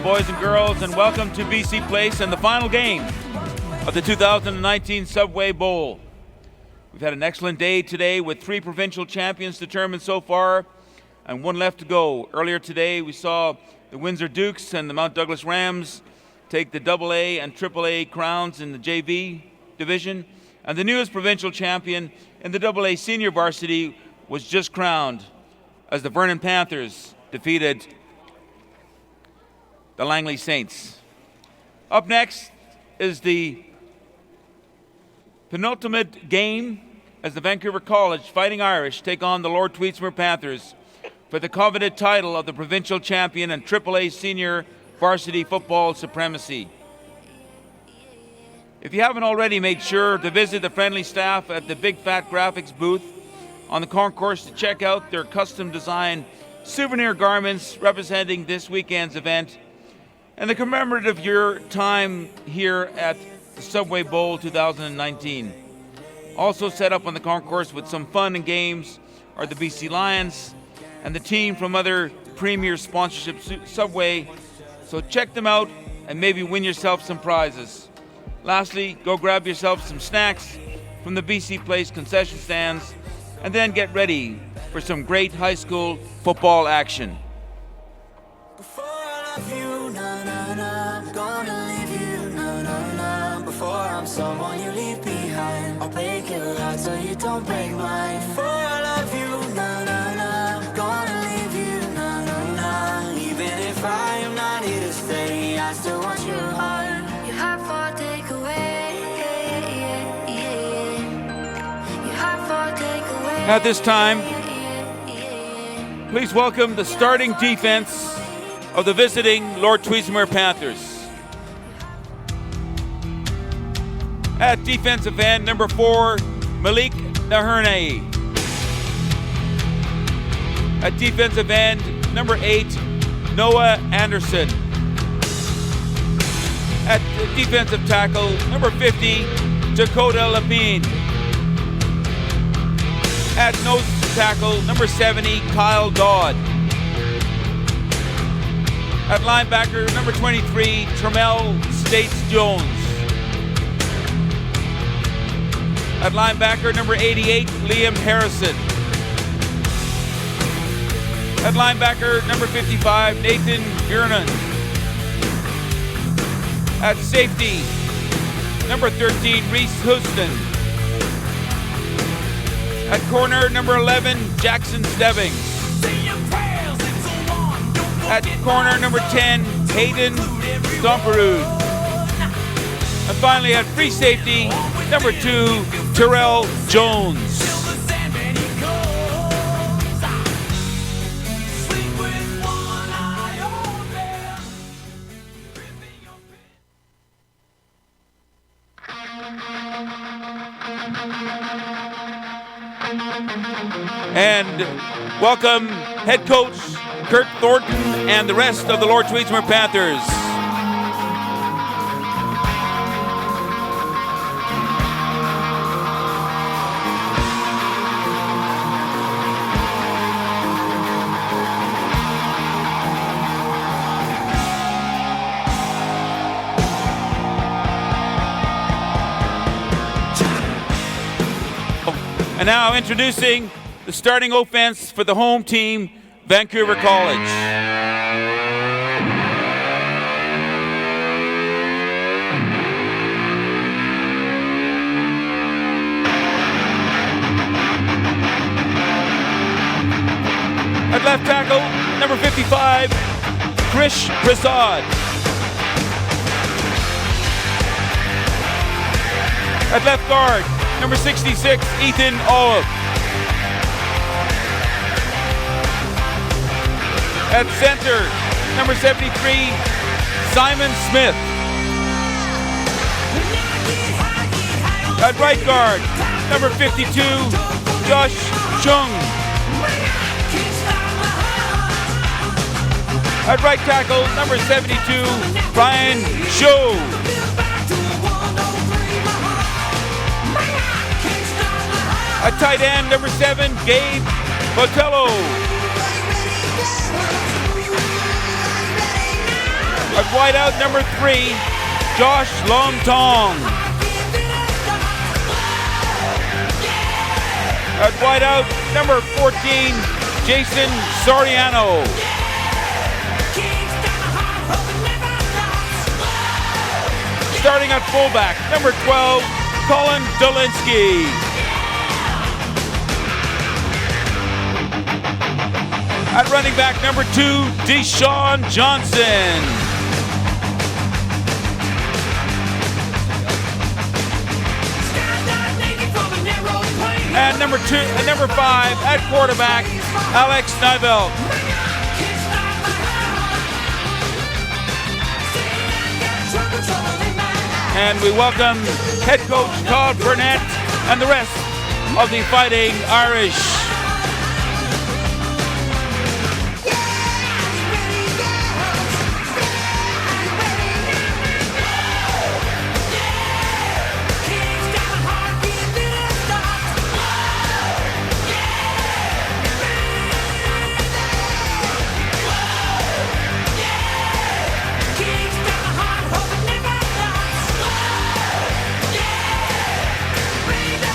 boys and girls, and welcome to BC Place and the final game of the 2019 Subway Bowl. We've had an excellent day today with 3 provincial champions determined so far and 1 left to go. Earlier today, we saw the Windsor Dukes and the Mount Douglas Rams take the AA and AAA crowns in the JV division, and the newest provincial champion in the AA senior varsity was just crowned as the Vernon Panthers defeated the Langley Saints. Up next is the penultimate game as the Vancouver College Fighting Irish take on the Lord Tweedsmuir Panthers for the coveted title of the provincial champion and AAA senior varsity football supremacy. If you haven't already, made sure to visit the friendly staff at the Big Fat Graphics booth on the concourse to check out their custom designed souvenir garments representing this weekend's event and the commemorative year time here at the Subway Bowl 2019. Also set up on the concourse with some fun and games are the BC Lions and the team from other premier sponsorship Subway, so check them out and maybe win yourself some prizes. Lastly, go grab yourself some snacks from the BC Place concession stands and then get ready for some great high school football action. Before I love you, na na na, I'm gonna leave you, na na na. Before I'm someone you leave behind, I'll break your heart so you don't break mine. Before I love you, na na na, I'm gonna leave you, na na na. Even if I am not here to stay, I still want your heart. Your heart for takeaway, your heart for takeaway. At this time, please welcome the starting defense of the visiting Lord Tweedsmuir Panthers. At defensive end, number 4, Malik Naherne. At defensive end, number 8, Noah Anderson. At defensive tackle, number 50, Dakota Lapine. At nose tackle, number 70, Kyle Dodd. At linebacker, number 23, Tremel States-Jones. At linebacker, number 88, Liam Harrison. At linebacker, number 55, Nathan Gurnan. At safety, number 13, Reese Houston. At corner, number 11, Jackson Stebbings. At corner, number 10, Hayden Stomperud. And finally, at free safety, number 2, Terrell Jones. And welcome head coach Kurt Thornton and the rest of the Lord Tweedsmuir Panthers. And now introducing the starting offense for the home team, Vancouver College. At left tackle, number 55, Krish Prasad. At left guard, number 66, Ethan Olive. At center, number 73, Simon Smith. At right guard, number 52, Josh Chung. At right tackle, number 72, Brian Shaw. At tight end, number 7, Gabe Botello. At wideout, number 3, Josh Lomtong. At wideout, number 14, Jason Soriano. Starting at fullback, number 12, Colin Dolinsky. At running back, number 2, Deshaun Johnson. And number 5 at quarterback, Alex Nivell. And we welcome head coach Todd Burnett and the rest of the Fighting Irish.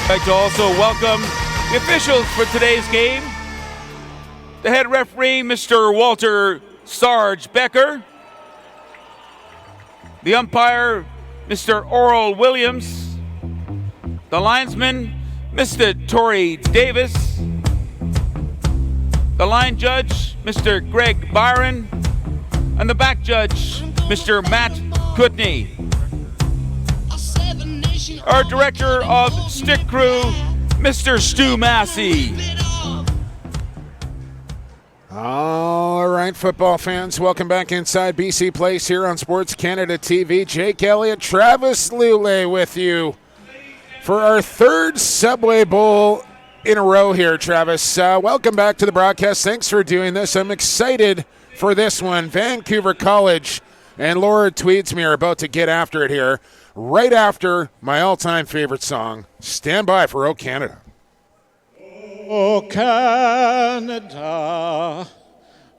I'd like to also welcome the officials for today's game. The head referee, Mr. Walter Sarge Becker. The umpire, Mr. Oral Williams. The linesman, Mr. Torrey Davis. The line judge, Mr. Greg Byron. And the back judge, Mr. Matt Kutney. Our director of stick crew, Mr. Stu Massey. All right, football fans, welcome back inside BC Place here on SportsCanada.TV. Jake Elliott, Travis Lulay with you for our third Subway Bowl in a row here, Travis. Welcome back to the broadcast. Thanks for doing this. I'm excited for this one. Vancouver College and Lord Tweedsmuir are about to get after it here. Right after my all-time favorite song, Stand By for O Canada. O Canada,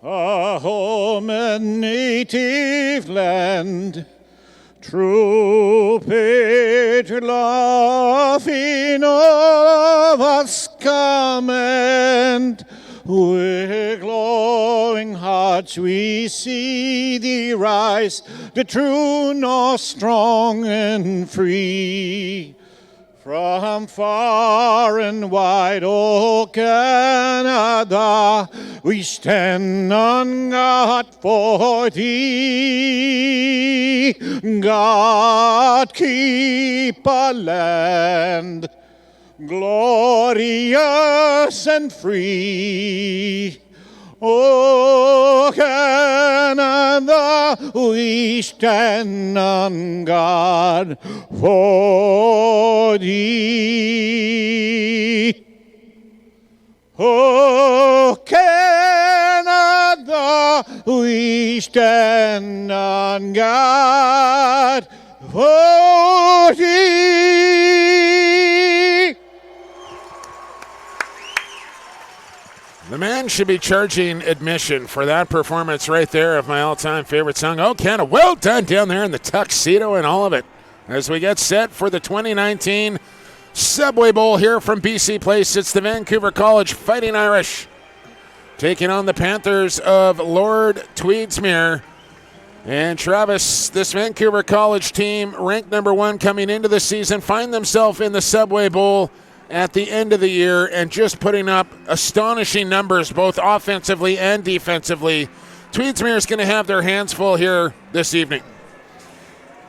a home and native land, true patriot love in all of us command. With glowing hearts we see thee rise, the true north strong and free. From far and wide, O Canada, we stand on guard for thee. God keep our land glorious and free. O Canada, we stand on guard for thee. O Canada, we stand on guard for thee. The man should be charging admission for that performance right there of my all-time favorite song, Oh Canada. Well done down there in the tuxedo and all of it as we get set for the 2019 Subway Bowl here from BC Place. It's the Vancouver College Fighting Irish taking on the Panthers of Lord Tweedsmuir. And Travis, this Vancouver College team, ranked number 1 coming into the season, find themselves in the Subway Bowl at the end of the year and just putting up astonishing numbers both offensively and defensively. Tweedsmuir is going to have their hands full here this evening.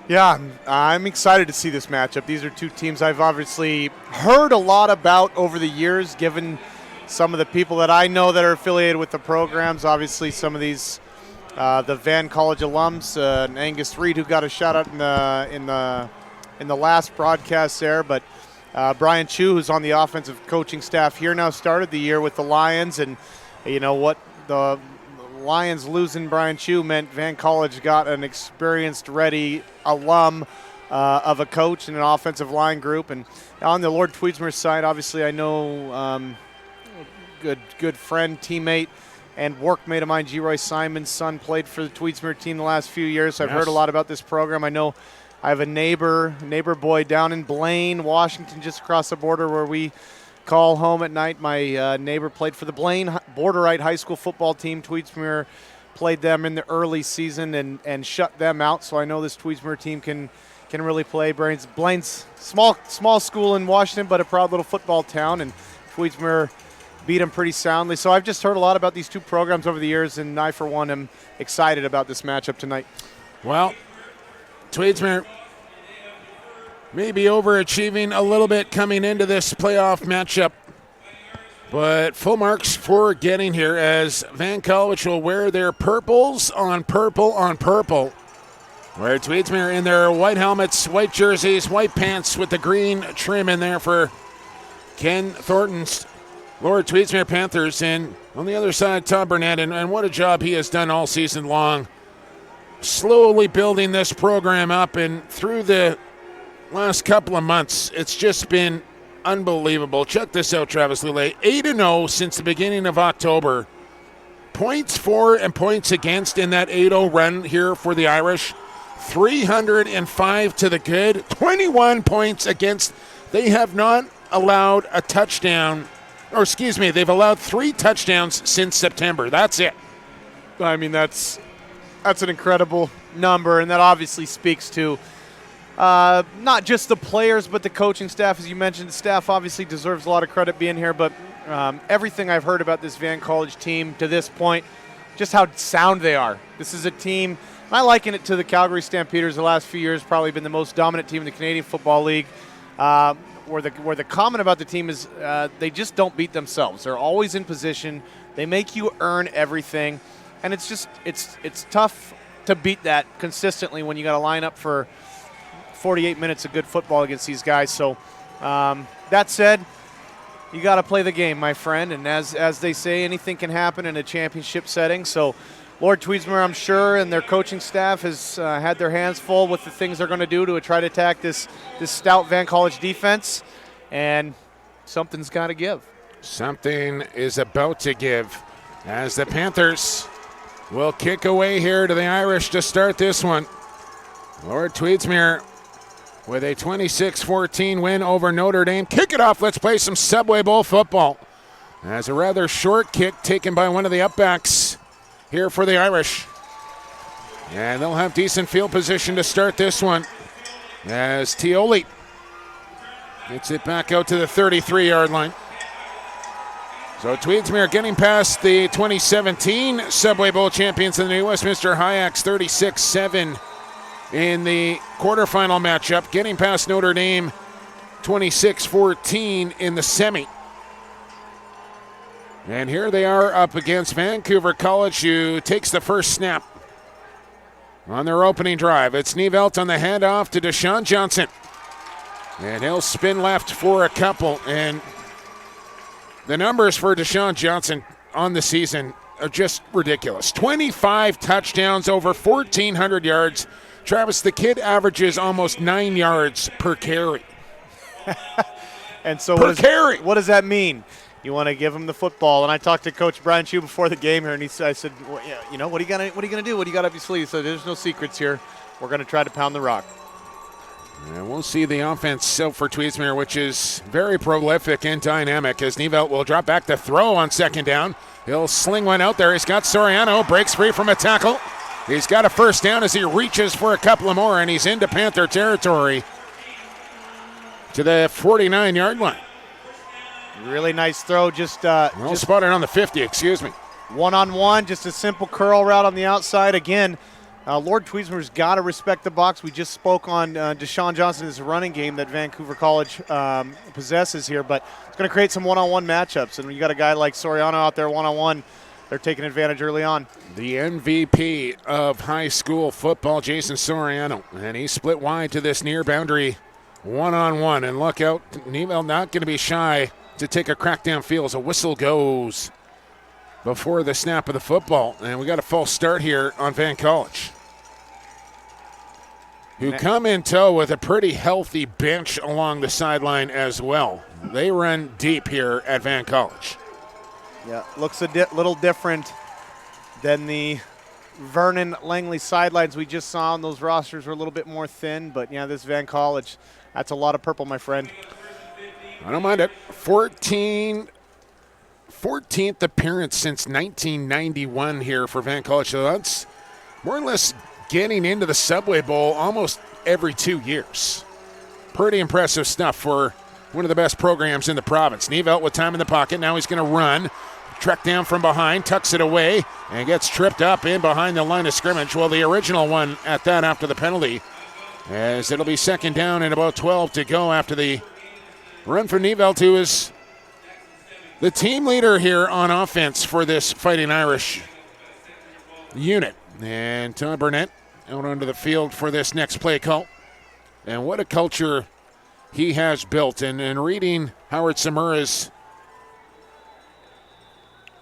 Yeah, I'm excited to see this matchup. These are two teams I've obviously heard a lot about over the years, given some of the people that I know that are affiliated with the programs. Obviously, some of these, the Van College alums, Angus Reid, who got a shout out in the last broadcast there, but Brian Chu, who's on the offensive coaching staff here now, started the year with the Lions, and you know what, the Lions losing Brian Chu meant Van College got an experienced, ready alum of a coach and an offensive line group. And on the Lord Tweedsmuir side, obviously I know good friend, teammate, and workmate of mine, G. Roy Simon's son, played for the Tweedsmuir team the last few years. So I've Yes. heard a lot about this program. I know I have a neighbor boy down in Blaine, Washington, just across the border where we call home at night. My neighbor played for the Blaine Borderite High School football team. Tweedsmuir played them in the early season and shut them out. So I know this Tweedsmuir team can really play. Blaine's small school in Washington, but a proud little football town, and Tweedsmuir beat them pretty soundly. So I've just heard a lot about these two programs over the years, and I, for one, am excited about this matchup tonight. Well, Tweedsmuir may be overachieving a little bit coming into this playoff matchup, but full marks for getting here, as Van College will wear their purples on purple on purple, where Tweedsmuir in their white helmets, white jerseys, white pants with the green trim in there for Ken Thornton's Lord Tweedsmuir Panthers. And on the other side, Tom Burnett, and what a job he has done all season long, slowly building this program up. And through the last couple of months, it's just been unbelievable. Check this out, Travis Lulay. 8-0 since the beginning of October. Points for and points against in that 8-0 run here for the Irish. 305 to the good, 21 points against. They have not allowed a touchdown, or excuse me, they've allowed 3 touchdowns since September. That's it. I mean, that's an incredible number, and that obviously speaks to not just the players, but the coaching staff. As you mentioned, the staff obviously deserves a lot of credit being here, but everything I've heard about this Van College team to this point, just how sound they are. This is a team, I liken it to the Calgary Stampeders the last few years, probably been the most dominant team in the Canadian Football League, where the comment about the team is they just don't beat themselves. They're always in position. They make you earn everything, and it's tough to beat that consistently when you got to line up for 48 minutes of good football against these guys. So that said, you got to play the game, my friend, and as they say, anything can happen in a championship setting. So Lord Tweedsmuir, I'm sure, and their coaching staff has had their hands full with the things they're going to do to try to attack this stout Van College defense, and something's got to give. Something is about to give, as the Panthers will kick away here to the Irish to start this one. Lord Tweedsmuir with a 26-14 win over Notre Dame. Kick it off. Let's play some Subway Bowl football. As a rather short kick taken by one of the upbacks here for the Irish. And they'll have decent field position to start this one, as Tioli gets it back out to the 33-yard line. So Tweedsmuir getting past the 2017 Subway Bowl champions in the New Westminster Hyaks, 36-7 in the quarterfinal matchup, getting past Notre Dame 26-14 in the semi. And here they are up against Vancouver College, who takes the first snap on their opening drive. It's Nevelt on the handoff to Deshaun Johnson. And he'll spin left for a couple. And the numbers for Deshaun Johnson on the season are just ridiculous. 25 touchdowns, over 1,400 yards. Travis, the kid averages almost 9 yards per carry. And so Per carry. What does that mean? You want to give him the football. And I talked to Coach Brian Chu before the game here, and I said, well, yeah, you know, what are you gonna do? What do you got up your sleeve? So there's no secrets here. We're gonna try to pound the rock. And we'll see the offense for Tweedsmuir, which is very prolific and dynamic, as Nevelt will drop back to throw on second down. He'll sling one out there. He's got Soriano, breaks free from a tackle. He's got a first down as he reaches for a couple of more, and he's into Panther territory to the 49-yard line. Really nice throw, just spotted on the 50, excuse me. One-on-one, just a simple curl route on the outside. Again, Lord Tweedsmuir's got to respect the box. We just spoke on Deshaun Johnson's running game that Vancouver College possesses here, but it's going to create some one-on-one matchups. And when you got a guy like Soriano out there one-on-one, they're taking advantage early on. The MVP of high school football, Jason Soriano, and he split wide to this near boundary one-on-one. And look out, Neville not going to be shy to take a crack downfield as a whistle goes before the snap of the football. And we got a false start here on Van College, who come in tow with a pretty healthy bench along the sideline as well. They run deep here at Van College. Yeah, looks a little different than the Vernon Langley sidelines we just saw, and those rosters were a little bit more thin. But yeah, this Van College, that's a lot of purple, my friend. I don't mind it. 14th appearance since 1991 here for Van College. So that's more or less getting into the Subway Bowl almost every 2 years. Pretty impressive stuff for one of the best programs in the province. Nevelt with time in the pocket. Now he's going to run. Trek down from behind, tucks it away, and gets tripped up in behind the line of scrimmage. Well, the original one at that after the penalty, as it'll be second down and about 12 to go after the run for Nevelt, who is the team leader here on offense for this Fighting Irish unit. And Todd Burnett out onto the field for this next play call. And what a culture he has built. And reading Howard Samura's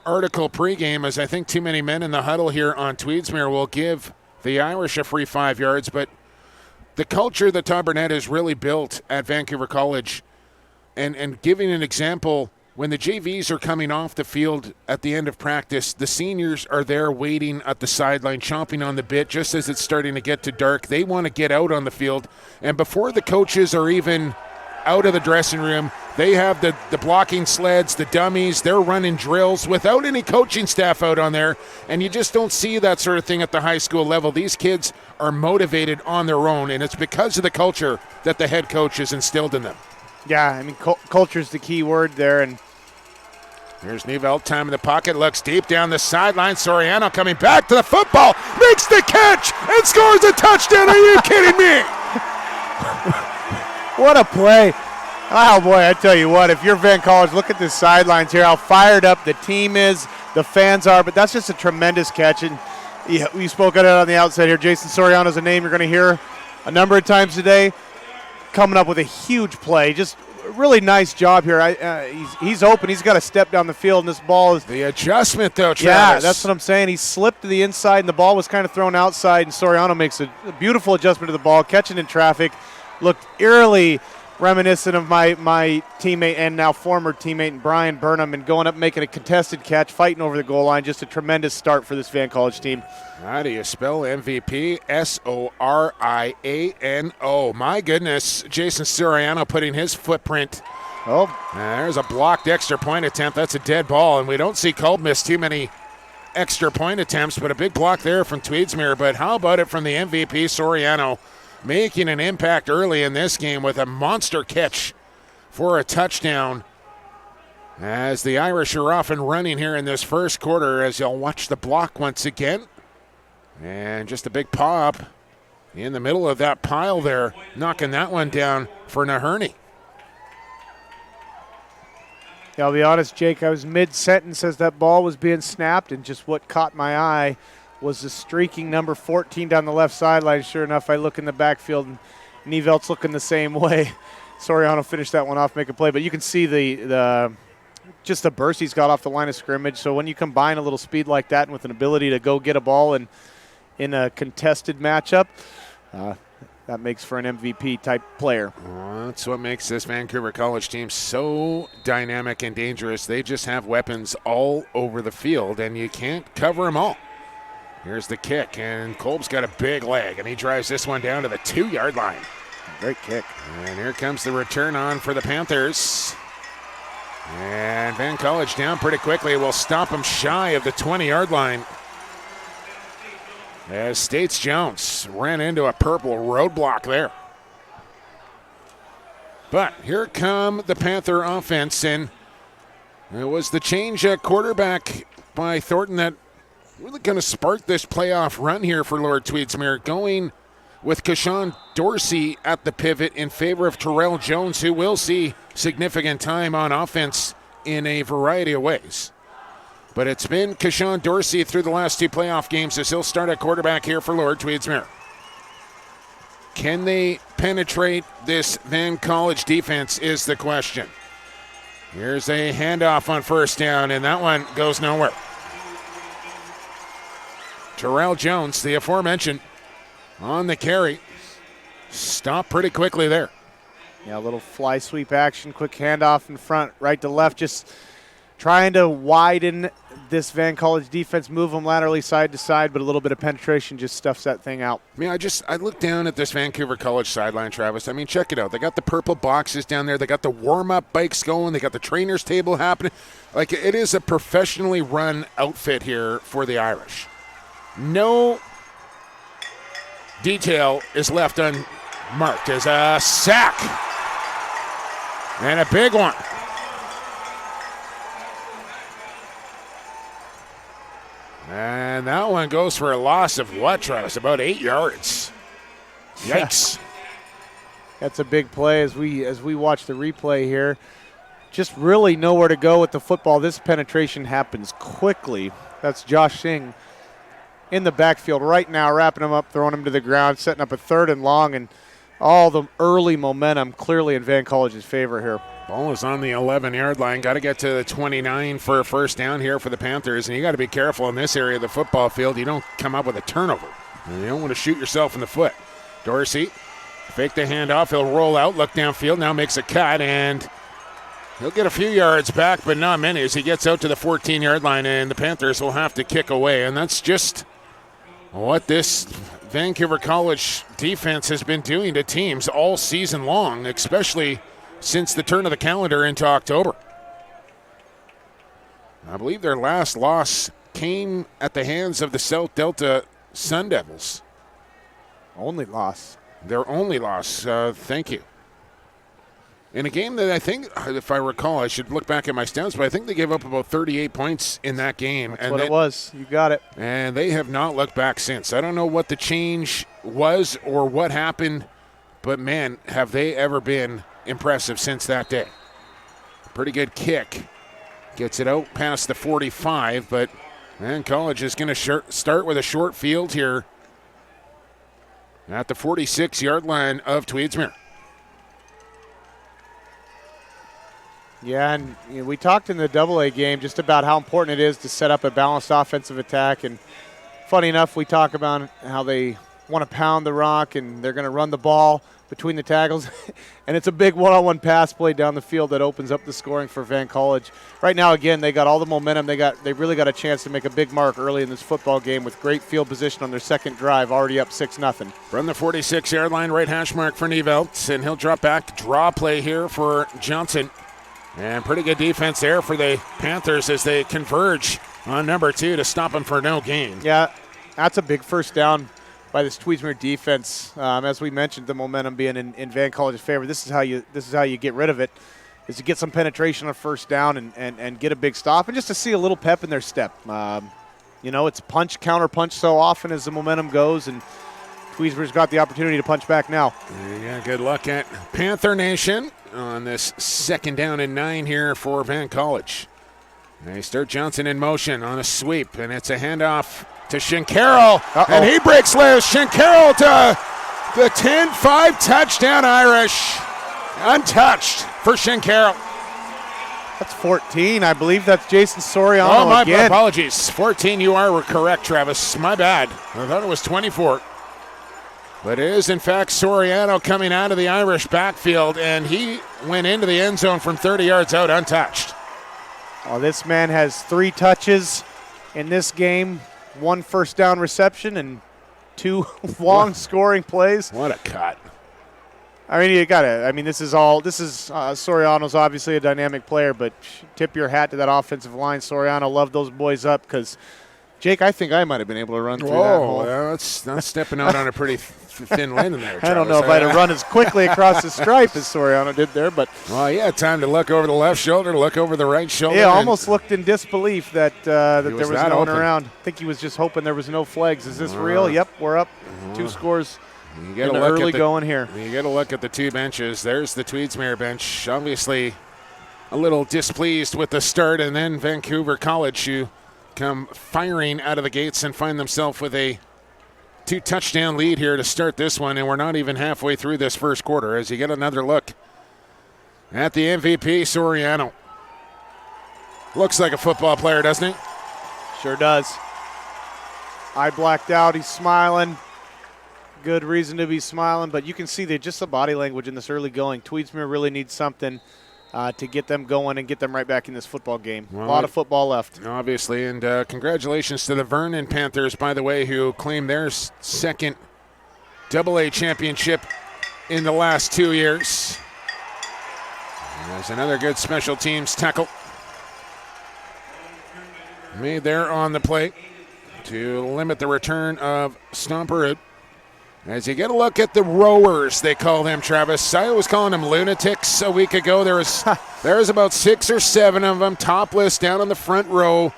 article pregame, as I think too many men in the huddle here on Tweedsmuir will give the Irish a free 5 yards. But the culture that Todd Burnett has really built at Vancouver College, and giving an example, when the JVs are coming off the field at the end of practice, the seniors are there waiting at the sideline, chomping on the bit just as it's starting to get to dark. They want to get out on the field. And before the coaches are even out of the dressing room, they have the blocking sleds, the dummies. They're running drills without any coaching staff out on there. And you just don't see that sort of thing at the high school level. These kids are motivated on their own, and it's because of the culture that the head coach has instilled in them. Yeah, I mean, culture is the key word there. And here's Nevelt, time in the pocket, looks deep down the sideline. Soriano coming back to the football, makes the catch, and scores a touchdown. Are you kidding me? What a play. Oh, boy, I tell you what, if you're Van College, look at the sidelines here, how fired up the team is, the fans are, but that's just a tremendous catch. And yeah, we spoke on it on the outside here. Jason Soriano's a name you're going to hear a number of times today, coming up with a huge play. Just a really nice job here. He's open. He's got to step down the field, and this ball is... The adjustment, though, Travis. Yeah, that's what I'm saying. He slipped to the inside, and the ball was kind of thrown outside, and Soriano makes a beautiful adjustment to the ball, catching in traffic. Looked eerily reminiscent of my teammate and now former teammate Brian Burnham, and going up making a contested catch, fighting over the goal line. Just a tremendous start for this Van College team. How do you spell MVP? Soriano. My goodness, Jason Soriano putting his footprint. Oh, there's a blocked extra point attempt. That's a dead ball, and we don't see Kolb miss too many extra point attempts, but a big block there from Tweedsmuir. But how about it from the MVP, Soriano, making an impact early in this game with a monster catch for a touchdown, as the Irish are off and running here in this first quarter, as you'll watch the block once again. And just a big pop in the middle of that pile there, knocking that one down for Naherney. Yeah, I'll be honest, Jake, I was mid-sentence as that ball was being snapped, and just what caught my eye was the streaking number 14 down the left sideline. Sure enough, I look in the backfield, and Nevelt's looking the same way. Soriano finished that one off, make a play. But you can see the just the burst he's got off the line of scrimmage. So when you combine a little speed like that and with an ability to go get a ball in a contested matchup, that makes for an MVP-type player. Well, that's what makes this Vancouver College team so dynamic and dangerous. They just have weapons all over the field, and you can't cover them all. Here's the kick, and Kolb's got a big leg, and he drives this one down to the 2-yard line. Great kick. And here comes the return on for the Panthers. And Van College down pretty quickly. Will stop him shy of the 20-yard line, as States Jones ran into a purple roadblock there. But here come the Panther offense, and it was the change at quarterback by Thornton that really going to spark this playoff run here for Lord Tweedsmuir, going with Kashawn Dorsey at the pivot in favor of Terrell Jones, who will see significant time on offense in a variety of ways. But it's been Kashawn Dorsey through the last 2 playoff games, as he'll start at quarterback here for Lord Tweedsmuir. Can they penetrate this Van College defense is the question. Here's a handoff on first down, and that one goes nowhere. Terrell Jones, the aforementioned, on the carry. Stopped pretty quickly there. Yeah, a little fly sweep action, quick handoff in front, right to left, just trying to widen this Van College defense, move them laterally side to side, but a little bit of penetration just stuffs that thing out. I mean, I look down at this Vancouver College sideline, Travis. I mean, check it out. They got the purple boxes down there. They got the warm-up bikes going. They got the trainer's table happening. Like, it is a professionally run outfit here for the Irish. No detail is left unmarked. There's a sack. And a big one. And that one goes for a loss of what, Travis? About 8 yards. Yikes. That's a big play as we watch the replay here. Just really nowhere to go with the football. This penetration happens quickly. That's Josh Singh in the backfield right now, wrapping him up, throwing him to the ground, setting up a 3rd and long, and all the early momentum clearly in Van College's favor here. Ball is on the 11-yard line. Got to get to the 29 for a first down here for the Panthers, and you got to be careful in this area of the football field. You don't come up with a turnover. You don't want to shoot yourself in the foot. Dorsey, fake the handoff. He'll roll out, look downfield, now makes a cut, and he'll get a few yards back, but not many as he gets out to the 14-yard line, and the Panthers will have to kick away, and that's just what this Vancouver College defense has been doing to teams all season long, especially since the turn of the calendar into October. I believe their last loss came at the hands of the South Delta Sun Devils. Only loss. Their only loss, thank you. In a game that I think, if I recall, I should look back at my stats, but I think they gave up about 38 points in that game. That's what it was. You got it. And they have not looked back since. I don't know what the change was or what happened, but man, have they ever been impressive since that day. Pretty good kick. Gets it out past the 45, but man, College is going to start with a short field here at the 46-yard line of Tweedsmuir. Yeah, and we talked in the AA game just about how important it is to set up a balanced offensive attack. And funny enough, we talk about how they want to pound the rock and they're going to run the ball between the tackles. And it's a big one-on-one pass play down the field that opens up the scoring for Van College. Right now, again, they got all the momentum. They really got a chance to make a big mark early in this football game with great field position on their second drive, already up 6-0. From the 46-yard line, right hash mark for Nevelt, and he'll drop back. Draw play here for Johnson. And pretty good defense there for the Panthers as they converge on number 2 to stop him for no gain. Yeah, that's a big first down by this Tweedsmuir defense. As we mentioned, the momentum being in Van College's favor. This is how you get rid of it, is to get some penetration on first down and get a big stop, and just to see a little pep in their step. It's punch, counter punch so often as the momentum goes, and Tweedsmuir's got the opportunity to punch back now. Yeah, good luck at Panther Nation on this 2nd down and 9 here for Van College. They start Johnson in motion on a sweep, and it's a handoff to Shinkarol, and he breaks loose. Shinkarol to the 10-5 touchdown Irish. Untouched for Shinkarol. That's 14. I believe that's Jason Soriano my again. apologies. 14, you are correct, Travis. My bad. I thought it was 24. But it is, in fact, Soriano coming out of the Irish backfield, and he went into the end zone from 30 yards out untouched. Oh, this man has 3 touches in this game, 1 first down reception, and 2 long scoring plays. What a cut. I mean, Soriano's obviously a dynamic player, but tip your hat to that offensive line. Soriano loved those boys up because, Jake, I think I might have been able to run through that hole. That's not stepping out on a pretty thin line in there, Travis. I don't know if I'd have run as quickly across the stripe as Soriano did there, but he had time to look over the left shoulder, look over the right shoulder. Yeah, almost looked in disbelief that there was no one open. around. I think he was just hoping there was no flags. Is this real? Yep, we're up. 2 scores in the early going here. You get a look at the 2 benches. There's the Tweedsmuir bench. Obviously a little displeased with the start, and then Vancouver College, who come firing out of the gates and find themselves with a 2-touchdown lead here to start this one, and we're not even halfway through this first quarter as you get another look at the MVP, Soriano. Looks like a football player, doesn't he? Sure does. Eye blacked out. He's smiling. Good reason to be smiling, but you can see just the body language in this early going. Tweedsmuir really needs something to get them going and get them right back in this football game. Well, a lot of football left. Obviously, and congratulations to the Vernon Panthers, by the way, who claimed their second AA championship in the last 2 years. And there's another good special teams tackle made there on the play to limit the return of Stomperud. As you get a look at the rowers, they call them, Travis. I was calling them lunatics a week ago. There was about 6 or 7 of them topless down on the front row,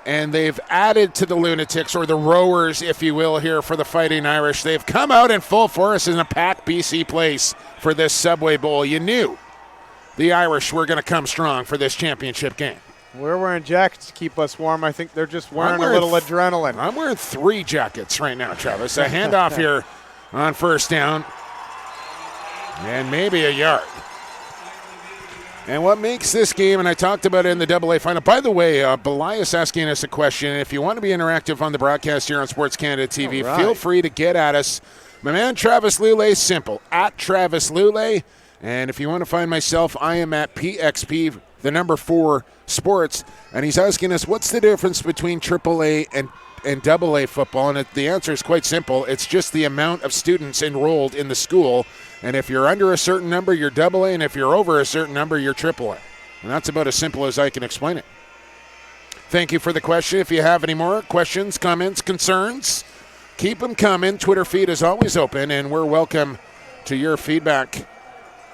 and they've added to the lunatics, or the rowers, if you will, here for the Fighting Irish. They've come out in full force in a packed BC place for this Subway Bowl. You knew the Irish were going to come strong for this championship game. We're wearing jackets to keep us warm. I think they're just wearing a little adrenaline. I'm wearing 3 jackets right now, Travis. A handoff here on first down, and maybe a yard. And what makes this game, and I talked about it in the AA final. By the way, Belias asking us a question. If you want to be interactive on the broadcast here on SportsCanada.TV, right, feel free to get at us. My man Travis Lulay, simple, at Travis Lulay. And if you want to find myself, I am at PXP, the number 4 Sports. And he's asking us, what's the difference between AAA and AA football? And the answer is quite simple. It's just the amount of students enrolled in the school. And if you're under a certain number, you're AA. And if you're over a certain number, you're AAA. And that's about as simple as I can explain it. Thank you for the question. If you have any more questions, comments, concerns, keep them coming. Twitter feed is always open, and we're welcome to your feedback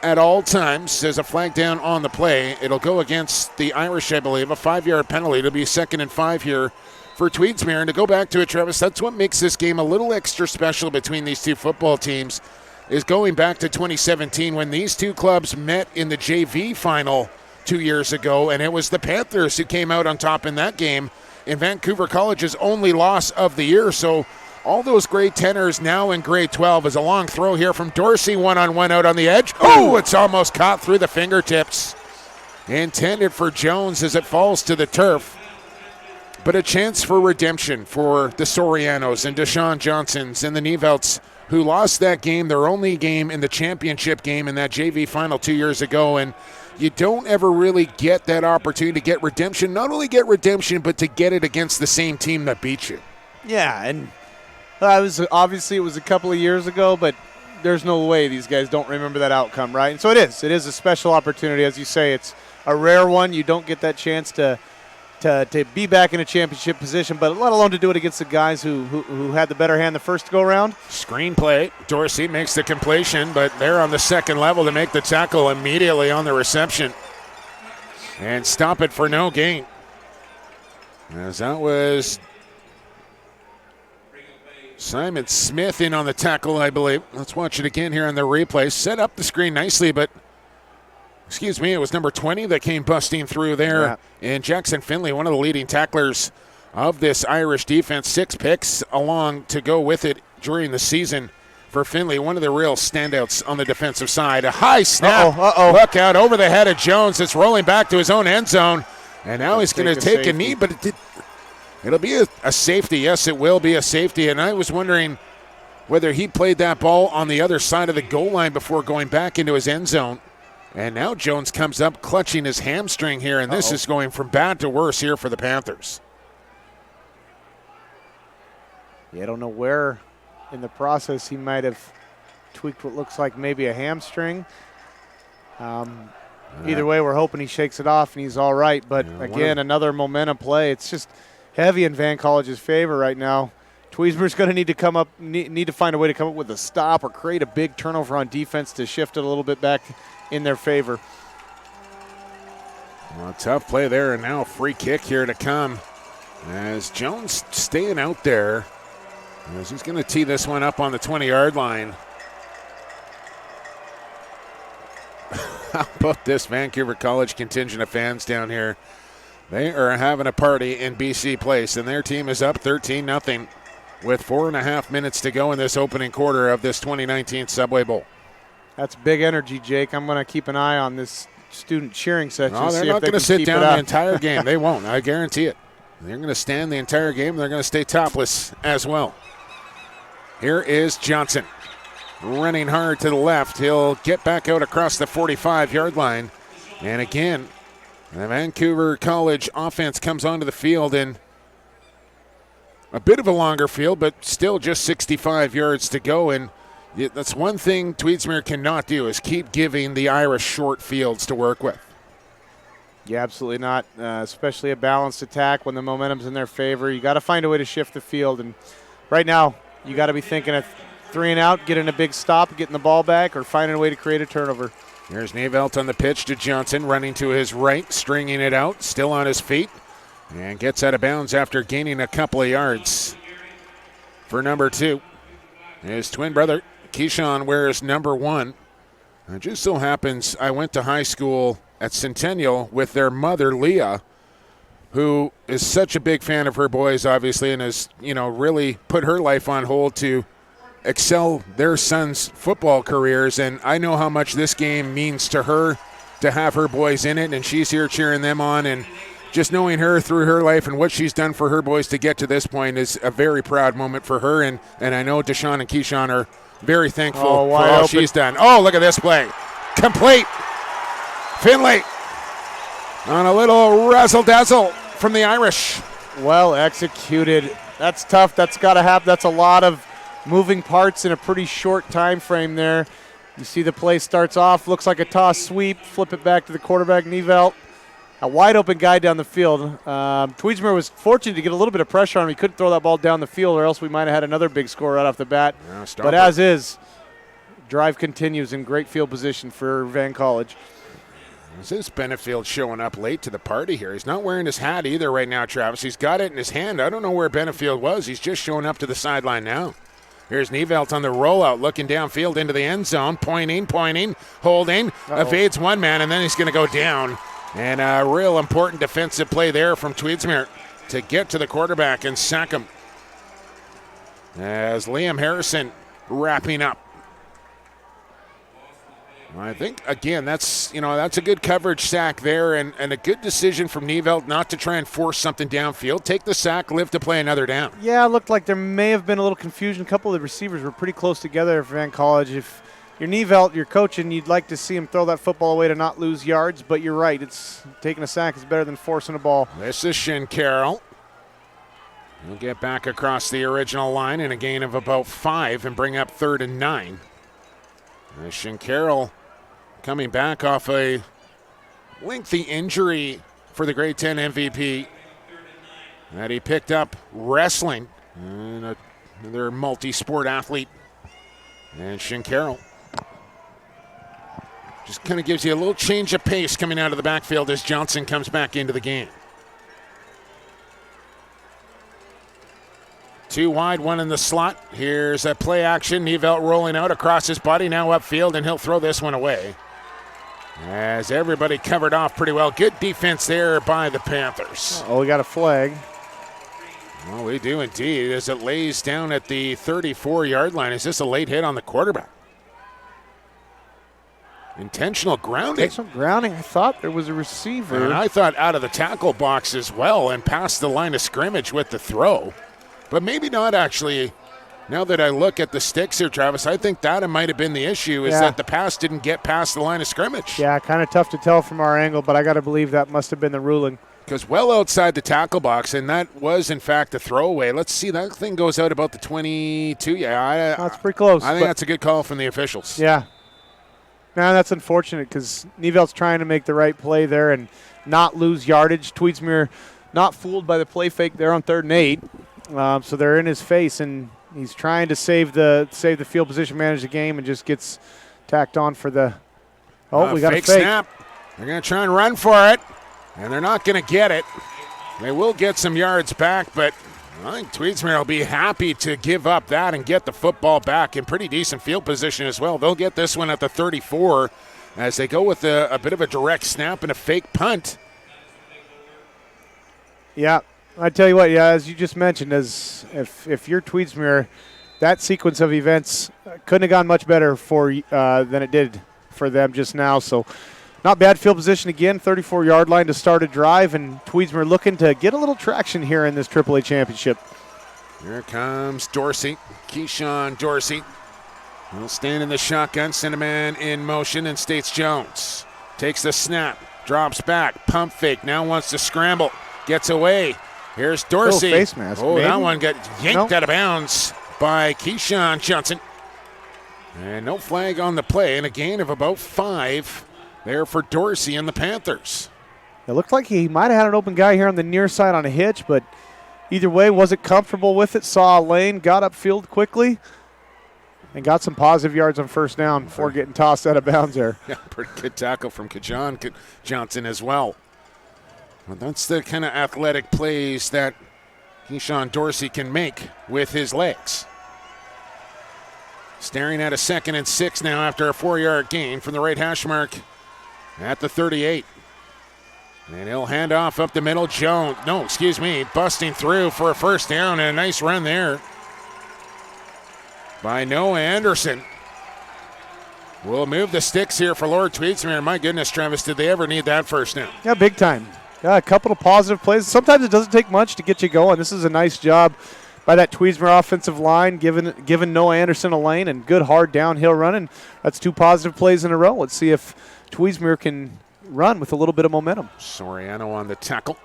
at all times. There's a flag down on the play. It'll go against the Irish, I believe. A 5-yard penalty. It'll be 2nd and 5 here for Tweedsmuir. And to go back to it, Travis, that's what makes this game a little extra special between these two football teams, is going back to 2017 when these two clubs met in the JV final 2 years ago, and it was the Panthers who came out on top in that game in Vancouver College's only loss of the year. So all those grade 10ers now in grade 12 is a long throw here from Dorsey, one-on-one out on the edge. Oh, it's almost caught through the fingertips. Intended for Jones as it falls to the turf. But a chance for redemption for the Sorianos and Deshaun Johnsons and the Nevelts, who lost that game, their only game in the championship game in that JV final 2 years ago. And you don't ever really get that opportunity to get redemption. Not only get redemption, but to get it against the same team that beat you. Yeah, and it was a couple of years ago, but there's no way these guys don't remember that outcome, right? And so it is a special opportunity. As you say, it's a rare one. You don't get that chance to be back in a championship position, but let alone to do it against the guys who had the better hand the first go-around. Screenplay. Dorsey makes the completion, but they're on the second level to make the tackle immediately on the reception and stop it for no gain. As that was Simon Smith in on the tackle, I believe. Let's watch it again here on the replay. Set up the screen nicely, but it was number 20 that came busting through there. Yeah. And Jackson Finley, one of the leading tacklers of this Irish defense. 6 picks along to go with it during the season for Finley. One of the real standouts on the defensive side. A high snap. Look out over the head of Jones. It's rolling back to his own end zone. And now he's going to take a knee, but it'll be a safety. Yes, it will be a safety. And I was wondering whether he played that ball on the other side of the goal line before going back into his end zone. And now Jones comes up clutching his hamstring here, and this is going from bad to worse here for the Panthers. Yeah, I don't know where in the process he might have tweaked what looks like maybe a hamstring. Either way, we're hoping he shakes it off and he's all right. But again, another momentum play. It's just heavy in Van College's favor right now. Tweedsmuir's going to need to find a way to come up with a stop or create a big turnover on defense to shift it a little bit back in their favor. Well, tough play there, and now a free kick here to come as Jones staying out there as he's going to tee this one up on the 20-yard line. How about this Vancouver College contingent of fans down here? They are having a party in BC Place, and their team is up 13-0 with 4.5 minutes to go in this opening quarter of this 2019 Subway Bowl. That's big energy, Jake. I'm going to keep an eye on this student cheering section. No, they're not going to sit down the entire game. They won't. I guarantee it. They're going to stand the entire game. They're going to stay topless as well. Here is Johnson running hard to the left. He'll get back out across the 45-yard line. And again, the Vancouver College offense comes onto the field in a bit of a longer field, but still just 65 yards to go. And that's one thing Tweedsmuir cannot do, is keep giving the Irish short fields to work with. Yeah, absolutely not, especially a balanced attack when the momentum's in their favor. You got to find a way to shift the field. And right now, you got to be thinking of 3 and out, getting a big stop, getting the ball back, or finding a way to create a turnover. Here's Nevelt on the pitch to Johnson, running to his right, stringing it out, still on his feet, and gets out of bounds after gaining a couple of yards. For number 2, his twin brother, Keyshawn, wears number 1. It just so happens I went to high school at Centennial with their mother, Leah, who is such a big fan of her boys, obviously, and has, really put her life on hold to excel their sons' football careers. And I know how much this game means to her to have her boys in it, and she's here cheering them on. And just knowing her through her life and what she's done for her boys to get to this point is a very proud moment for her. And I know Deshaun and Keyshawn are very thankful for all she's done. Oh, look at this play. Complete. Finley on a little razzle-dazzle from the Irish. Well executed. That's tough. That's got to happen. That's a lot of moving parts in a pretty short time frame there. You see the play starts off, looks like a toss sweep, flip it back to the quarterback, Nevelt. A wide open guy down the field. Tweedsmuir was fortunate to get a little bit of pressure on him. He couldn't throw that ball down the field, or else we might have had another big score right off the bat. But as is, drive continues in great field position for Van College. This is Benefield showing up late to the party here. He's not wearing his hat either right now, Travis. He's got it in his hand. I don't know where Benefield was. He's just showing up to the sideline now. Here's Nevelt on the rollout, looking downfield into the end zone, pointing, holding, evades one man, and then he's going to go down. And a real important defensive play there from Tweedsmuir to get to the quarterback and sack him. As Liam Harrison wrapping up. I think, again, that's a good coverage sack there, and a good decision from Nevelt not to try and force something downfield. Take the sack, live to play another down. Yeah, it looked like there may have been a little confusion. A couple of the receivers were pretty close together for Van College. If you're Nevelt, you're coaching, you'd like to see him throw that football away to not lose yards, but you're right. It's taking a sack is better than forcing a ball. This is Shinkarol. He'll get back across the original line in a gain of about 5 and bring up 3rd and 9. Shinkarol coming back off a lengthy injury for the grade 10 MVP that he picked up wrestling. And another multi-sport athlete. And Shinkarol just kind of gives you a little change of pace coming out of the backfield as Johnson comes back into the game. 2 wide, 1 in the slot. Here's a play action. Nevelt rolling out across his body, now upfield, and he'll throw this one away. As everybody covered off pretty well. Good defense there by the Panthers. Oh, we got a flag. Well, we do indeed, as it lays down at the 34-yard line. Is this a late hit on the quarterback? Intentional grounding. Intentional grounding. I thought there was a receiver. And I thought out of the tackle box as well and past the line of scrimmage with the throw. But maybe not, actually. Now that I look at the sticks here, Travis, I think that might have been the issue, is that the pass didn't get past the line of scrimmage. Yeah, kind of tough to tell from our angle, but I got to believe that must have been the ruling. Because well outside the tackle box, and that was, in fact, a throwaway. Let's see, that thing goes out about the 22. Yeah, that's pretty close. I think that's a good call from the officials. Yeah. No, that's unfortunate because Nevelt's trying to make the right play there and not lose yardage. Tweedsmuir not fooled by the play fake there on 3rd and 8. So they're in his face, and he's trying to save the field position, manage the game, and just gets tacked on for the – we got a fake. Snap. They're going to try and run for it, and they're not going to get it. They will get some yards back, but I think Tweedsmuir will be happy to give up that and get the football back in pretty decent field position as well. They'll get this one at the 34 as they go with a bit of a direct snap and a fake punt. Yeah. I tell you what, as you just mentioned, as if you're Tweedsmuir, that sequence of events couldn't have gone much better than it did for them just now. So not bad field position again, 34-yard line to start a drive, and Tweedsmuir looking to get a little traction here in this AAA championship. Here comes Dorsey, Keyshawn Dorsey. He'll stand in the shotgun, send a man in motion, and States Jones takes the snap. Drops back. Pump fake. Now wants to scramble. Gets away. Here's Dorsey. Face mask. Oh, maybe? that one got yanked No. out of bounds by Keyshawn Johnson. And no flag on the play, and a gain of about 5 there for Dorsey and the Panthers. It looked like he might have had an open guy here on the near side on a hitch, but either way, wasn't comfortable with it. Saw a lane, got upfield quickly, and got some positive yards on first down before getting tossed out of bounds there. Yeah, pretty good tackle from Keyshawn Johnson as well. Well, that's the kind of athletic plays that Keyshawn Dorsey can make with his legs. Staring at a 2nd and 6 now after a 4-yard gain from the right hash mark at the 38. And he'll hand off up the middle. Busting through for a first down, and a nice run there by Noah Anderson. We'll move the sticks here for Lord Tweedsmuir. My goodness, Travis, did they ever need that first down? Yeah, big time. Yeah, a couple of positive plays. Sometimes it doesn't take much to get you going. This is a nice job by that Tweedsmuir offensive line, giving Noah Anderson a lane and good hard downhill running. That's 2 positive plays in a row. Let's see if Tweedsmuir can run with a little bit of momentum. Soriano on the tackle.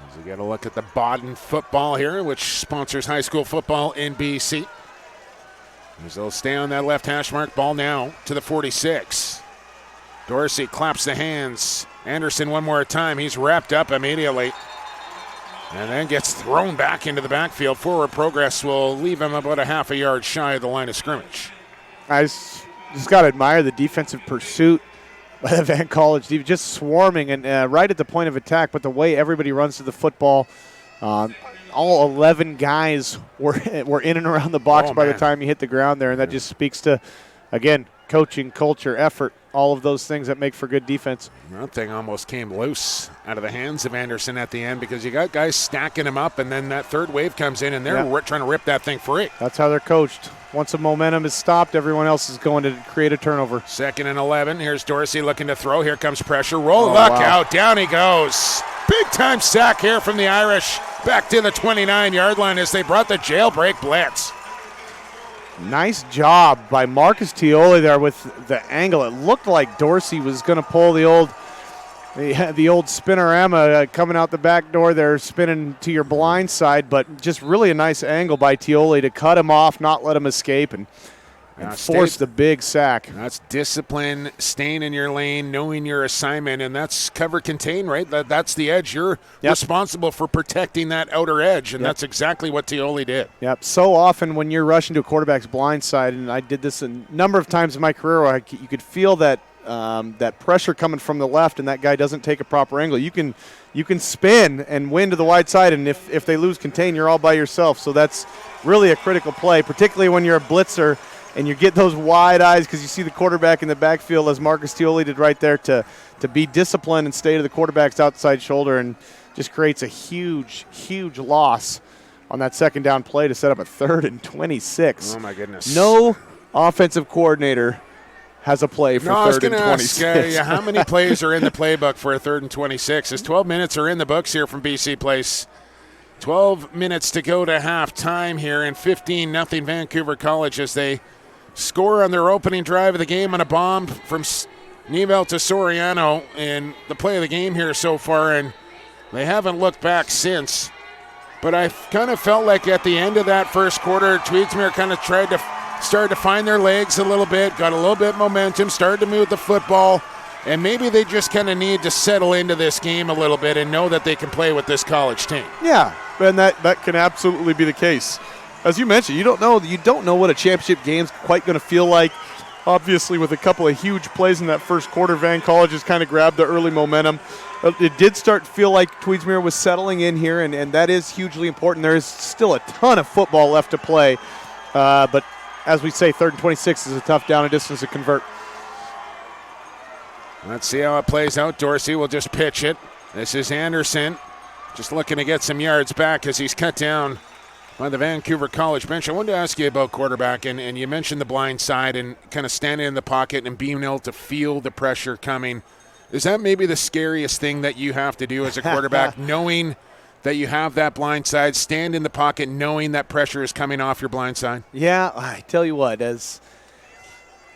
As we get a look at the Baden football here, which sponsors high school football in BC. As they'll stay on that left hash mark. Ball now to the 46. Dorsey claps the hands. Anderson one more time. He's wrapped up immediately. And then gets thrown back into the backfield. Forward progress will leave him about a half a yard shy of the line of scrimmage. I just got to admire the defensive pursuit by the Van College team, just swarming and right at the point of attack, but the way everybody runs to the football, all 11 guys were in and around the box by the time you hit the ground there, and that just speaks to, again, coaching, culture, effort, all of those things that make for good defense. That thing almost came loose out of the hands of Anderson at the end because you got guys stacking him up, and then that third wave comes in, and they're trying to rip that thing free. That's how they're coached. Once the momentum is stopped, everyone else is going to create a turnover. 2nd and 11. Here's Dorsey looking to throw. Here comes pressure. Look out. Down he goes. Big-time sack here from the Irish. Back to the 29-yard line as they brought the jailbreak blitz. Nice job by Marcus Tioli there with the angle. It looked like Dorsey was going to pull the old spinorama coming out the back door there, spinning to your blind side, but just really a nice angle by Tioli to cut him off, not let him escape, and force the big sack. That's discipline, staying in your lane, knowing your assignment, and that's cover contain, right? That's the edge. You're responsible for protecting that outer edge, and that's exactly what Tioli did. Yep. So often when you're rushing to a quarterback's blind side, and I did this a number of times in my career, where you could feel that that pressure coming from the left, and that guy doesn't take a proper angle. You can spin and win to the wide side, and if they lose contain, you're all by yourself. So that's really a critical play, particularly when you're a blitzer and you get those wide eyes because you see the quarterback in the backfield, as Marcus Tioli did right there, to be disciplined and stay to the quarterback's outside shoulder, and just creates a huge, huge loss on that 2nd down play to set up a 3rd and 26. Oh, my goodness. No offensive coordinator has a play for 3rd and 26. Ask, how many plays are in the playbook for a 3rd and 26? As 12 minutes are in the books here from BC Place. 12 minutes to go to halftime here, and 15-0 Vancouver College as they score on their opening drive of the game on a bomb from Nivel to Soriano in the play of the game here so far, and they haven't looked back since. But I kind of felt like at the end of that first quarter, Tweedsmuir kind of started to find their legs a little bit, got a little bit of momentum, started to move the football, and maybe they just kind of need to settle into this game a little bit and know that they can play with this college team. Yeah, and that can absolutely be the case. As you mentioned, you don't know what a championship game's quite going to feel like. Obviously, with a couple of huge plays in that first quarter, Van College has kind of grabbed the early momentum. It did start to feel like Tweedsmuir was settling in here, and that is hugely important. There is still a ton of football left to play, but as we say, 3rd and 26 is a tough down and distance to convert. Let's see how it plays out. Dorsey will just pitch it. This is Anderson, just looking to get some yards back as he's cut down by the Vancouver College bench. I wanted to ask you about quarterback, and you mentioned the blind side and kind of standing in the pocket and being able to feel the pressure coming. Is that maybe the scariest thing that you have to do as a quarterback, knowing that you have that blind side, stand in the pocket knowing that pressure is coming off your blind side? Yeah, I tell you what, as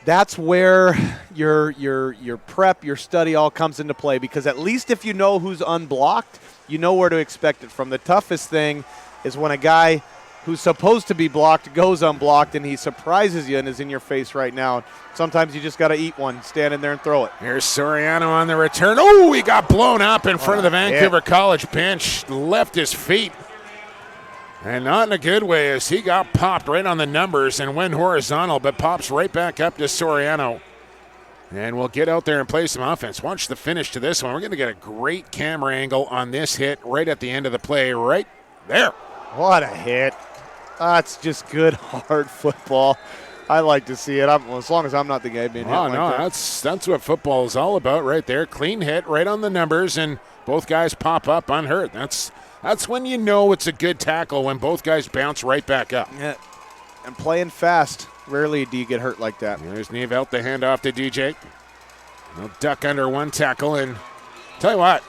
that's where your prep, your study all comes into play, because at least if you know who's unblocked, you know where to expect it from. The toughest thing is when a guy who's supposed to be blocked goes unblocked and he surprises you and is in your face right now. Sometimes you just got to eat one, stand in there and throw it. Here's Soriano on the return. Oh, he got blown up in front of the Vancouver College bench, left his feet. And not in a good way, as he got popped right on the numbers and went horizontal, but pops right back up to Soriano. And we'll get out there and play some offense. Watch the finish to this one. We're going to get a great camera angle on this hit right at the end of the play, right there. What a hit. That's just good, hard football. I like to see it. As long as I'm not the guy being hit like that. That's what football is all about right there. Clean hit right on the numbers, and both guys pop up unhurt. That's when you know it's a good tackle, when both guys bounce right back up. Yeah, and playing fast. Rarely do you get hurt like that. There's Nevelt, the handoff to DJ. He'll duck under one tackle, and tell you what,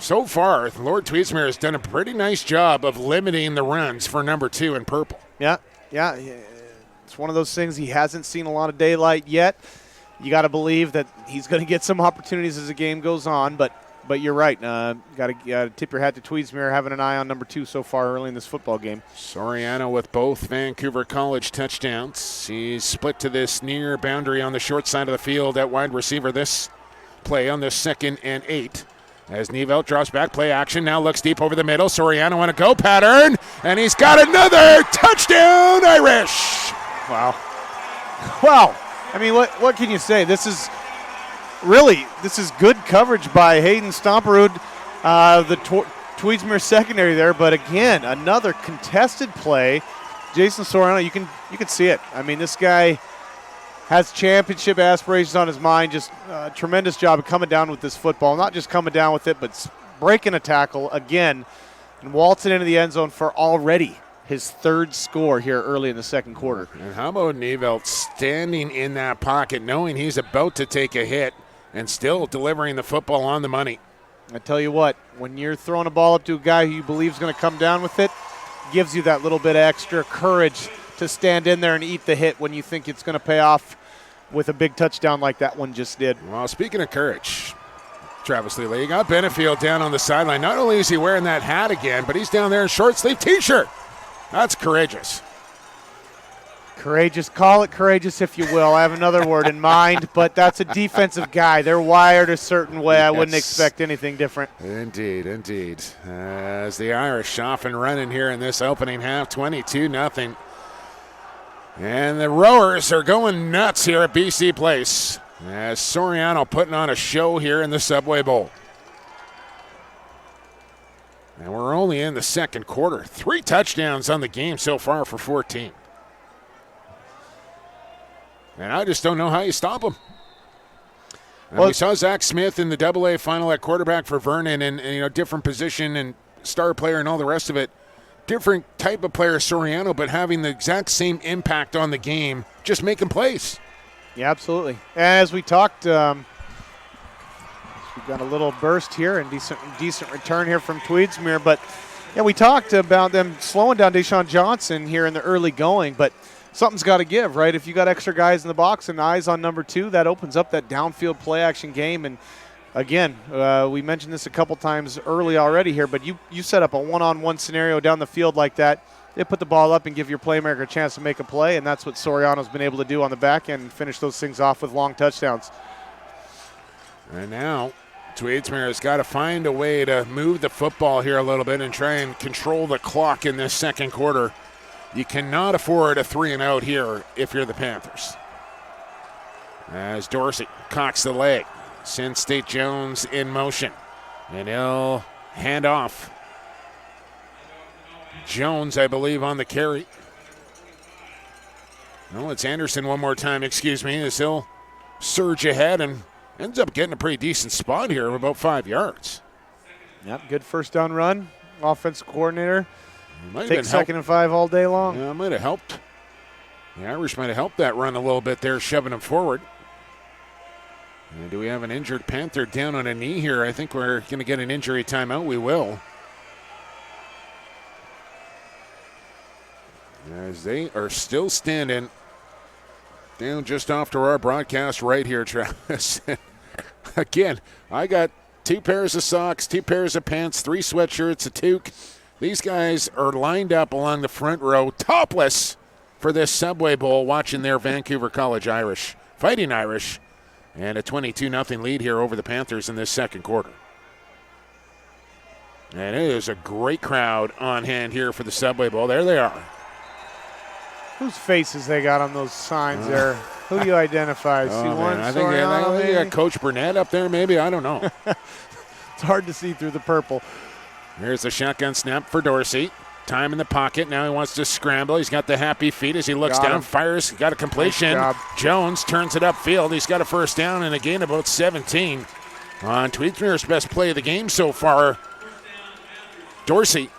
so far, Lord Tweedsmuir has done a pretty nice job of limiting the runs for number 2 in purple. Yeah. It's one of those things, he hasn't seen a lot of daylight yet. You got to believe that he's going to get some opportunities as the game goes on, but you're right. Got to tip your hat to Tweedsmuir having an eye on number 2 so far early in this football game. Soriano with both Vancouver College touchdowns. He's split to this near boundary on the short side of the field at wide receiver this play on the 2nd and 8. As Nevelt drops back, play action, now looks deep over the middle. Soriano on a go pattern, and he's got another touchdown, Irish. Wow. I mean, what can you say? This is good coverage by Hayden Stomperud, the Tweedsmuir secondary there. But again, another contested play. Jason Soriano, you can see it. I mean, this guy has championship aspirations on his mind. Just a tremendous job of coming down with this football. Not just coming down with it, but breaking a tackle again and waltzing into the end zone for already his 3rd score here early in the 2nd quarter. And how about Nevelt standing in that pocket, knowing he's about to take a hit and still delivering the football on the money? I tell you what, when you're throwing a ball up to a guy who you believe is going to come down with it, gives you that little bit of extra courage to stand in there and eat the hit when you think it's going to pay off with a big touchdown like that one just did. Well, speaking of courage, Travis Lele, you got Benefield down on the sideline. Not only is he wearing that hat again, but he's down there in short sleeve T-shirt. That's courageous. Courageous. Call it courageous if you will. I have another word in mind, but that's a defensive guy. They're wired a certain way. Yes. I wouldn't expect anything different. Indeed. As the Irish off and running here in this opening half, 22-0. And the rowers are going nuts here at BC Place as Soriano putting on a show here in the Subway Bowl. And we're only in the 2nd quarter. 3 touchdowns on the game so far for 14. And I just don't know how you stop him. Well, we saw Zach Smith in the AA final at quarterback for Vernon, and different position and star player and all the rest of it. Different type of player, Soriano, but having the exact same impact on the game, just making plays. Yeah, absolutely. As we talked, we've got a little burst here and decent return here from Tweedsmuir. But, yeah, we talked about them slowing down Deshaun Johnson here in the early going, but something's got to give, right? If you got extra guys in the box and eyes on number 2, that opens up that downfield play action game. And again, we mentioned this a couple times early already here, but you set up a one-on-one scenario down the field like that, they put the ball up and give your playmaker a chance to make a play, and that's what Soriano's been able to do on the back end and finish those things off with long touchdowns. And now Tweedsmuir has got to find a way to move the football here a little bit and try and control the clock in this 2nd quarter. You cannot afford a 3-and-out here if you're the Panthers. As Dorsey cocks the leg, sends State Jones in motion, and he'll hand off. Jones, I believe, on the carry. No, it's Anderson one more time, excuse me, as he'll surge ahead and ends up getting a pretty decent spot here of about 5 yards. Yep, good first down run. Offensive coordinator. Take 2nd and 5 all day long. Yeah, it might have helped. The Irish might have helped that run a little bit there, shoving him forward. And do we have an injured Panther down on a knee here? I think we're going to get an injury timeout. We will. As they are still standing down just off to our broadcast right here, Travis. Again, I got 2 pairs of socks, 2 pairs of pants, 3 sweatshirts, a toque. These guys are lined up along the front row, topless, for this Subway Bowl, watching their Vancouver College Irish, Fighting Irish, and a 22-0 lead here over the Panthers in this second quarter. And it is a great crowd on hand here for the Subway Bowl. There they are. Whose faces they got on those signs there? Who do you identify? I think they got Coach Burnett up there, maybe. I don't know. It's hard to see through the purple. Here's the shotgun snap for Dorsey. Time in the pocket. Now he wants to scramble. He's got the happy feet as he looks down, fires, got a completion. Nice job. Jones turns it upfield. He's got a first down and a gain of about 17. On Tweedsmuir's best play of the game so far, Dorsey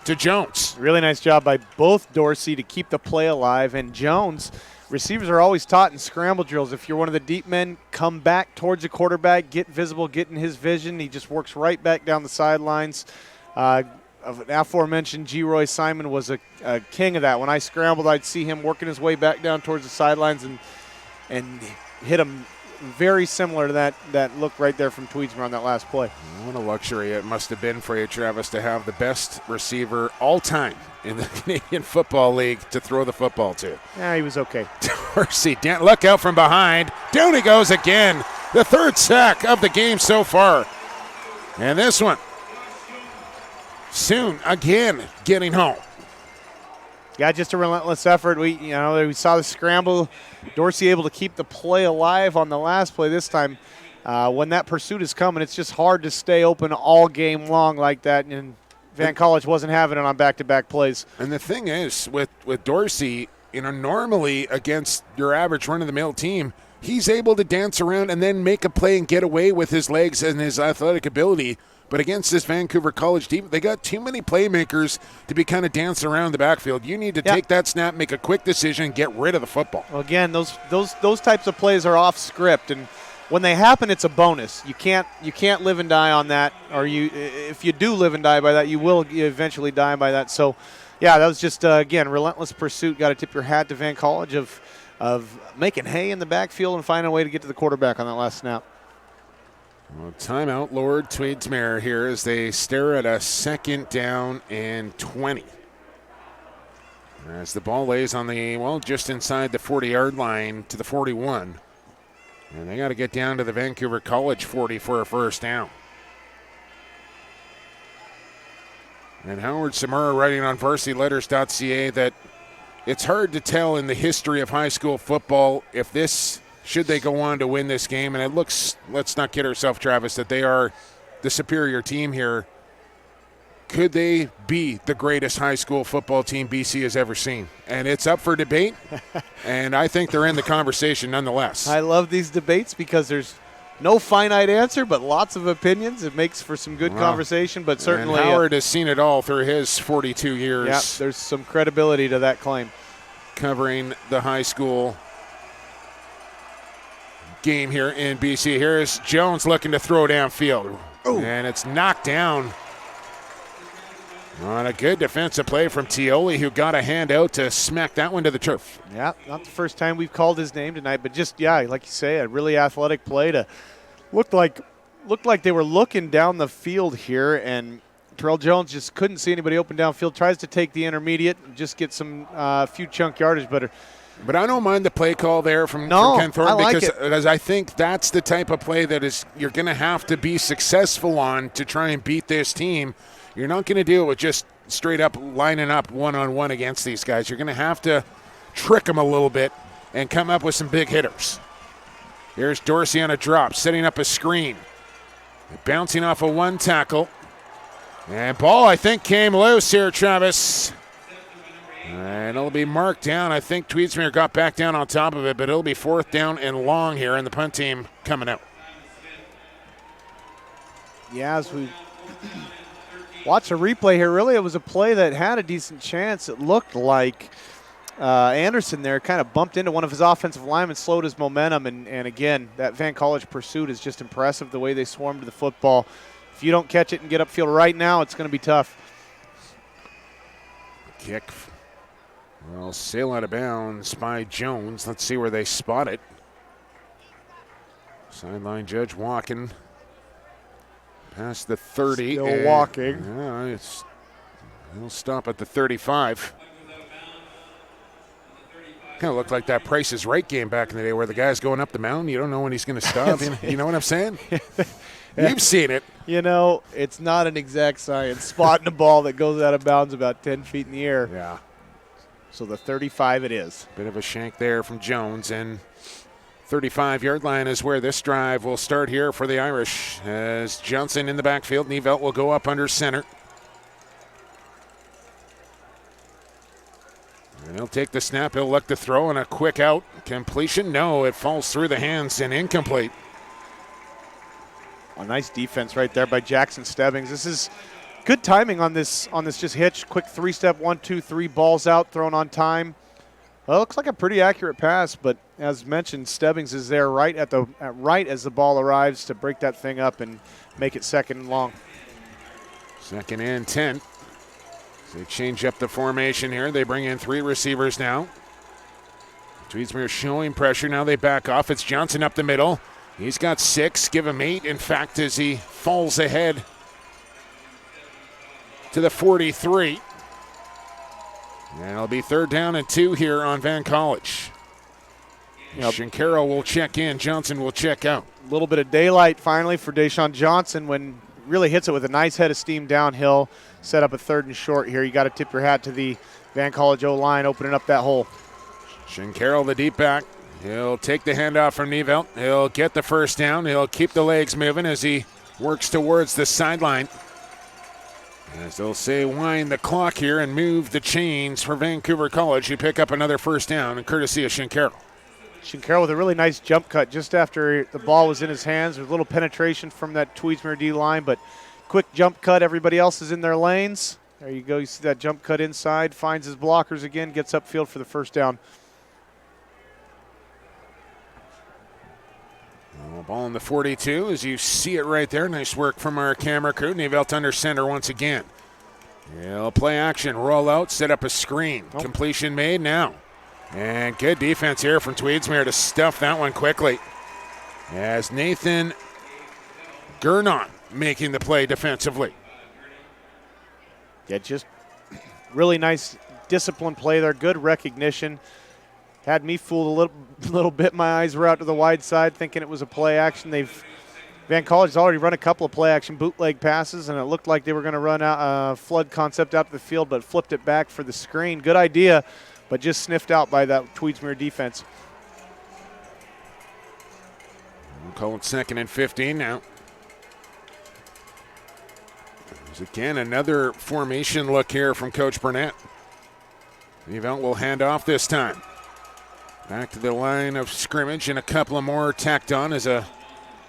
to Jones. Really nice job by both Dorsey to keep the play alive, and Jones. Receivers are always taught in scramble drills. If you're one of the deep men, come back towards the quarterback, get visible, get in his vision. He just works right back down the sidelines. Aforementioned G. Simon was a king of that. When I scrambled, I'd see him working his way back down towards the sidelines and hit him very similar to that look right there from Tweedsmuir on that last play. What a luxury it must have been for you, Travis, to have the best receiver all time in the Canadian Football League to throw the football to. Yeah, he was okay. Dorsey, look out from behind. Down he goes again. The 3rd sack of the game so far. And this one, soon again getting home. Yeah, just a relentless effort. We saw the scramble. Dorsey able to keep the play alive on the last play this time. When that pursuit is coming, it's just hard to stay open all game long like that. And Van College wasn't having it on back-to-back plays. And the thing is, with Dorsey, normally against your average run-of-the-mill team, he's able to dance around and then make a play and get away with his legs and his athletic ability. But against this Vancouver College team, they got too many playmakers to be kind of dancing around the backfield. You need to take that snap, make a quick decision, get rid of the football. Well, again, those types of plays are off script, and when they happen, it's a bonus. You can't live and die on that, or if you do live and die by that, you will eventually die by that. So, yeah, that was just again relentless pursuit. Got to tip your hat to Van College of making hay in the backfield and finding a way to get to the quarterback on that last snap. Well, timeout, Lord Tweedsmuir here as they stare at a 2nd down and 20. As the ball lays on just inside the 40-yard line to the 41. And they got to get down to the Vancouver College 40 for a first down. And Howard Samura writing on varsityletters.ca that it's hard to tell in the history of high school football if this should they go on to win this game. And it looks, let's not kid ourselves, Travis, that they are the superior team here. Could they be the greatest high school football team BC has ever seen? And it's up for debate, and I think they're in the conversation nonetheless. I love these debates because there's no finite answer, but lots of opinions. It makes for some good conversation, but certainly and Howard has seen it all through his 42 years. Yeah, there's some credibility to that claim. Covering the high school game here in BC. Here's Jones looking to throw downfield. Ooh. And it's knocked down on a good defensive play from Tioli, who got a hand out to smack that one to the turf. Yeah, not the first time we've called his name tonight, but just, like you say, a really athletic play to looked like they were looking down the field here, and Terrell Jones just couldn't see anybody open downfield, tries to take the intermediate and just get some few chunk yardage, But I don't mind the play call there from Ken Thornton because I think that's the type of play that is you're going to have to be successful on to try and beat this team. You're not going to do it with just straight up lining up one-on-one against these guys. You're going to have to trick them a little bit and come up with some big hitters. Here's Dorsey on a drop, setting up a screen. Bouncing off of one tackle. And ball, I think, came loose here, Travis. And it'll be marked down. I think Tweedsmuir got back down on top of it, but it'll be 4th down and long here, and the punt team coming out. Yeah, as we watch a replay here, really it was a play that had a decent chance. It looked like Anderson there kind of bumped into one of his offensive linemen, slowed his momentum, and again, that Van College pursuit is just impressive, the way they swarmed to the football. If you don't catch it and get upfield right now, it's going to be tough. Kick Well, sail out of bounds by Jones. Let's see where they spot it. Sideline judge walking past the 30. Still walking. Yeah, he'll stop at the 35. Kind of looked like that Price is Right game back in the day where the guy's going up the mountain. You don't know when he's going to stop. You know what I'm saying? You've seen it. You know, it's not an exact science. Spotting a ball that goes out of bounds about 10 feet in the air. Yeah. So the 35 it is. Bit of a shank there from Jones, and 35-yard line is where this drive will start here for the Irish. As Johnson in the backfield, Nevelt will go up under center. And he'll take the snap, he'll look to throw, and a quick out. Completion, no, it falls through the hands and incomplete. A nice defense right there by Jackson Stebbings. This is good timing on this just hitch. Quick three-step, 1, 2, 3, balls out, thrown on time. Well, it looks like a pretty accurate pass, but as mentioned, Stebbings is there right as the ball arrives to break that thing up and make it second and long. 2nd and 10. So they change up the formation here. They bring in 3 receivers now. Tweedsmuir showing pressure. Now they back off. It's Johnson up the middle. He's got 6. Give him 8, in fact, as he falls ahead to the 43. And it'll be 3rd down and 2 here on Van College. Yep. Shinkaro will check in. Johnson will check out. A little bit of daylight finally for Deshaun Johnson when really hits it with a nice head of steam downhill. Set up a 3rd and short here. You got to tip your hat to the Van College O-line opening up that hole. Shinkaro, the deep back. He'll take the handoff from Nevelt. He'll get the first down. He'll keep the legs moving as he works towards the sideline. As they'll say, wind the clock here and move the chains for Vancouver College. You pick up another first down, and courtesy of Shinkaro. Shinkaro with a really nice jump cut just after the ball was in his hands. There's a little penetration from that Tweedsmuir D-line, but quick jump cut. Everybody else is in their lanes. There you go. You see that jump cut inside. Finds his blockers again. Gets upfield for the first down. Ball in the 42 as you see it right there. Nice work from our camera crew. Nevelt under center once again. He'll play action, roll out, set up a screen. Completion made now. And good defense here from Tweedsmuir to stuff that one quickly. As Nathan Gurnon making the play defensively. Yeah, just really nice disciplined play there. Good recognition. Had me fooled a little bit. My eyes were out to the wide side thinking it was a play action. Van College has already run a couple of play action bootleg passes, and it looked like they were going to run a flood concept out to the field, but flipped it back for the screen. Good idea, but just sniffed out by that Tweedsmuir defense. We'll call it 2nd and 15 now. There's again another formation look here from Coach Burnett. Nevelt will hand off this time. Back to the line of scrimmage, and a couple of more tacked on as a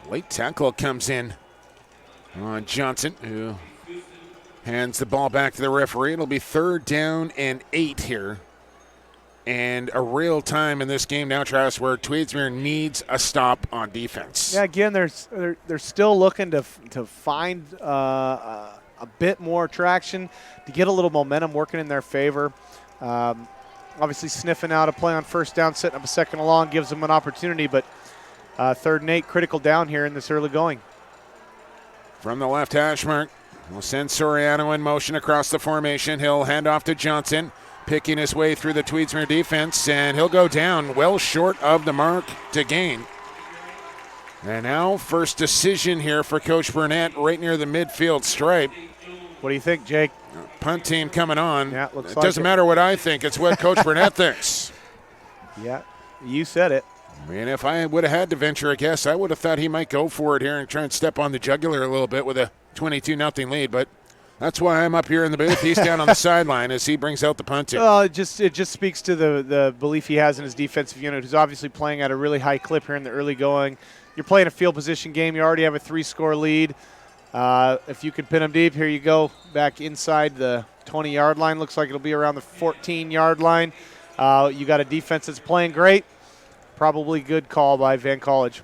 late tackle comes in on Johnson, who hands the ball back to the referee. It'll be 3rd down and 8 here. And a real time in this game now, Travis, where Tweedsmuir needs a stop on defense. Yeah, again, they're still looking to find a bit more traction, to get a little momentum working in their favor. Obviously sniffing out a play on first down, setting up a 2nd and long, gives them an opportunity, but 3rd and 8, critical down here in this early going. From the left hash mark, we'll send Soriano in motion across the formation. He'll hand off to Johnson, picking his way through the Tweedsmuir defense, and he'll go down well short of the mark to gain. And now first decision here for Coach Burnett right near the midfield stripe. What do you think, Jake? Punt team coming on. Yeah, looks it like doesn't matter what I think. It's what Coach Burnett thinks. Yeah, you said it. I mean, if I would have had to venture a guess, I would have thought he might go for it here and try and step on the jugular a little bit with a 22-0 lead. But that's why I'm up here in the booth. He's down on the sideline as he brings out the punt team. Well, it just speaks to the belief he has in his defensive unit, who's obviously playing at a really high clip here in the early going. You're playing a field position game. You already have a 3-score lead. If you can pin them deep, here you go. Back inside the 20-yard line. Looks like it'll be around the 14-yard line. You got a defense that's playing great. Probably good call by Van College.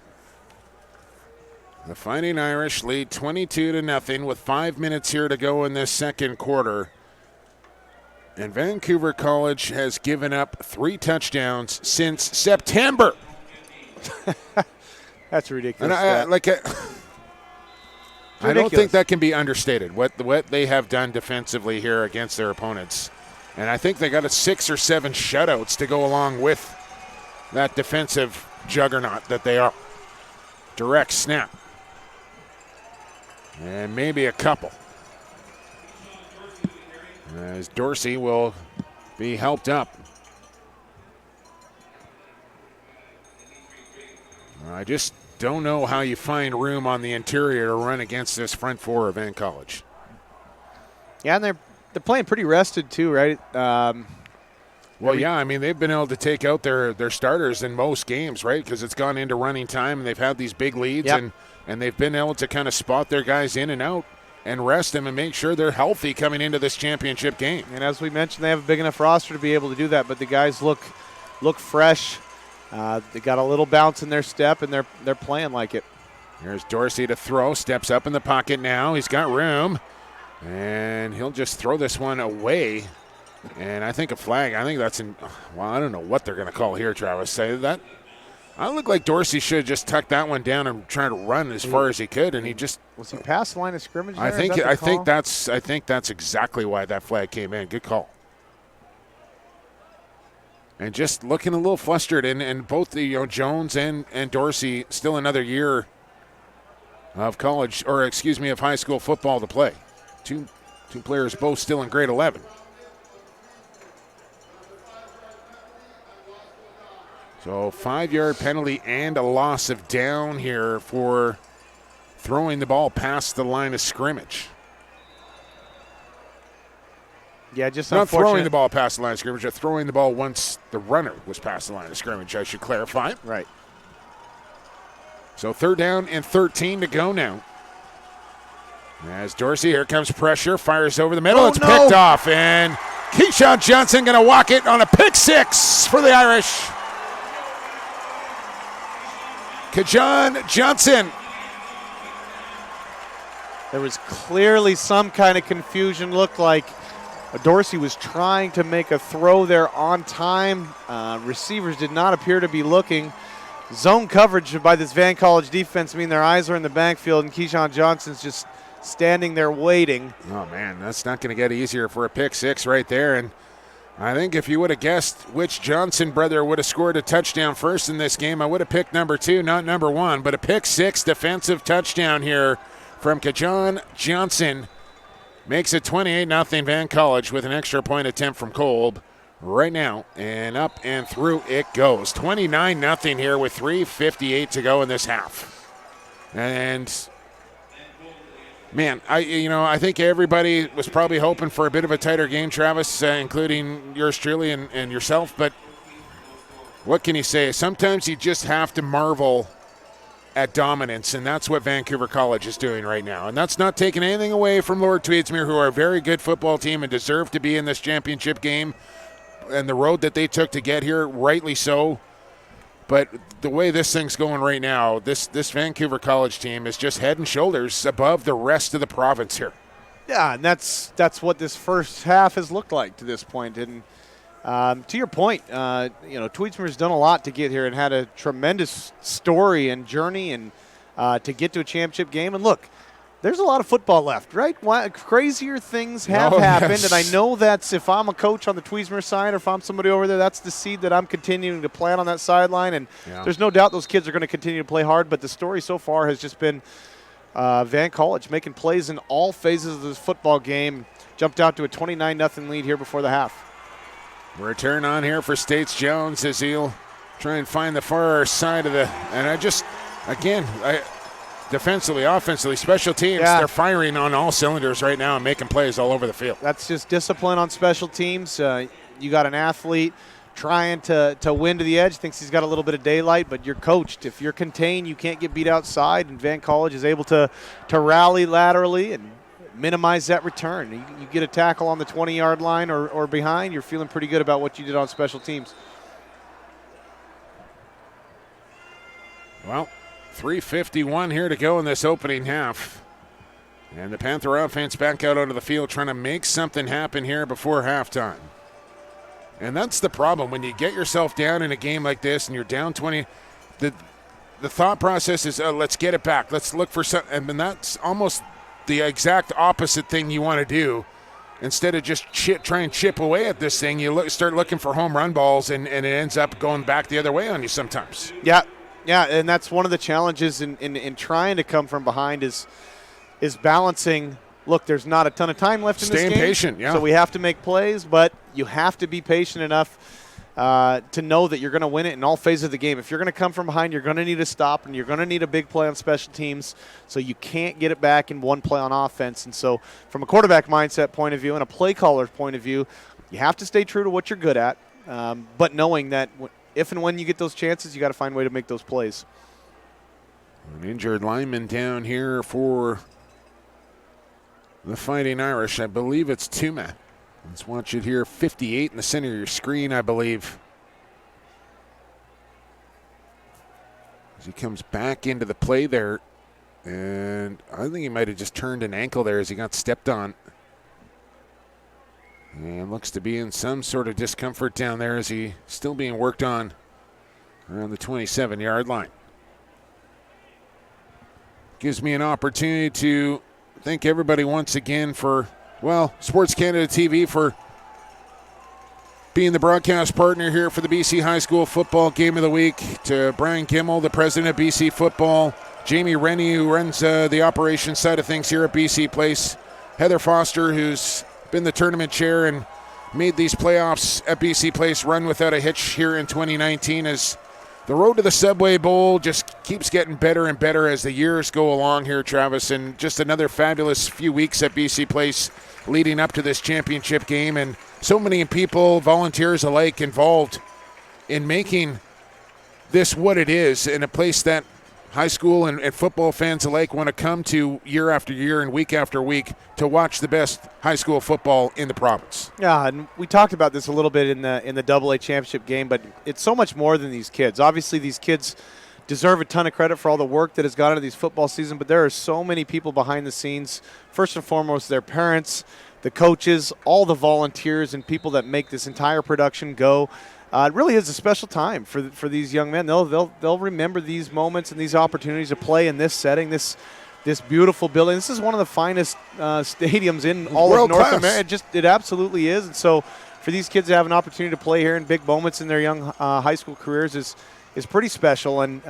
The Fighting Irish lead 22-0 with 5 minutes here to go in this second quarter. And Vancouver College has given up 3 touchdowns since September. That's ridiculous. And I don't think that can be understated, what they have done defensively here against their opponents. And I think they got 6 or 7 shutouts to go along with that defensive juggernaut that they are. Direct snap. And maybe a couple. As Dorsey will be helped up. I just don't know how you find room on the interior to run against this front four of Van College. Yeah, and they're playing pretty rested too, right? Yeah, I mean, they've been able to take out their starters in most games, right? Because it's gone into running time, and they've had these big leads, yep. and they've been able to kind of spot their guys in and out and rest them and make sure they're healthy coming into this championship game. And as we mentioned, they have a big enough roster to be able to do that, but the guys look fresh. They got a little bounce in their step, and they're playing like it. Here's Dorsey to throw, steps up in the pocket now. He's got room, and he'll just throw this one away. And I think a flag. I think that's I don't know what they're going to call here, Travis. Say that. I look like Dorsey should have just tucked that one down and try to run as far as he could, and he just was he past the line of scrimmage there? I think that's exactly why that flag came in. Good call. And just looking a little flustered, and both Jones and Dorsey still another year of college, or of high school football to play. Two players both still in grade 11. So 5-yard penalty and a loss of down here for throwing the ball past the line of scrimmage. Yeah, just not throwing the ball past the line of scrimmage, but throwing the ball once the runner was past the line of scrimmage, I should clarify. Right. So 3rd down and 13 to go now. As Dorsey, here comes pressure, fires over the middle. Picked off, and Keyshawn Johnson going to walk it on a pick 6 for the Irish. Keyshawn Johnson. There was clearly some kind of confusion. Looked like Dorsey was trying to make a throw there on time. Receivers did not appear to be looking. Zone coverage by this Van College defense mean their eyes are in the backfield, and Keyshawn Johnson's just standing there waiting. Oh, man, that's not going to get easier for a pick 6 right there. And I think if you would have guessed which Johnson brother would have scored a touchdown first in this game, I would have picked number 2, not number 1. But a pick 6 defensive touchdown here from Keyshawn Johnson makes it 28-0 Van College with an extra point attempt from Kolb right now. And up and through it goes. 29-0 here with 3:58 to go in this half. And man, I think everybody was probably hoping for a bit of a tighter game, Travis, including yours truly and yourself. But what can you say? Sometimes you just have to marvel at dominance, and that's what Vancouver College is doing right now. And that's not taking anything away from Lord Tweedsmuir, who are a very good football team and deserve to be in this championship game. And the road that they took to get here, rightly so. But the way this thing's going right now, this Vancouver College team is just head and shoulders above the rest of the province here. Yeah, and that's what this first half has looked like to this point. And to your point, Tweedsmuir's done a lot to get here and had a tremendous story and journey and to get to a championship game. And look, there's a lot of football left, right? Crazier things have happened, yes. And I know that's if I'm a coach on the Tweedsmuir side or if I'm somebody over there, that's the seed that I'm continuing to plant on that sideline. And there's no doubt those kids are going to continue to play hard, but the story so far has just been Van College making plays in all phases of this football game. Jumped out to a 29-0 lead here before the half. Return on here for States Jones as he'll try and find the far side of the – and defensively, offensively, special teams, they're firing on all cylinders right now and making plays all over the field. That's just discipline on special teams. You got an athlete trying to win to the edge, thinks he's got a little bit of daylight, but you're coached. If you're contained, you can't get beat outside, and Van College is able to rally laterally and minimize that return. You get a tackle on the 20-yard line or behind, you're feeling pretty good about what you did on special teams. Well, 3:51 here to go in this opening half. And the Panther offense back out onto the field trying to make something happen here before halftime. And that's the problem. When you get yourself down in a game like this and you're down 20, the thought process is, let's get it back. Let's look for something. And that's almost the exact opposite thing you want to do. Instead of just try and chip away at this thing, you start looking for home run balls, and it ends up going back the other way on you sometimes. Yeah, and that's one of the challenges in trying to come from behind is balancing. Look, there's not a ton of time left in this game. Staying patient, yeah. So we have to make plays, but you have to be patient enough to know that you're going to win it in all phases of the game. If you're going to come from behind, you're going to need a stop, and you're going to need a big play on special teams, so you can't get it back in one play on offense. And so from a quarterback mindset point of view and a play caller's point of view, you have to stay true to what you're good at, but knowing that if and when you get those chances, you got to find a way to make those plays. An injured lineman down here for the Fighting Irish. I believe it's Tuma. Let's watch it here. 58 in the center of your screen, I believe. As he comes back into the play there. And I think he might have just turned an ankle there as he got stepped on. And looks to be in some sort of discomfort down there as he still being worked on around the 27-yard line. Gives me an opportunity to thank everybody once again for, SportsCanada.TV for being the broadcast partner here for the BC High School Football Game of the Week. To Brian Kimmel, the president of BC Football, Jamie Rennie, who runs the operations side of things here at BC Place, Heather Foster, who's been the tournament chair and made these playoffs at BC Place run without a hitch here in 2019, as the road to the Subway Bowl just keeps getting better and better as the years go along here, Travis, and just another fabulous few weeks at BC Place leading up to this championship game, and so many people, volunteers alike, involved in making this what it is, in a place that high school and football fans alike want to come to year after year and week after week to watch the best high school football in the province. Yeah, and we talked about this a little bit in the AA championship game, but it's so much more than these kids. Obviously, these kids deserve a ton of credit for all the work that has gone into these football season, but there are so many people behind the scenes. First and foremost, their parents, the coaches, all the volunteers and people that make this entire production go. It really is a special time for these young men. They'll remember these moments and these opportunities to play in this setting, this beautiful building. This is one of the finest stadiums in all of North America. It absolutely is. And so for these kids to have an opportunity to play here in big moments in their young high school careers is pretty special. And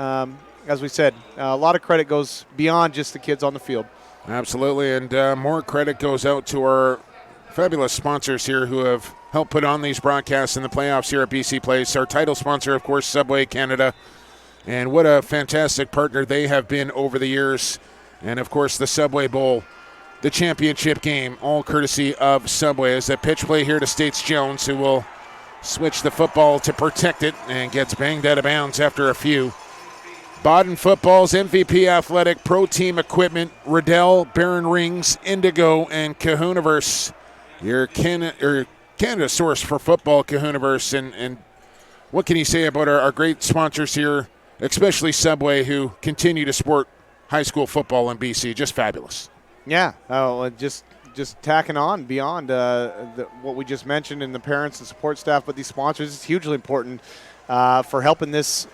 as we said, a lot of credit goes beyond just the kids on the field. Absolutely, and more credit goes out to our fabulous sponsors here who have helped put on these broadcasts in the playoffs here at BC Place. Our title sponsor, of course, Subway Canada, and what a fantastic partner they have been over the years. And, of course, the Subway Bowl, the championship game, all courtesy of Subway. As a pitch play here to States Jones, who will switch the football to protect it and gets banged out of bounds after a few. Baden Football's MVP Athletic, Pro Team Equipment, Riddell, Baron Rings, Indigo, and Kahunaverse. Your Canada source for football, Kahunaverse. And what can you say about our great sponsors here, especially Subway, who continue to support high school football in BC? Just fabulous. Yeah, just tacking on beyond what we just mentioned, and the parents and support staff, but these sponsors is hugely important for helping this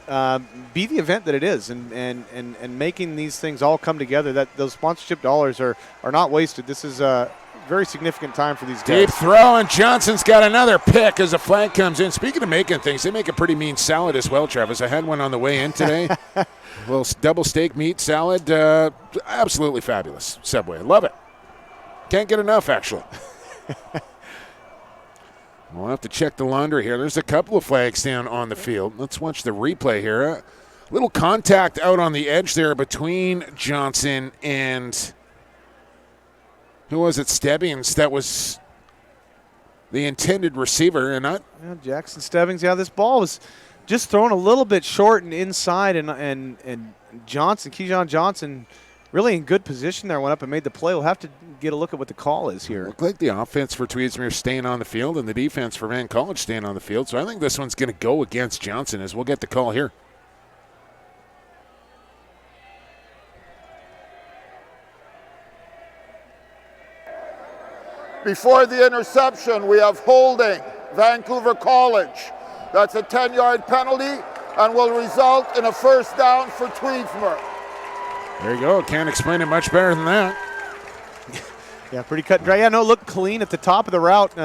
be the event that it is, and making these things all come together. That those sponsorship dollars are not wasted. This is a very significant time for these guys. Deep throw, and Johnson's got another pick as a flag comes in. Speaking of making things, they make a pretty mean salad as well, Travis. I had one on the way in today. A little double steak meat salad. Absolutely fabulous. Subway. Love it. Can't get enough, actually. We'll have to check the laundry here. There's a couple of flags down on the field. Let's watch the replay here. A little contact out on the edge there between Johnson and, who was it, Stebbings? That was the intended receiver. And Jackson Stebbings. Yeah, this ball was just thrown a little bit short and inside, and Johnson, Keyshawn Johnson, really in good position there, went up and made the play. We'll have to get a look at what the call is here. Looked like the offense for Tweedsmuir staying on the field and the defense for Van College staying on the field. So I think this one's going to go against Johnson, as we'll get the call here. Before the interception, we have holding Vancouver College. That's a 10-yard penalty and will result in a first down for Tweedsmuir. There you go. Can't explain it much better than that. Yeah, pretty cut and dry. Yeah, no, look clean at the top of the route.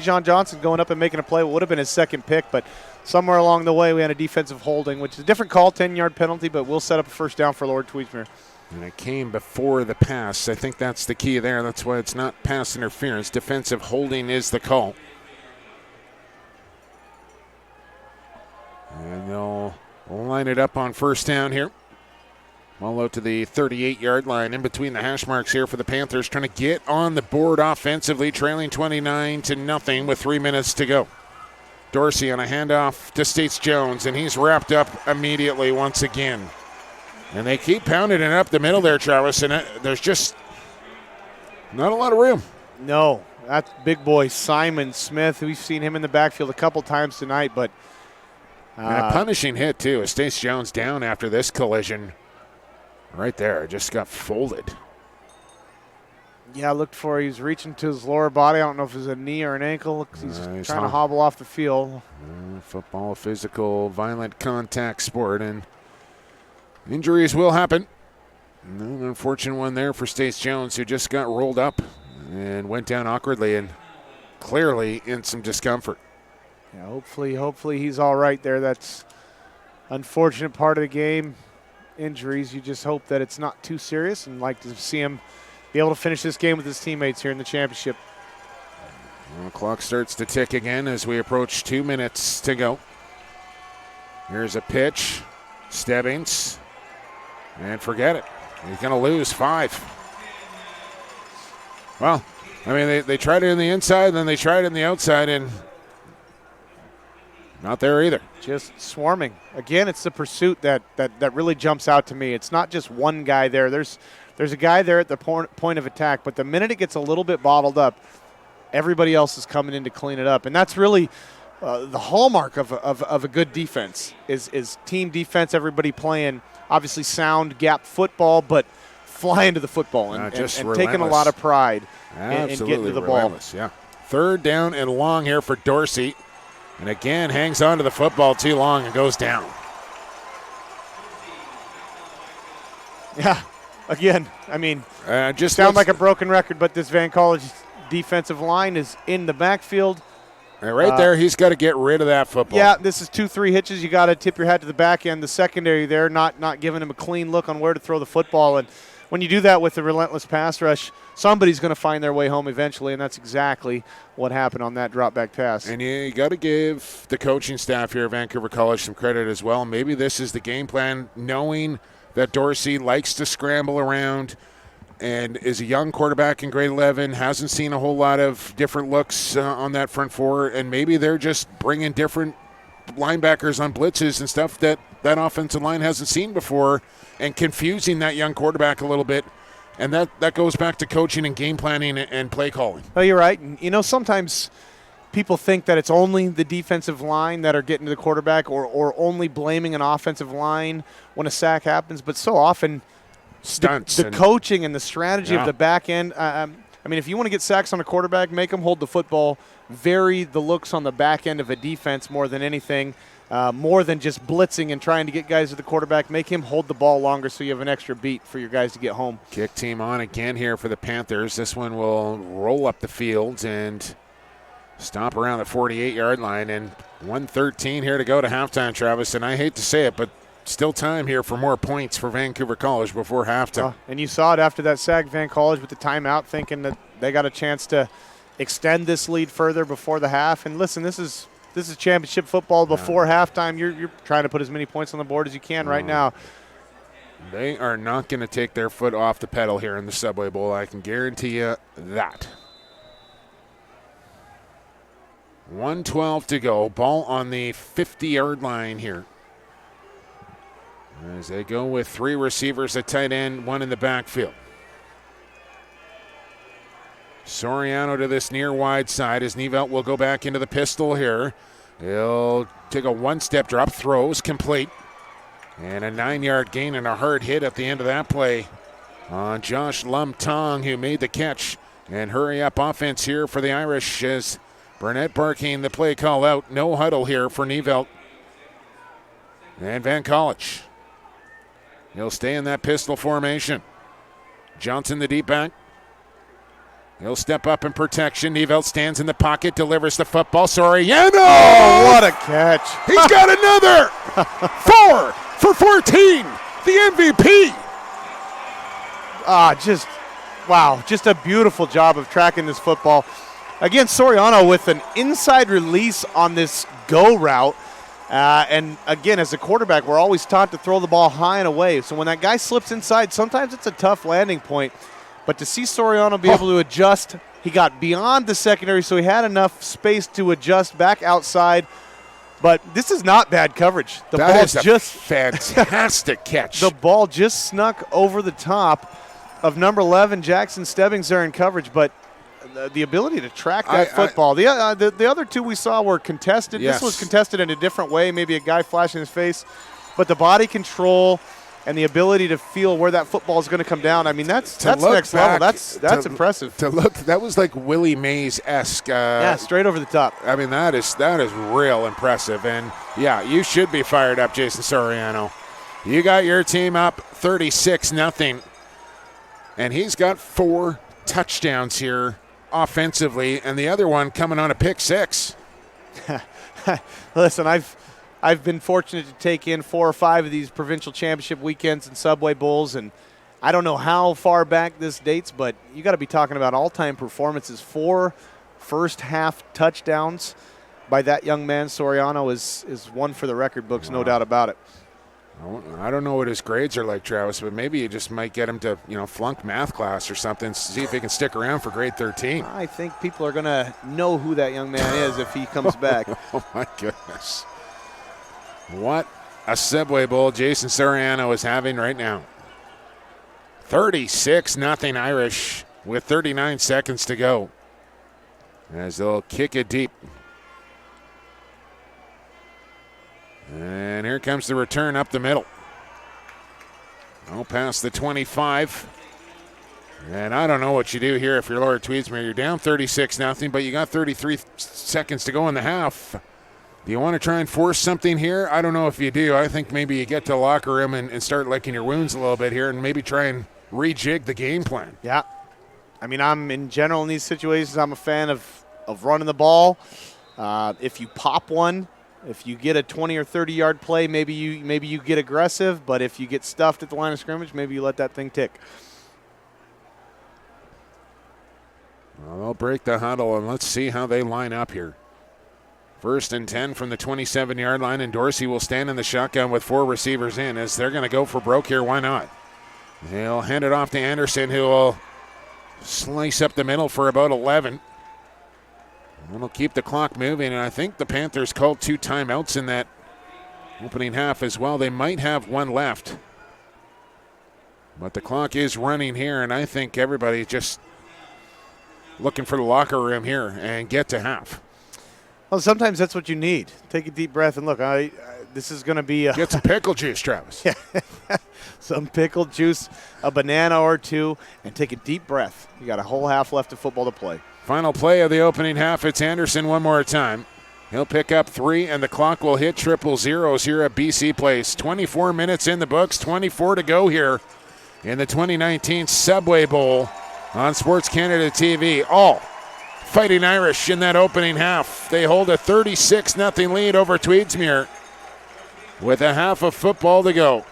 John Johnson going up and making a play. What would have been his second pick, but somewhere along the way we had a defensive holding, which is a different call, 10-yard penalty, but we'll set up a first down for Lord Tweedsmuir. And it came before the pass. I think that's the key there. That's why it's not pass interference. Defensive holding is the call. And they'll line it up on first down here. Well out to the 38-yard line, in between the hash marks here for the Panthers, trying to get on the board offensively, trailing 29-0 with 3 minutes to go. Dorsey on a handoff to States Jones, and he's wrapped up immediately once again. And they keep pounding it up the middle there, Travis, and there's just not a lot of room. No, that's big boy Simon Smith. We've seen him in the backfield a couple times tonight, but and a punishing hit, too. Stace Jones down after this collision. Right there, just got folded. Yeah, I looked for, he was reaching to his lower body. I don't know if it was a knee or an ankle. He's trying to hobble off the field. Football, physical, violent contact sport, and injuries will happen. An unfortunate one there for Stace Jones, who just got rolled up and went down awkwardly and clearly in some discomfort. Yeah, hopefully he's all right there. That's unfortunate part of the game. Injuries, you just hope that it's not too serious, and like to see him be able to finish this game with his teammates here in the championship. Well, the clock starts to tick again as we approach 2 minutes to go. Here's a pitch. Stebbings. And forget it. He's going to lose 5. Well, I mean, they tried it in the inside, and then they tried it in the outside, and not there either. Just swarming. Again, it's the pursuit that really jumps out to me. It's not just one guy there. There's a guy there at the point of attack, but the minute it gets a little bit bottled up, everybody else is coming in to clean it up. And that's really the hallmark of a good defense is team defense, everybody playing obviously sound gap football, but flying to the football and taking a lot of pride in getting to the ball. Yeah. Third down and long here for Dorsey. And again, hangs on to the football too long and goes down. Yeah, again, I mean, just sound like a broken record, but this Van College defensive line is in the backfield. Right there, he's got to get rid of that football. Yeah, this is 2-3 hitches. You got to tip your hat to the back end. The secondary there, not giving him a clean look on where to throw the football. And when you do that with a relentless pass rush, somebody's going to find their way home eventually, and that's exactly what happened on that drop back pass. And you got to give the coaching staff here at Vancouver College some credit as well. Maybe this is the game plan, knowing that Dorsey likes to scramble around and is a young quarterback in grade 11, hasn't seen a whole lot of different looks on that front four, and maybe they're just bringing different linebackers on blitzes and stuff that offensive line hasn't seen before and confusing that young quarterback a little bit. And that goes back to coaching and game planning and play calling. Oh, you're right. You know, sometimes people think that it's only the defensive line that are getting to the quarterback or only blaming an offensive line when a sack happens. But so often stunts. The coaching and the strategy of the back end. I mean, if you want to get sacks on a quarterback, make them hold the football. Vary the looks on the back end of a defense more than anything. More than just blitzing and trying to get guys to the quarterback. Make him hold the ball longer so you have an extra beat for your guys to get home. Kick team on again here for the Panthers. This one will roll up the field and stop around the 48-yard line. And 1:13 here to go to halftime, Travis. And I hate to say it, but still time here for more points for Vancouver College before halftime. And you saw it after that sack, Van College with the timeout, thinking that they got a chance to extend this lead further before the half. And listen, this is championship football. Before halftime, you're trying to put as many points on the board as you can right now. They are not going to take their foot off the pedal here in the Subway Bowl. I can guarantee you that. 1:12 to go. Ball on the 50-yard line here. As they go with 3 receivers at tight end, 1 in the backfield. Soriano to this near wide side as Nevelt will go back into the pistol here. He'll take a one-step drop, throws, complete. And a 9-yard gain and a hard hit at the end of that play on Josh Lumtong, who made the catch And hurry up offense here for the Irish as Burnett barking the play call out. No huddle here for Nevelt. And Van College. He'll stay in that pistol formation. Johnson the deep back. He'll step up in protection. Nevelt stands in the pocket, delivers the football. Soriano! Oh, what a catch. He's got another! 4 for 14. The MVP. Wow, just a beautiful job of tracking this football. Again, Soriano with an inside release on this go route. And again, as a quarterback, we're always taught to throw the ball high and away. So when that guy slips inside, sometimes it's a tough landing point. But to see Soriano be able to adjust, he got beyond the secondary, so he had enough space to adjust back outside. But this is not bad coverage. The That ball's is a fantastic catch. The ball just snuck over the top of number 11, Jackson Stebbings, there in coverage. But the ability to track that football. The other two we saw were contested. Yes. This was contested in a different way, maybe a guy flashing his face. But the body control and the ability to feel where that football is going to come down, I mean, that's next level. That's impressive. To look, that was like Willie Mays-esque. Yeah, straight over the top. I mean, that is real impressive. And, yeah, you should be fired up, Jason Soriano. You got your team up 36-0. And he's got 4 touchdowns here offensively, and the other one coming on a pick 6. Listen, I've been fortunate to take in 4 or 5 of these provincial championship weekends and Subway Bowls, and I don't know how far back this dates, but you got to be talking about all-time performances. 4 first-half touchdowns by that young man. Soriano is one for the record books, no doubt about it. I don't know what his grades are like, Travis, but maybe you just might get him to, flunk math class or something, see if he can stick around for grade 13. I think people are going to know who that young man is if he comes back. Oh, my goodness. What a Subway Bowl Jason Soriano is having right now. 36-0 Irish with 39 seconds to go as they'll kick it deep. And here comes the return up the middle. Oh, past the 25. And I don't know what you do here if you're Lord Tweedsmuir. You're down 36-0, but you got 33 seconds to go in the half. Do you want to try and force something here? I don't know if you do. I think maybe you get to the locker room and start licking your wounds a little bit here and maybe try and rejig the game plan. Yeah. I mean, I'm in general in these situations, I'm a fan of running the ball. If you pop one, if you get a 20 or 30-yard play, maybe you get aggressive. But if you get stuffed at the line of scrimmage, maybe you let that thing tick. Well, they'll break the huddle, and let's see how they line up here. 1st and 10 from the 27-yard line, and Dorsey will stand in the shotgun with 4 receivers in as they're going to go for broke here. Why not? They'll hand it off to Anderson, who will slice up the middle for about 11. That'll keep the clock moving, and I think the Panthers called 2 timeouts in that opening half as well. They might have 1 left. But the clock is running here, and I think everybody just looking for the locker room here and get to half. Well, sometimes that's what you need. Take a deep breath and look. This is going to be get some pickle juice, Travis. Some pickle juice, a banana or 2, and take a deep breath. You got a whole half left of football to play. Final play of the opening half. It's Anderson one more time. He'll pick up 3, and the clock will hit 000 here at BC Place. 24 minutes in the books, 24 to go here in the 2019 Subway Bowl on SportsCanada.TV. All Fighting Irish in that opening half. They hold a 36-0 lead over Tweedsmuir with a half of football to go.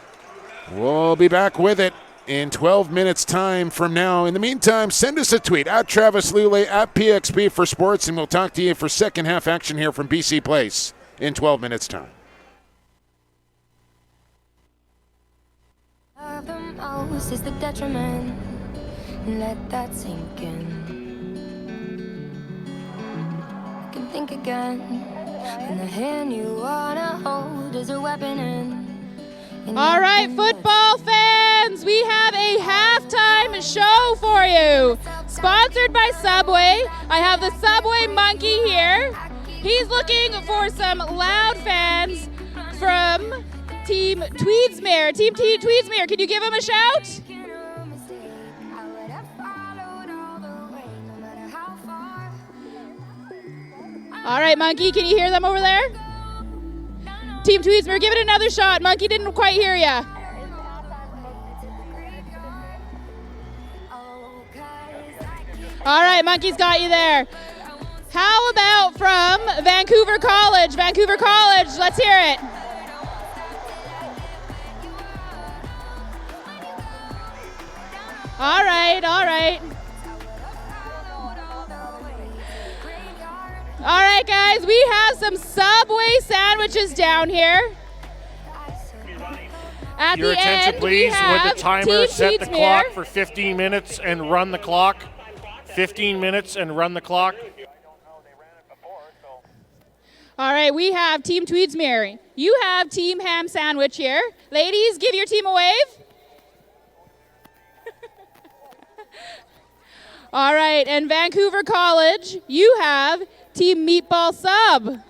We'll be back with it in 12 minutes time from now. In the meantime, send us a tweet at Travis Lulay at PXP for Sports, and we'll talk to you for second half action here from BC Place in 12 minutes time. The most is the detriment. Let that sink in. I can think again. And the hand you wanna hold is a weapon in. All right, football fans, we have a halftime show for you. Sponsored by Subway. I have the Subway monkey here. He's looking for some loud fans from Team Tweedsmuir. Team Tweedsmuir, can you give him a shout? All right, Monkey, can you hear them over there? Team Tweedsmuir, give it another shot. Monkey didn't quite hear ya. All right, Monkey's got you there. How about from Vancouver College? Vancouver College, let's hear it. All right, all right. All right, guys, we have some Subway sandwiches down here. At Your the attention, end, please. we have Would the timer Team set the Tweedsmuir. clock for 15 minutes and run the clock? 15 minutes and run the clock. All right, we have Team Tweedsmuir. You have Team Ham Sandwich here. Ladies, give your team a wave. All right, and Vancouver College, you have Team Meatball Sub.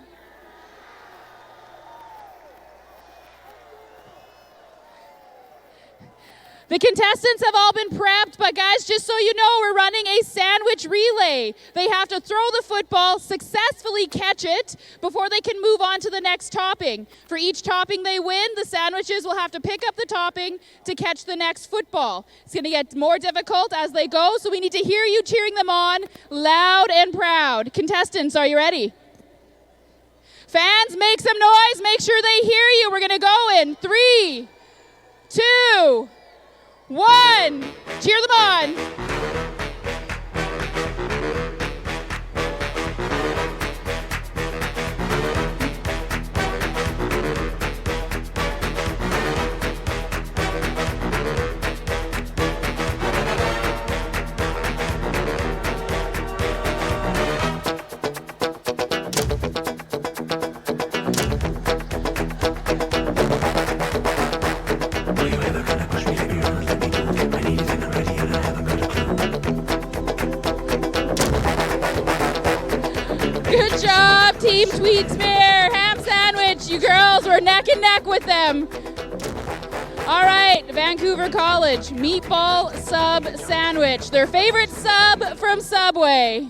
The contestants have all been prepped, but guys, just so you know, we're running a sandwich relay. They have to throw the football, successfully catch it before they can move on to the next topping. For each topping they win, the sandwiches will have to pick up the topping to catch the next football. It's going to get more difficult as they go, so we need to hear you cheering them on loud and proud. Contestants, are you ready? Fans, make some noise. Make sure they hear you. We're going to go in 3, 2, 1. Cheer them on. Good job, Team Tweedsmuir. Ham sandwich. You girls were neck and neck with them. All right, Vancouver College, meatball sub sandwich. Their favorite sub from Subway.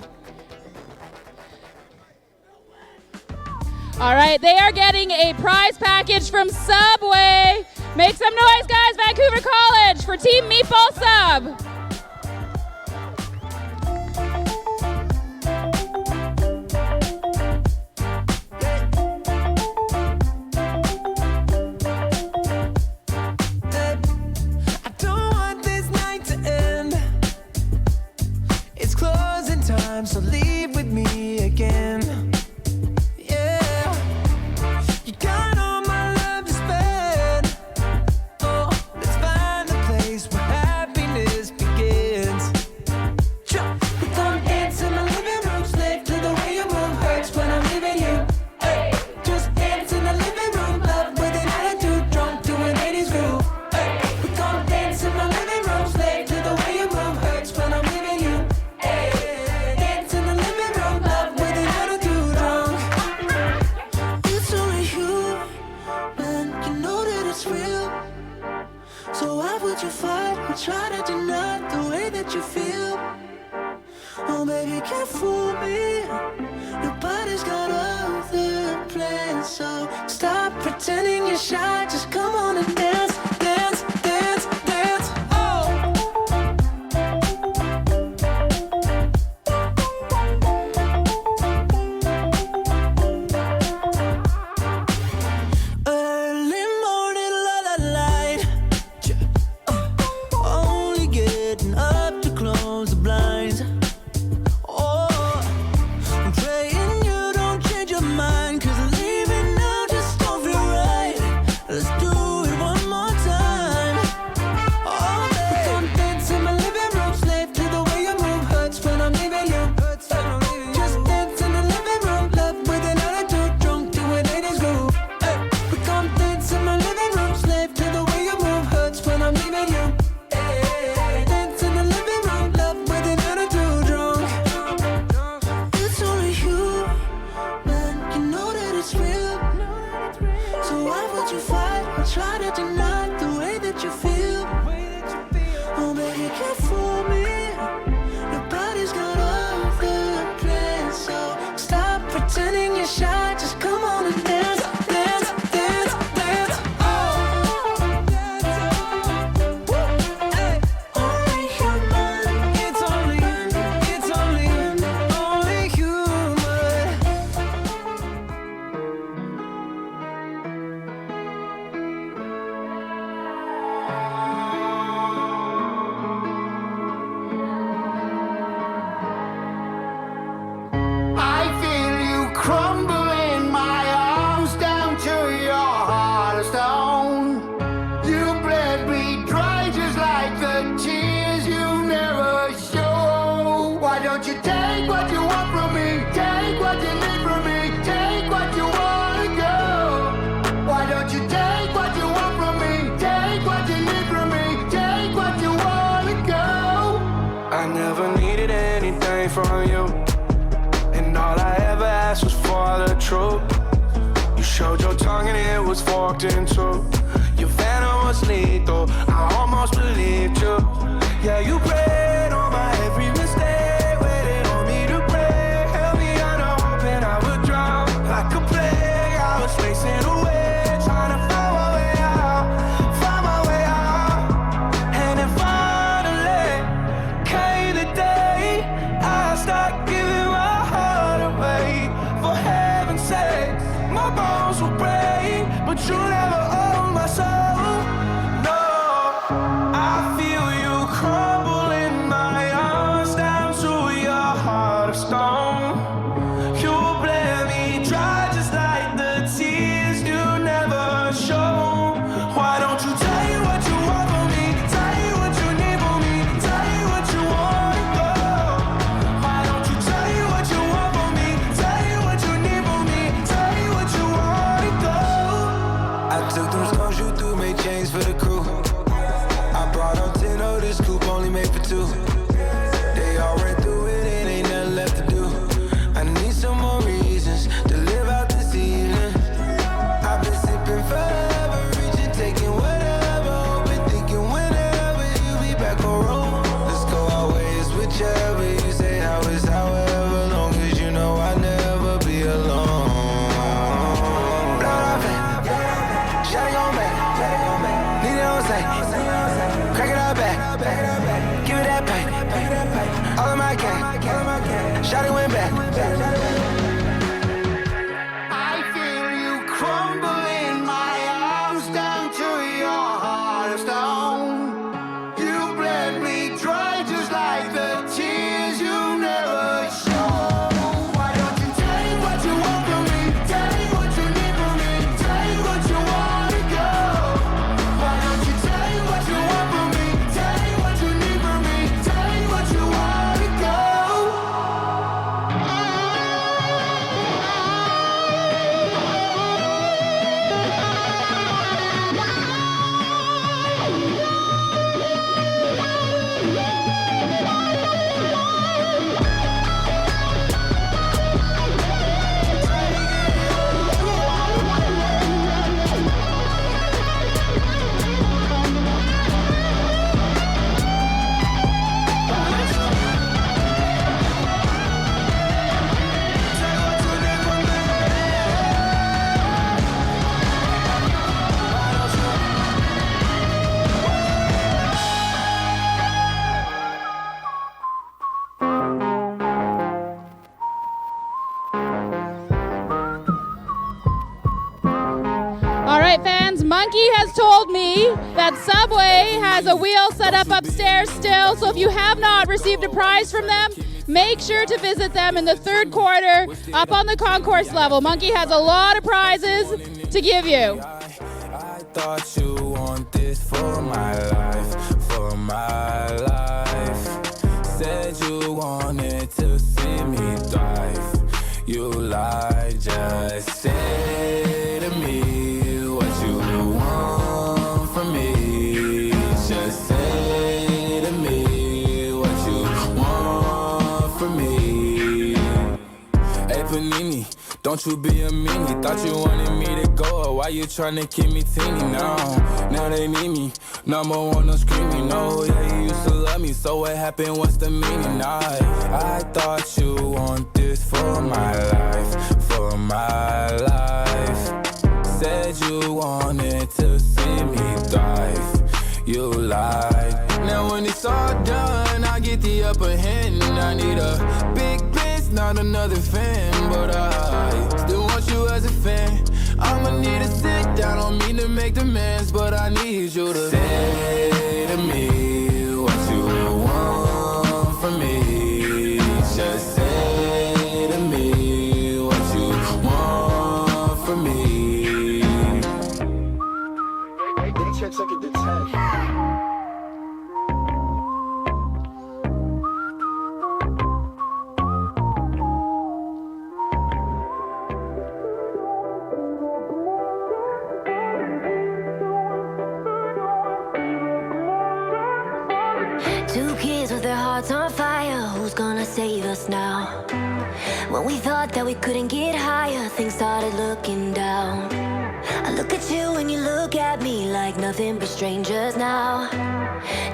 All right, they are getting a prize package from Subway. Make some noise, guys, Vancouver College, for Team Meatball Sub. I don't want this night to end. It's closing time, so leave with me again. Yeah, you got all my love to spend. Oh, let's find a place where happiness begins. shy, just come on and dance, dance, dance, dance. Oh, only human. It's only human. I feel you crumble in my arms down to your heart of stone. You bled me dry just like the tears you never show. Why don't you take what you want from me? Take what you need from me. Take what you want to go. Why don't you take what you want from me? Take what you need from me. Take what you want to go. I never needed anything from you, and all I ever asked was for the truth. You showed your tongue and it was forked in two. Your venom was lethal, I almost believed you. Yeah, you prayed on my every mistake, waited on me to break. Held me under hoping I would drown. Like a plague, I was racing away, trying to find my way out, find my way out. And then finally came the day I stopped giving my heart away. For heaven's sake, my bones will break, but you never own my soul. No, I feel you crumble in my arms down to your heart of stone. You bled me dry just like the tears you never show. Why don't you tell you what you want from me? Tell you what you need from me. Tell you what you want to go. Why don't you tell you what you want from me? Tell you what you need from me. Tell you what you want to go. I took them stones you threw, made chains for the crew. I brought up 10 of this coupe, only made for two. They all ran through it, and ain't nothing left to do. I need some more reasons to live out this evening. I've been sipping forever, reaching, taking whatever, hoping, thinking whenever you be back on road. Let's go our ways, whichever you say, how is however long as you know I'll never be alone. Blood off it, shawty gon' back, need it on sight, crack it out back, give it that pipe, all of my gang, shawty went back. I feel you crumble in my arms down to your heart of stone. You bled me dry just like the tears you never show. Why don't you take what you want from me? Take what you need from me. Take what you want to go. Why don't you take what you want from me? Take what you need from me. Take what you want to go. All right, fans, Monkey has told me that Subway has a wheel set up upstairs still, so if you have not received a prize from them, make sure to visit them in the third quarter up on the concourse level. Monkey has a lot of prizes to give you. I thought you want this for my life, for my life. Said you wanted to see me thrive. You lied, just say to me what you want from me. Just say to me what you want from me. Hey Panini, don't you be a meanie. Thought you wanted me to go, why you tryna keep me teeny now? Now they need me, number one, no screaming. No, yeah, you used to love me, so what happened, what's the meaning? I thought you want this for my life, for my find another fan, but I still want you as a fan. I'ma need to sit down, don't mean to make demands, but I need you to say to me what you want from me. Just say to me what you want from me. They check second to 10. 2 kids with their hearts on fire. Who's gonna save us now? When we thought that we couldn't get higher, things started looking down. I look at you and you look at me like nothing but strangers now.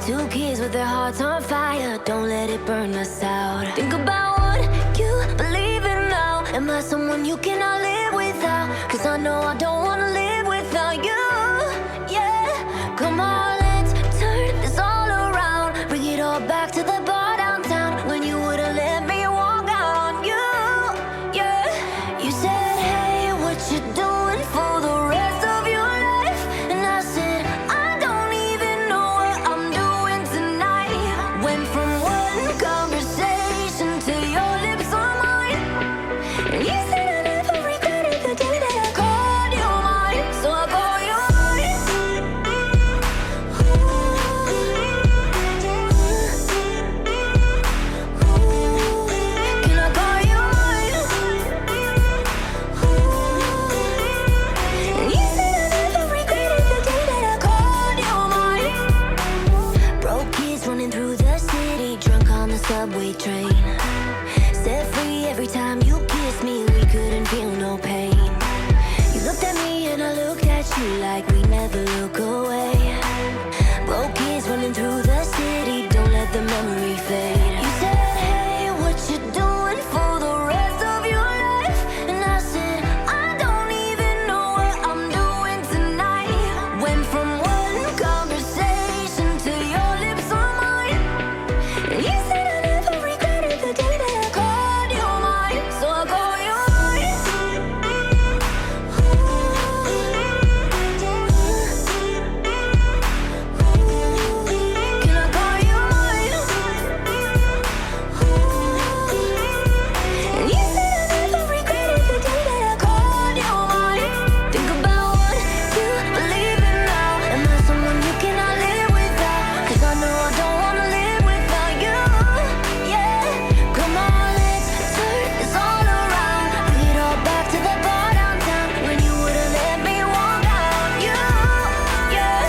2 kids with their hearts on fire. Don't let it burn us out. Think about what you believe in now. Am I someone you cannot live without? 'Cause I know I don't wanna live without you. Yeah, come on, let's turn this all around. Bring it all back to the bar downtown when you would've let me walk out on you. Yeah, you said, hey, what you doing for the rest of your life? And I said, I don't even know what I'm doing tonight. Went from one conversation to your lips on mine. And you said I never regretted the day that I called you mine. So I call you mine. Can I call you mine? And you said I never regretted the day that I called you mine. Broke kids running through the city, drunk on the subway train. Set free every time you kissed me, we couldn't feel no pain. You looked at me and I looked at you like we never look away. Broke kids running through the city, don't let the memory fade. You said, hey, what you doing for the rest of your life? And I said, I don't even know what I'm doing tonight. Went from one conversation to your lips on mine. And you said I never regretted the day that I called you mine. So I call you mine. Can I call you mine? And you said I never regretted the day that I called you mine. Think about what you believe in now. Am I someone you cannot live without? 'Cause I know I don't wanna live without you. Yeah, come on, let's turn this all around. Bring it all back to the bar downtown when you would've let me walk out on you. Yeah,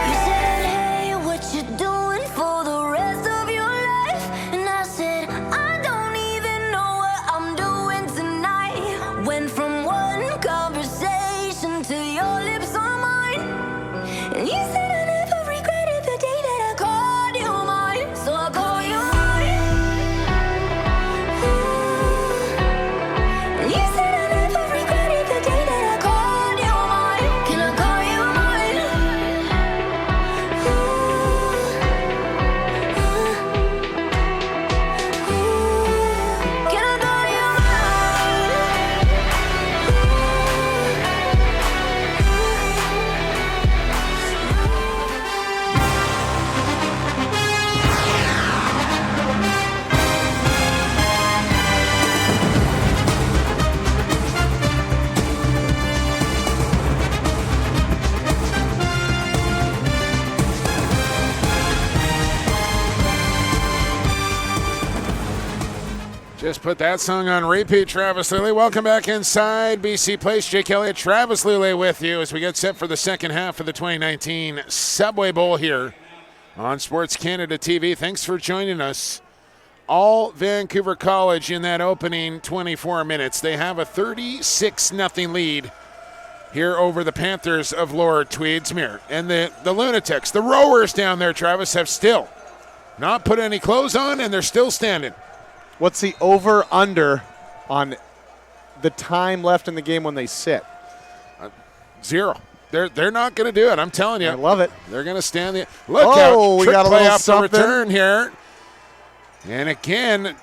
you said, hey, what you doing for the rest of your life? And I said, I don't even know what I'm doing tonight. Went from one conversation to your lips on mine. And you said I never regretted the day that I called you mine. So I call you mine. And you said I never regretted the day that I called you mine. Can I call you mine? Can I call you Just put that song on repeat, Travis Luley. Welcome back inside BC Place. Jake Elliott, Travis Luley with you as we get set for the second half of the 2019 Subway Bowl here on SportsCanada.TV. Thanks for joining us. All Vancouver College in that opening 24 minutes. They have a 36-0 lead here over the Panthers of Lord Tweedsmuir. And the Lunatics, the rowers down there, Travis, have still not put any clothes on, and they're still standing. What's the over-under on the time left in the game when they sit? 0. They're not going to do it. I'm telling you. I love it. They're going to stand the. Look out! We Trick got a play little off something. the return here, and again,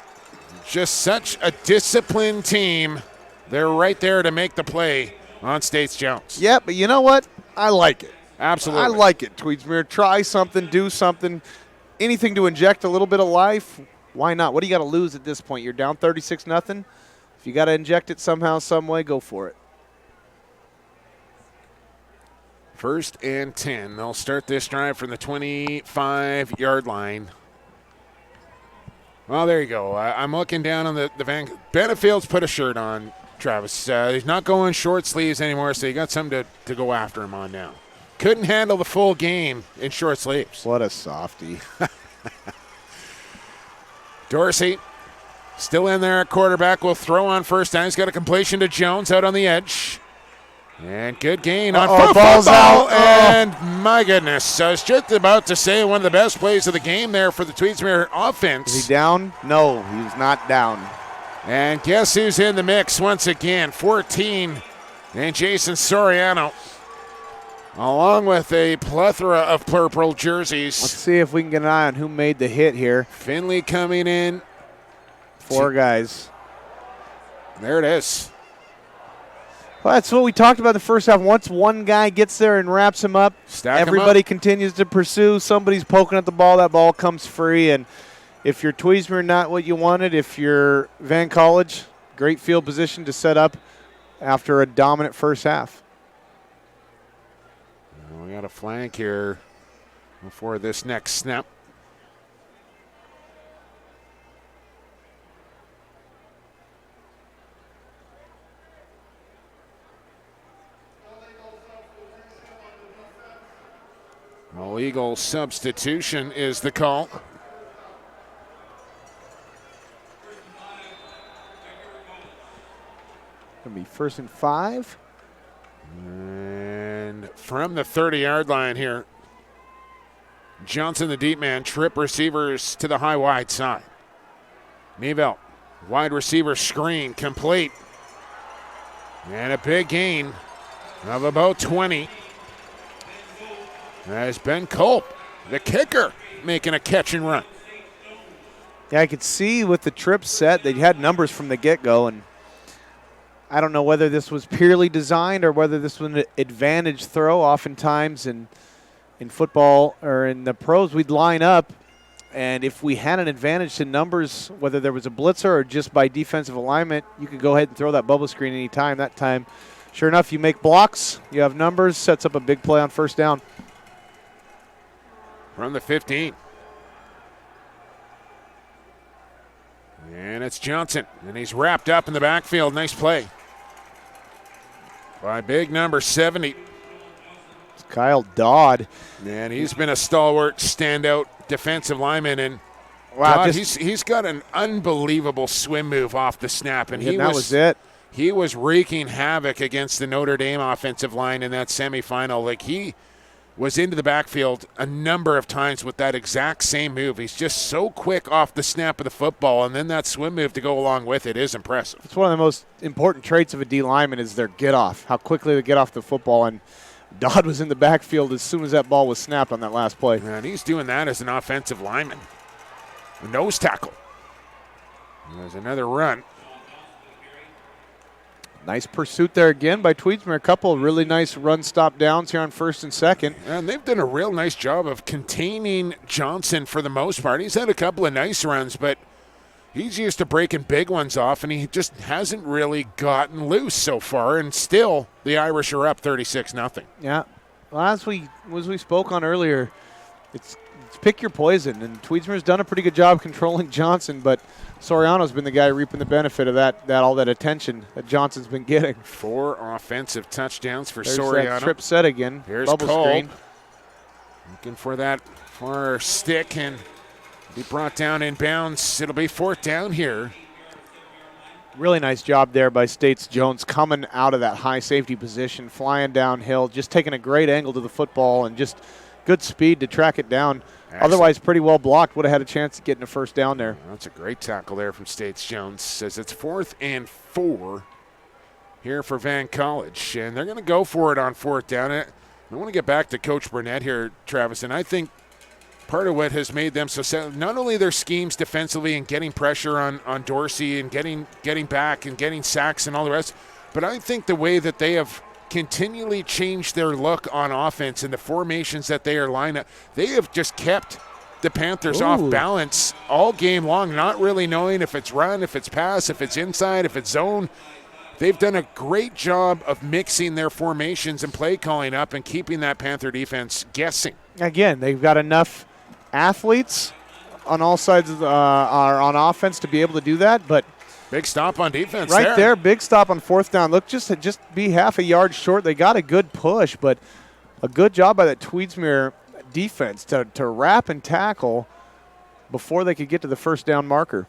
just such a disciplined team. They're right there to make the play on States Jones. Yeah, but you know what? I like it. Absolutely. I like it, Tweedsmuir. Try something, do something, anything to inject a little bit of life. Why not? What do you got to lose at this point? You're down 36-0. If you got to inject it somehow, some way, go for it. 1st and 10. They'll start this drive from the 25-yard line. Well, there you go. I'm looking down on the Benefield's put a shirt on, Travis. He's not going short sleeves anymore, so you got something to go after him on now. Couldn't handle the full game in short sleeves. What a softie. Dorsey still in there at quarterback. Will throw on first down. He's got a completion to Jones out on the edge. And good gain on ball's out. And my goodness, I was just about to say one of the best plays of the game there for the Tweedsmuir offense. Is he down? No, he's not down. And guess who's in the mix once again? 14 and Jason Soriano, along with a plethora of purple jerseys. Let's see if we can get an eye on who made the hit here. Finley coming in. 4 guys. There it is. Well, that's what we talked about the first half. Once one guy gets there and wraps him up, everybody continues to pursue. Somebody's poking at the ball. That ball comes free. And if you're Tweedsmuir, not what you wanted. If you're Van College, great field position to set up after a dominant first half. We got a flank here before this next snap. Illegal substitution is the call. Going to be 1st and 5. And from the 30-yard line here, Johnson, the deep man, trip receivers to the high wide side. Neville, wide receiver screen, complete. And a big gain of about 20. As Ben Culp, the kicker, making a catch and run. Yeah, I could see with the trip set, they had numbers from the get-go, and I don't know whether this was purely designed or whether this was an advantage throw. Oftentimes in football or in the pros, we'd line up, and if we had an advantage to numbers, whether there was a blitzer or just by defensive alignment, you could go ahead and throw that bubble screen any time. That time, sure enough, you make blocks, you have numbers, sets up a big play on first down. From the 15. And it's Johnson, and he's wrapped up in the backfield. Nice play by big number 70. It's Kyle Dodd. And he's been a stalwart, standout defensive lineman. And wow, Dodd, he's got an unbelievable swim move off the snap. And that was it. He was wreaking havoc against the Notre Dame offensive line in that semifinal. Like, he was into the backfield a number of times with that exact same move. He's just so quick off the snap of the football, and then that swim move to go along with it is impressive. It's one of the most important traits of a D lineman is their get-off, how quickly they get off the football, and Dodd was in the backfield as soon as that ball was snapped on that last play. And he's doing that as an offensive lineman. A nose tackle. There's another run. Nice pursuit there again by Tweedsmuir. A couple of really nice run-stop downs here on 1st and 2nd. And they've done a real nice job of containing Johnson for the most part. He's had a couple of nice runs, but he's used to breaking big ones off, and he just hasn't really gotten loose so far. And still, the Irish are up 36-0. Yeah. Well, as we spoke on earlier, it's pick your poison, and Tweedsmuir's done a pretty good job controlling Johnson, but Soriano's been the guy reaping the benefit of all that attention that Johnson's been getting. 4 offensive touchdowns for There's Soriano. That trip set again. Here's bubble Cole. Screen. Looking for that far stick, and be brought down in bounds. It'll be 4th down here. Really nice job there by States Jones coming out of that high safety position, flying downhill, just taking a great angle to the football and just good speed to track it down. Excellent. Otherwise, pretty well blocked. Would have had a chance of getting a first down there. That's a great tackle there from States Jones. Says it's 4th and 4 here for Van College. And they're going to go for it on 4th down. I want to get back to Coach Burnett here, Travis. And I think part of what has made them so not only their schemes defensively and getting pressure on Dorsey and getting back and getting sacks and all the rest, but I think the way that they have continually changed their look on offense and the formations that they are lined up, they have just kept the Panthers off balance all game long, not really knowing if it's run, if it's pass, if it's inside, if it's zone. They've done a great job of mixing their formations and play calling up and keeping that Panther defense guessing. Again, they've got enough athletes on all sides are on offense to be able to do that, but big stop on defense right there. Big stop on fourth down. Look, just be half a yard short. They got a good push, but a good job by that Tweedsmuir defense to wrap and tackle before they could get to the first down marker.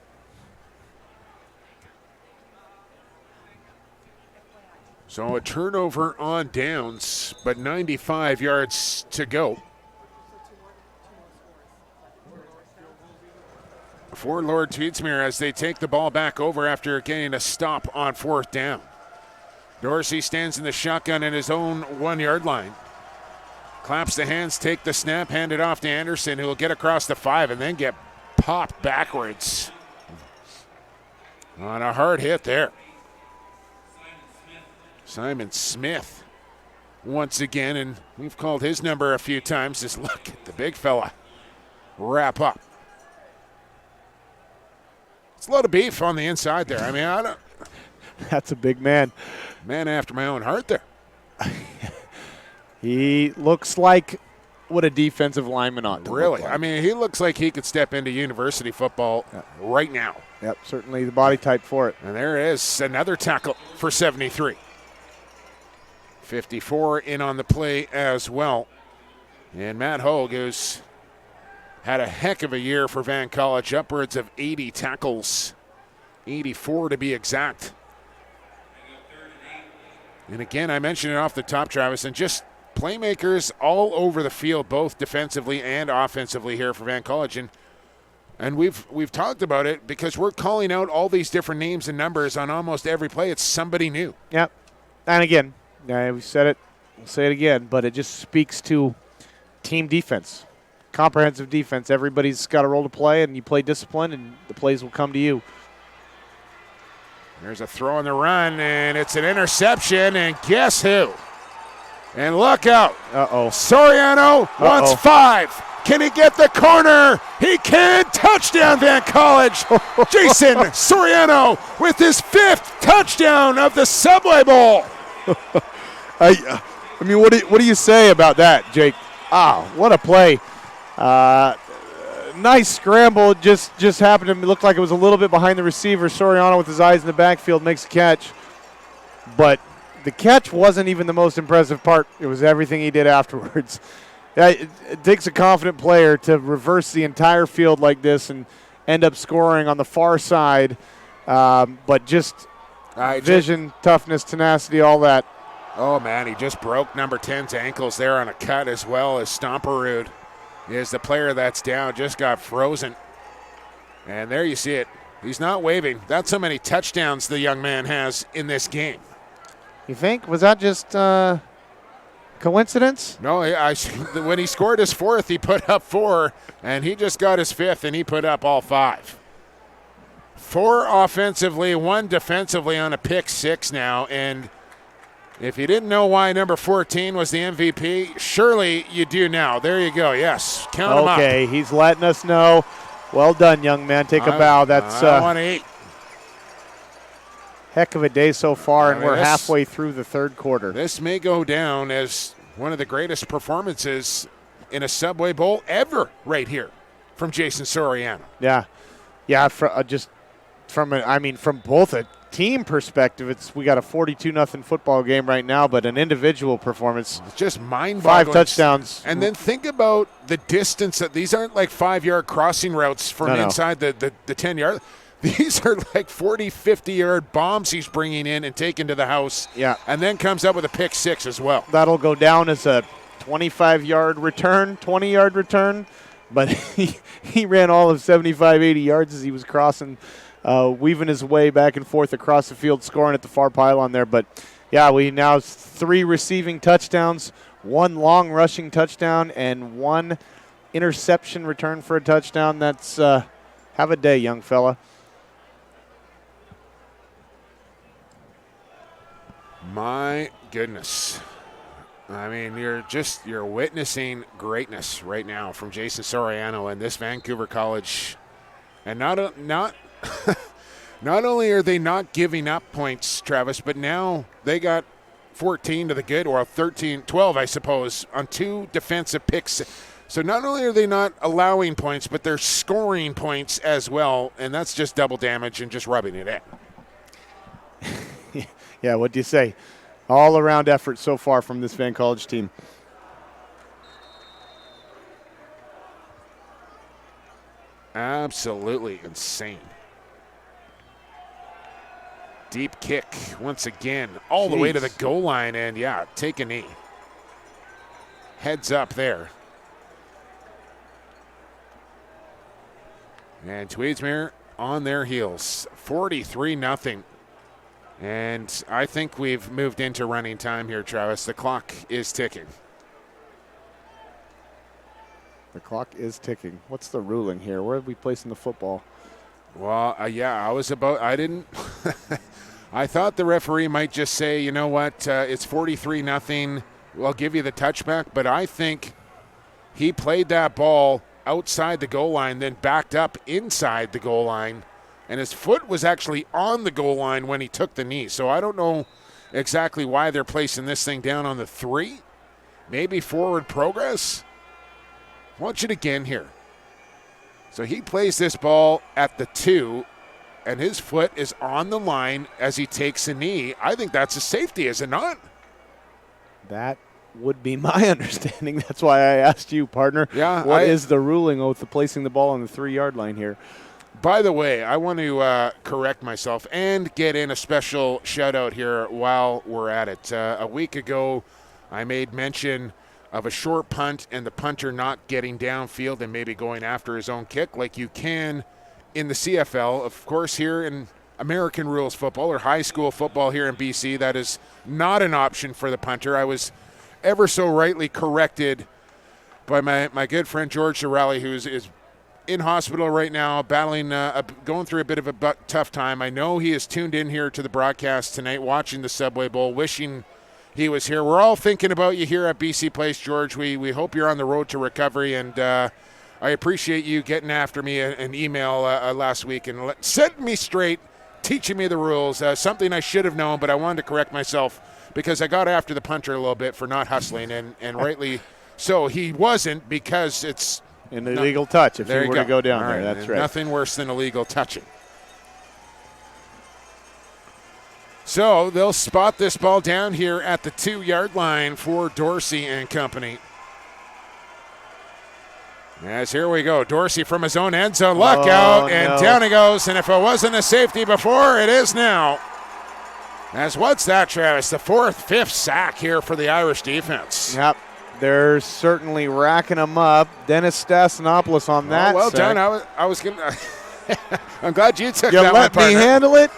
So a turnover on downs, but 95 yards to go. For Lord Tweedsmuir as they take the ball back over after getting a stop on fourth down. Dorsey stands in the shotgun in his own 1 yard line. Claps the hands, take the snap, hand it off to Anderson, who will get across the 5 and then get popped backwards. On a hard hit there. Simon Smith once again, and we've called his number a few times. Just look at the big fella wrap up. It's a lot of beef on the inside there. I mean, I don't. That's a big man. Man after my own heart there. He looks like what a defensive lineman ought to Really? look like. I mean, he looks like he could step into university football right now. Yep, certainly the body type for it. And there is another tackle for 73. 54 in on the play as well. And Matt Hogue, who's had a heck of a year for Van College, upwards of 80 tackles, 84 to be exact. And again, I mentioned it off the top, Travis, and just playmakers all over the field, both defensively and offensively here for Van College. And we've talked about it because we're calling out all these different names and numbers on almost every play. It's somebody new. Yep. And again, we said it, we'll say it again, but it just speaks to team defense, comprehensive defense. Everybody's got a role to play, and you play discipline, and the plays will come to you. There's a throw on the run, and it's an interception, and guess who? And look out. Soriano wants 5. Can he get the corner? He can. Touchdown, Van College. Jason Soriano with his 5th touchdown of the Subway Bowl. I mean, what do you say about that, Jake? What a play. Nice scramble. Just happened to look like it was a little bit behind the receiver. Soriano with his eyes in the backfield makes a catch. But the catch wasn't even the most impressive part. It was everything he did afterwards. It takes a confident player to reverse the entire field like this and end up scoring on the far side. But just vision, toughness, tenacity, all that. Oh, man, he just broke number 10's ankles there on a cut, as well as Stomperud is the player that's down, just got frozen. And there you see it. He's not waving. That's how many touchdowns the young man has in this game. You think? Was that just coincidence? No, when he scored his 4th, he put up 4, and he just got his 5th, and he put up all 5. 4 offensively, 1 defensively on a pick 6 now, and if you didn't know why number 14 was the MVP, surely you do now. There you go. Yes, count him up. Okay, he's letting us know. Well done, young man. Take a bow. That's I want to eat. Heck of a day so far, and we're halfway through the third quarter. This may go down as one of the greatest performances in a Subway Bowl ever right here from Jason Soriano. Yeah, from both a team perspective, we got a 42-0 football game right now, but an individual performance. It's just mind-boggling. 5 touchdowns. And then think about the distance. That these aren't like 5-yard crossing routes from inside the 10-yard. These are like 40, 50-yard bombs he's bringing in and taking to the house. Yeah. And then comes up with a pick 6 as well. That'll go down as a 25-yard return, 20-yard return. But he ran all of 75, 80 yards as he was crossing, weaving his way back and forth across the field, scoring at the far pylon there. But, yeah, we now have 3 receiving touchdowns, 1 long rushing touchdown, and 1 interception return for a touchdown. That's have a day, young fella. My goodness. I mean, you're witnessing greatness right now from Jason Soriano and this Vancouver College. And not only are they not giving up points, Travis, but now they got 14 to the good, or 12, I suppose, on 2 defensive picks. So not only are they not allowing points, but they're scoring points as well, and that's just double damage and just rubbing it in. Yeah, what do you say? All-around effort so far from this Van College team. Absolutely insane. Deep kick once again, all the way to the goal line, and yeah, take a knee. Heads up there. And Tweedsmuir on their heels, 43-0. And I think we've moved into running time here, Travis. The clock is ticking. The clock is ticking. What's the ruling here? Where are we placing the football? Well, I didn't. I thought the referee might just say, you know what, it's 43-0. We'll give you the touchback. But I think he played that ball outside the goal line, then backed up inside the goal line. And his foot was actually on the goal line when he took the knee. So I don't know exactly why they're placing this thing down on the 3. Maybe forward progress. Watch it again here. So he plays this ball at the 2, and his foot is on the line as he takes a knee. I think that's a safety, is it not? That would be my understanding. That's why I asked you, partner. Yeah. What is the ruling with the placing the ball on the 3-yard line here? By the way, I want to correct myself and get in a special shout-out here while we're at it. A week ago, I made mention of a short punt and the punter not getting downfield and maybe going after his own kick like you can in the CFL. Of course, here in American rules football or high school football here in BC, that is not an option for the punter. I was ever so rightly corrected by my good friend George Sorelli, who is in hospital right now, battling, going through a bit of a tough time. I know he is tuned in here to the broadcast tonight, watching the Subway Bowl, wishing he was here. We're all thinking about you here at BC Place, George. We hope you're on the road to recovery, and I appreciate you getting after me an email last week and setting me straight, teaching me the rules, something I should have known, but I wanted to correct myself because I got after the punter a little bit for not hustling, and rightly so. He wasn't, because it's an illegal touch if you were to go down there. Right. That's right. Nothing worse than illegal touching. So they'll spot this ball down here at the 2-yard line for Dorsey and company. As here we go. Dorsey from his own end zone. Luck out, and down he goes. And if it wasn't a safety before, it is now. As what's that, Travis? The 4th, 5th sack here for the Irish defense. Yep. They're certainly racking them up. Dennis Stasinopoulos on that. Well sack. done. I was going to. I'm glad you took you that one, let me handle it.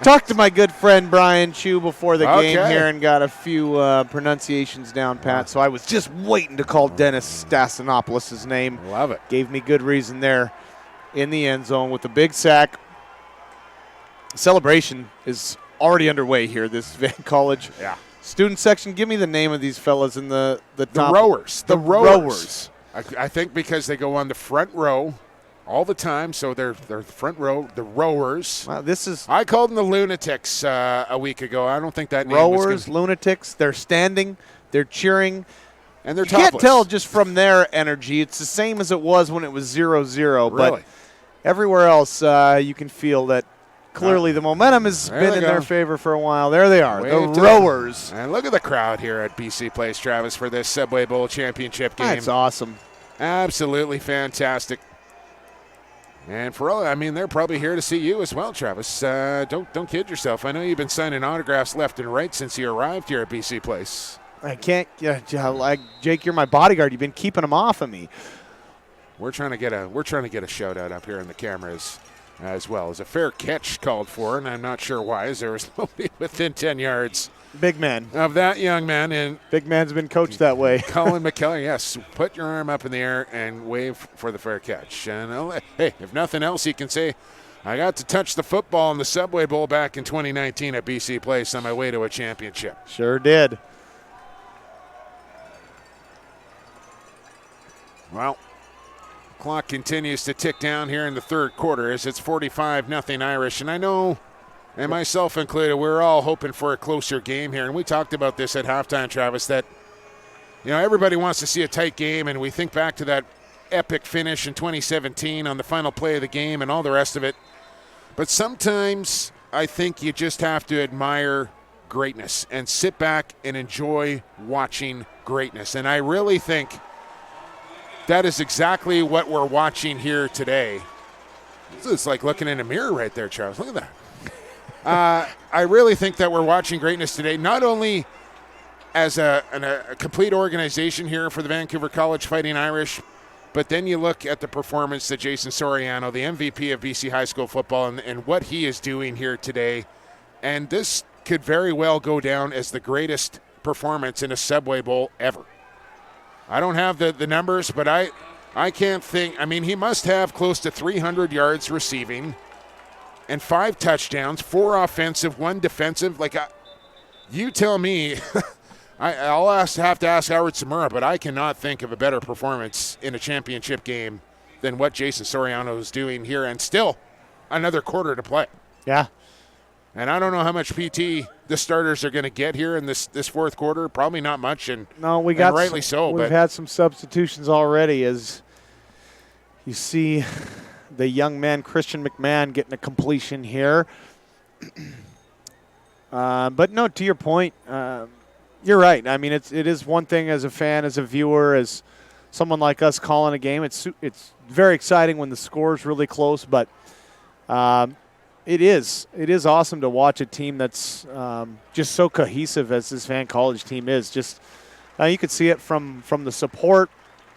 Talked to my good friend Brian Chu before the game here and got a few pronunciations down pat. So I was just waiting to call Dennis Stasinopoulos' name. Love it. Gave me good reason there in the end zone with the big sack. Celebration is already underway here. This Van College student section. Give me the name of these fellas in the top. Rowers. The rowers. I think because they go on the front row all the time, so they're front row, the rowers. Wow, this is. I called them the lunatics a week ago. I don't think that name rowers, was lunatics. They're standing, they're cheering, and they're you topless. Can't tell just from their energy. It's the same as it was when it was 0-0. Really? But everywhere else, you can feel that clearly the momentum has been in their favor for a while. There they are, the rowers. And look at the crowd here at BC Place, Travis, for this Subway Bowl championship game. That's awesome. Absolutely fantastic. And for all, I mean, they're probably here to see you as well, Travis. Don't kid yourself. I know you've been signing autographs left and right since you arrived here at BC Place. I can't, Jake, you're my bodyguard. You've been keeping them off of me. We're trying to get a shout out up here in the cameras. as well. As a fair catch called for, and I'm not sure why, as there was nobody within 10 yards. Big man. Of that young man. And big man's been coached that way. Colin McKellar, yes, put your arm up in the air and wave for the fair catch. And hey, if nothing else, he can say, I got to touch the football in the Subway Bowl back in 2019 at BC Place on my way to a championship. Sure did. Well, clock continues to tick down here in the third quarter as it's 45-0 Irish. And I know, and myself included, we're all hoping for a closer game here. And we talked about this at halftime, Travis, that, everybody wants to see a tight game. And we think back to that epic finish in 2017 on the final play of the game and all the rest of it. But sometimes I think you just have to admire greatness and sit back and enjoy watching greatness. And I really think that is exactly what we're watching here today. It's like looking in a mirror right there, Charles. Look at that. I really think that we're watching greatness today, not only as a complete organization here for the Vancouver College Fighting Irish, but then you look at the performance that Jason Soriano, the MVP of BC high school football, and what he is doing here today. And this could very well go down as the greatest performance in a Subway Bowl ever. I don't have the numbers, but I can't think. I mean, he must have close to 300 yards receiving and 5 touchdowns, 4 offensive, 1 defensive. You tell me. I'll have to ask Howard Samura, but I cannot think of a better performance in a championship game than what Jason Soriano is doing here, and still another quarter to play. Yeah. And I don't know how much PT the starters are going to get here in this fourth quarter. Probably not much, and rightly so. We've had some substitutions already, as you see the young man Christian McMahon getting a completion here. But no, to your point. You're right. I mean, it is one thing as a fan, as a viewer, as someone like us calling a game. It's very exciting when the score is really close, but it is awesome to watch a team that's just so cohesive as this Van College team is. Just you could see it from the support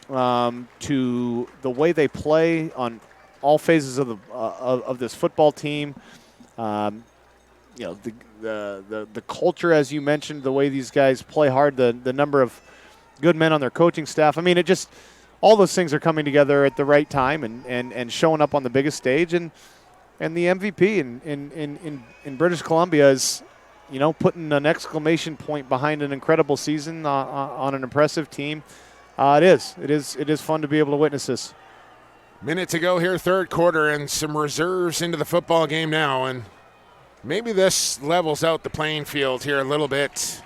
to the way they play on all phases of this football team. The culture, as you mentioned, the way these guys play hard, the number of good men on their coaching staff. I mean, it just all those things are coming together at the right time and showing up on the biggest stage. And the MVP in British Columbia is, putting an exclamation point behind an incredible season on an impressive team. It is fun to be able to witness this. Minute to go here, third quarter, and some reserves into the football game now. And maybe this levels out the playing field here a little bit.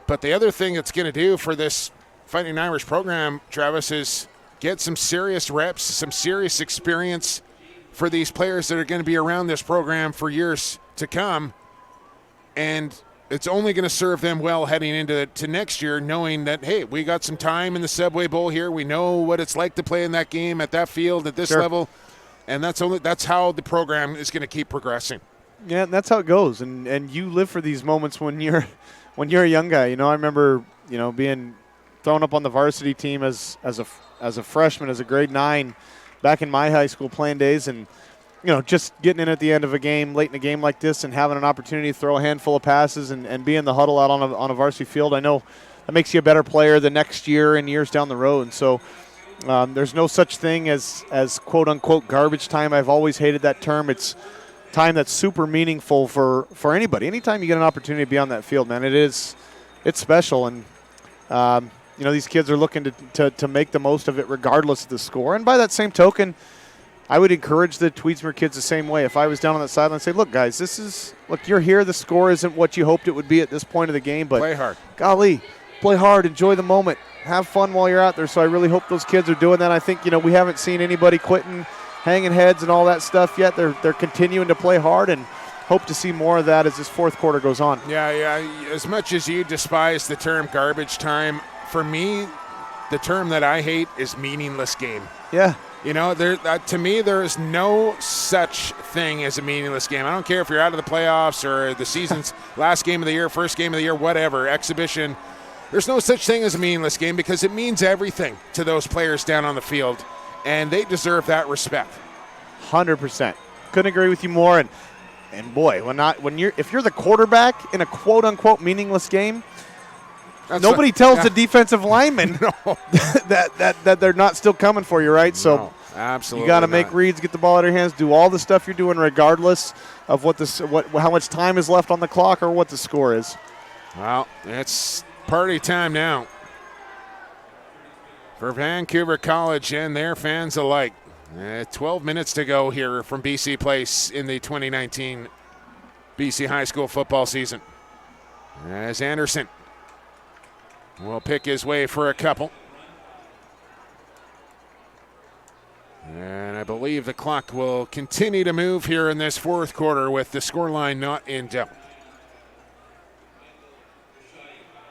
But the other thing it's going to do for this Fighting Irish program, Travis, is get some serious reps, some serious experience for these players that are going to be around this program for years to come. And it's only going to serve them well heading into next year, knowing that, hey, we got some time in the Subway Bowl here. We know what it's like to play in that game at that field at this level. And that's how the program is going to keep progressing. Yeah, that's how it goes, and you live for these moments when you're a young guy. I remember being thrown up on the varsity team as a freshman, as a grade 9, back in my high school playing days, and just getting in at the end of a game, late in a game like this, and having an opportunity to throw a handful of passes and be in the huddle out on a varsity field. I know that makes you a better player the next year and years down the road. And so there's no such thing as quote unquote garbage time. I've always hated that term. It's time that's super meaningful for anybody. Anytime you get an opportunity to be on that field, man, it's special. And these kids are looking to make the most of it regardless of the score. And by that same token, I would encourage the Tweedsmuir kids the same way. If I was down on that sideline, I'd say, look, guys, you're here. The score isn't what you hoped it would be at this point of the game, but play hard. Golly, play hard, enjoy the moment, have fun while you're out there. So I really hope those kids are doing that. I think, we haven't seen anybody quitting, hanging heads and all that stuff yet. They're continuing to play hard, and hope to see more of that as this fourth quarter goes on. Yeah. As much as you despise the term garbage time, for me, the term that I hate is meaningless game. Yeah. To me, there is no such thing as a meaningless game. I don't care if you're out of the playoffs or the season's last game of the year, first game of the year, whatever, exhibition. There's no such thing as a meaningless game because it means everything to those players down on the field, and they deserve that respect. 100%. Couldn't agree with you more. And boy, if you're the quarterback in a quote unquote meaningless game, nobody tells the defensive lineman that they're not still coming for you, right? So absolutely, you got to make reads, get the ball out of your hands, do all the stuff you're doing, regardless of how much time is left on the clock or what the score is. Well, it's party time now for Vancouver College and their fans alike. 12 minutes to go here from BC Place in the 2019 BC High School football season. As Anderson will pick his way for a couple. And I believe the clock will continue to move here in this fourth quarter with the scoreline not in doubt.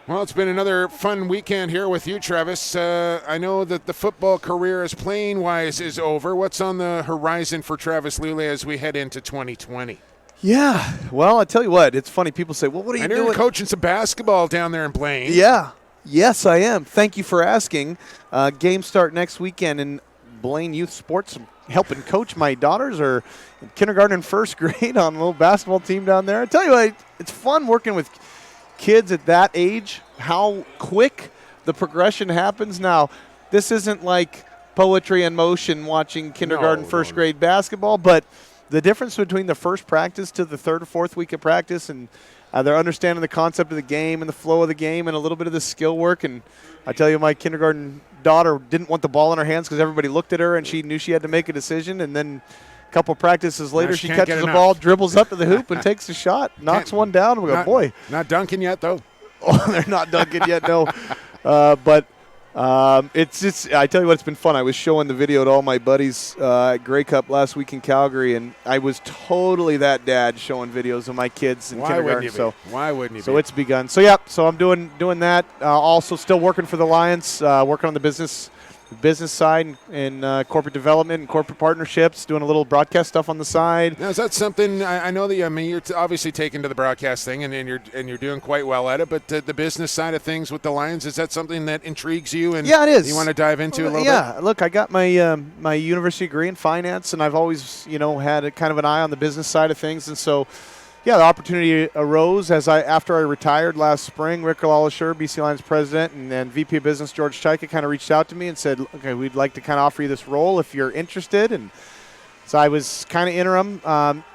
Well, it's been another fun weekend here with you, Travis. I know that the football career as playing-wise is over. What's on the horizon for Travis Lulay as we head into 2020? Yeah, well, I tell you what, it's funny. People say, well, what are you doing? You're coaching some basketball down there in Blaine. Yeah. Yes, I am. Thank you for asking. Games start next weekend in Blaine Youth Sports. I'm helping coach my daughters are in kindergarten and first grade on a little basketball team down there. I tell you what, it's fun working with kids at that age, how quick the progression happens. Now, this isn't like poetry in motion watching kindergarten, first grade basketball, but the difference between the first practice to the third or fourth week of practice and they're understanding the concept of the game and the flow of the game and a little bit of the skill work. And I tell you, my kindergarten daughter didn't want the ball in her hands because everybody looked at her and she knew she had to make a decision. And then a couple practices later, she catches the ball, dribbles up to the hoop and takes a shot, knocks one down. And we go, boy. Not dunking yet, though. Oh, they're not dunking yet, no. But it's just, I tell you what, it's been fun. I was showing the video to all my buddies at Grey Cup last week in Calgary, and I was totally that dad showing videos of my kids in kindergarten. Why wouldn't you be? So it's begun. So, yeah, so I'm doing that. Also still working for the Lions, working on the business side and corporate development and corporate partnerships, doing a little broadcast stuff on the side. Now, is that something? I know that you're obviously taken to the broadcast thing, and you're doing quite well at it. But the business side of things with the Lions, is that something that intrigues you? And yeah, it is. You want to dive into a little bit? Yeah, look, I got my my university degree in finance, and I've always had a kind of an eye on the business side of things, and so. Yeah, the opportunity arose after I retired last spring. Rick Lalashur, BC Lions president, and then VP of Business George Chaika kind of reached out to me and said, okay, we'd like to kind of offer you this role if you're interested. And so I was kind of interim,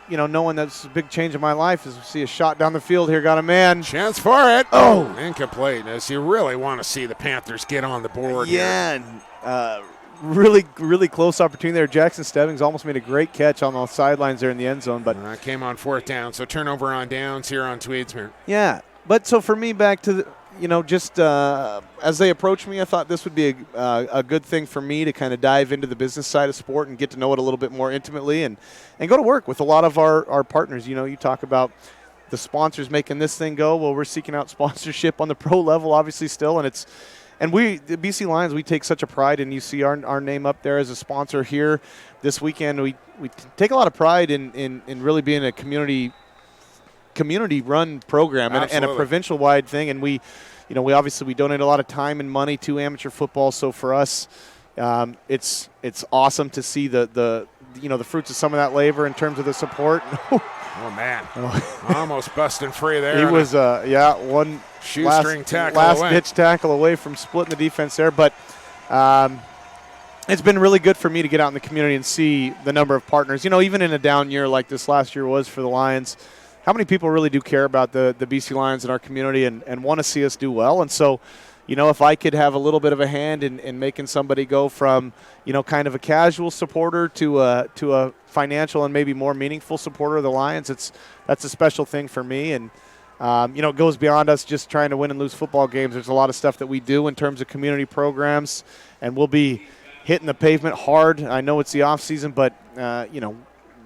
knowing that's a big change in my life is to see a shot down the field here, got a man. Chance for it. Oh, incomplete. As you really want to see the Panthers get on the board here. And really, really close opportunity there. Jackson Stebbings almost made a great catch on the sidelines there in the end zone. But came on fourth down, so turnover on downs here on Tweedsmuir. Yeah, but so for me, back to the, as they approached me, I thought this would be a good thing for me to kind of dive into the business side of sport and get to know it a little bit more intimately and go to work with a lot of our partners. You talk about the sponsors making this thing go. Well, we're seeking out sponsorship on the pro level, obviously, still, and we, the BC Lions, we take such a pride, and you see our name up there as a sponsor here this weekend. We take a lot of pride in really being a community-run program and a provincial-wide thing. And we obviously we donate a lot of time and money to amateur football. So for us, it's awesome to see the fruits of some of that labor in terms of the support. Oh, man. Almost busting free there. He was, one shoestring tackle last-ditch tackle away from splitting the defense there. But it's been really good for me to get out in the community and see the number of partners. Even in a down year like this last year was for the Lions, how many people really do care about the BC Lions in our community and want to see us do well. And so, if I could have a little bit of a hand in making somebody go from, kind of a casual supporter to a financial and maybe more meaningful supporter of the Lions, that's a special thing for me. And, it goes beyond us just trying to win and lose football games. There's a lot of stuff that we do in terms of community programs, and we'll be hitting the pavement hard. I know it's the off season, but,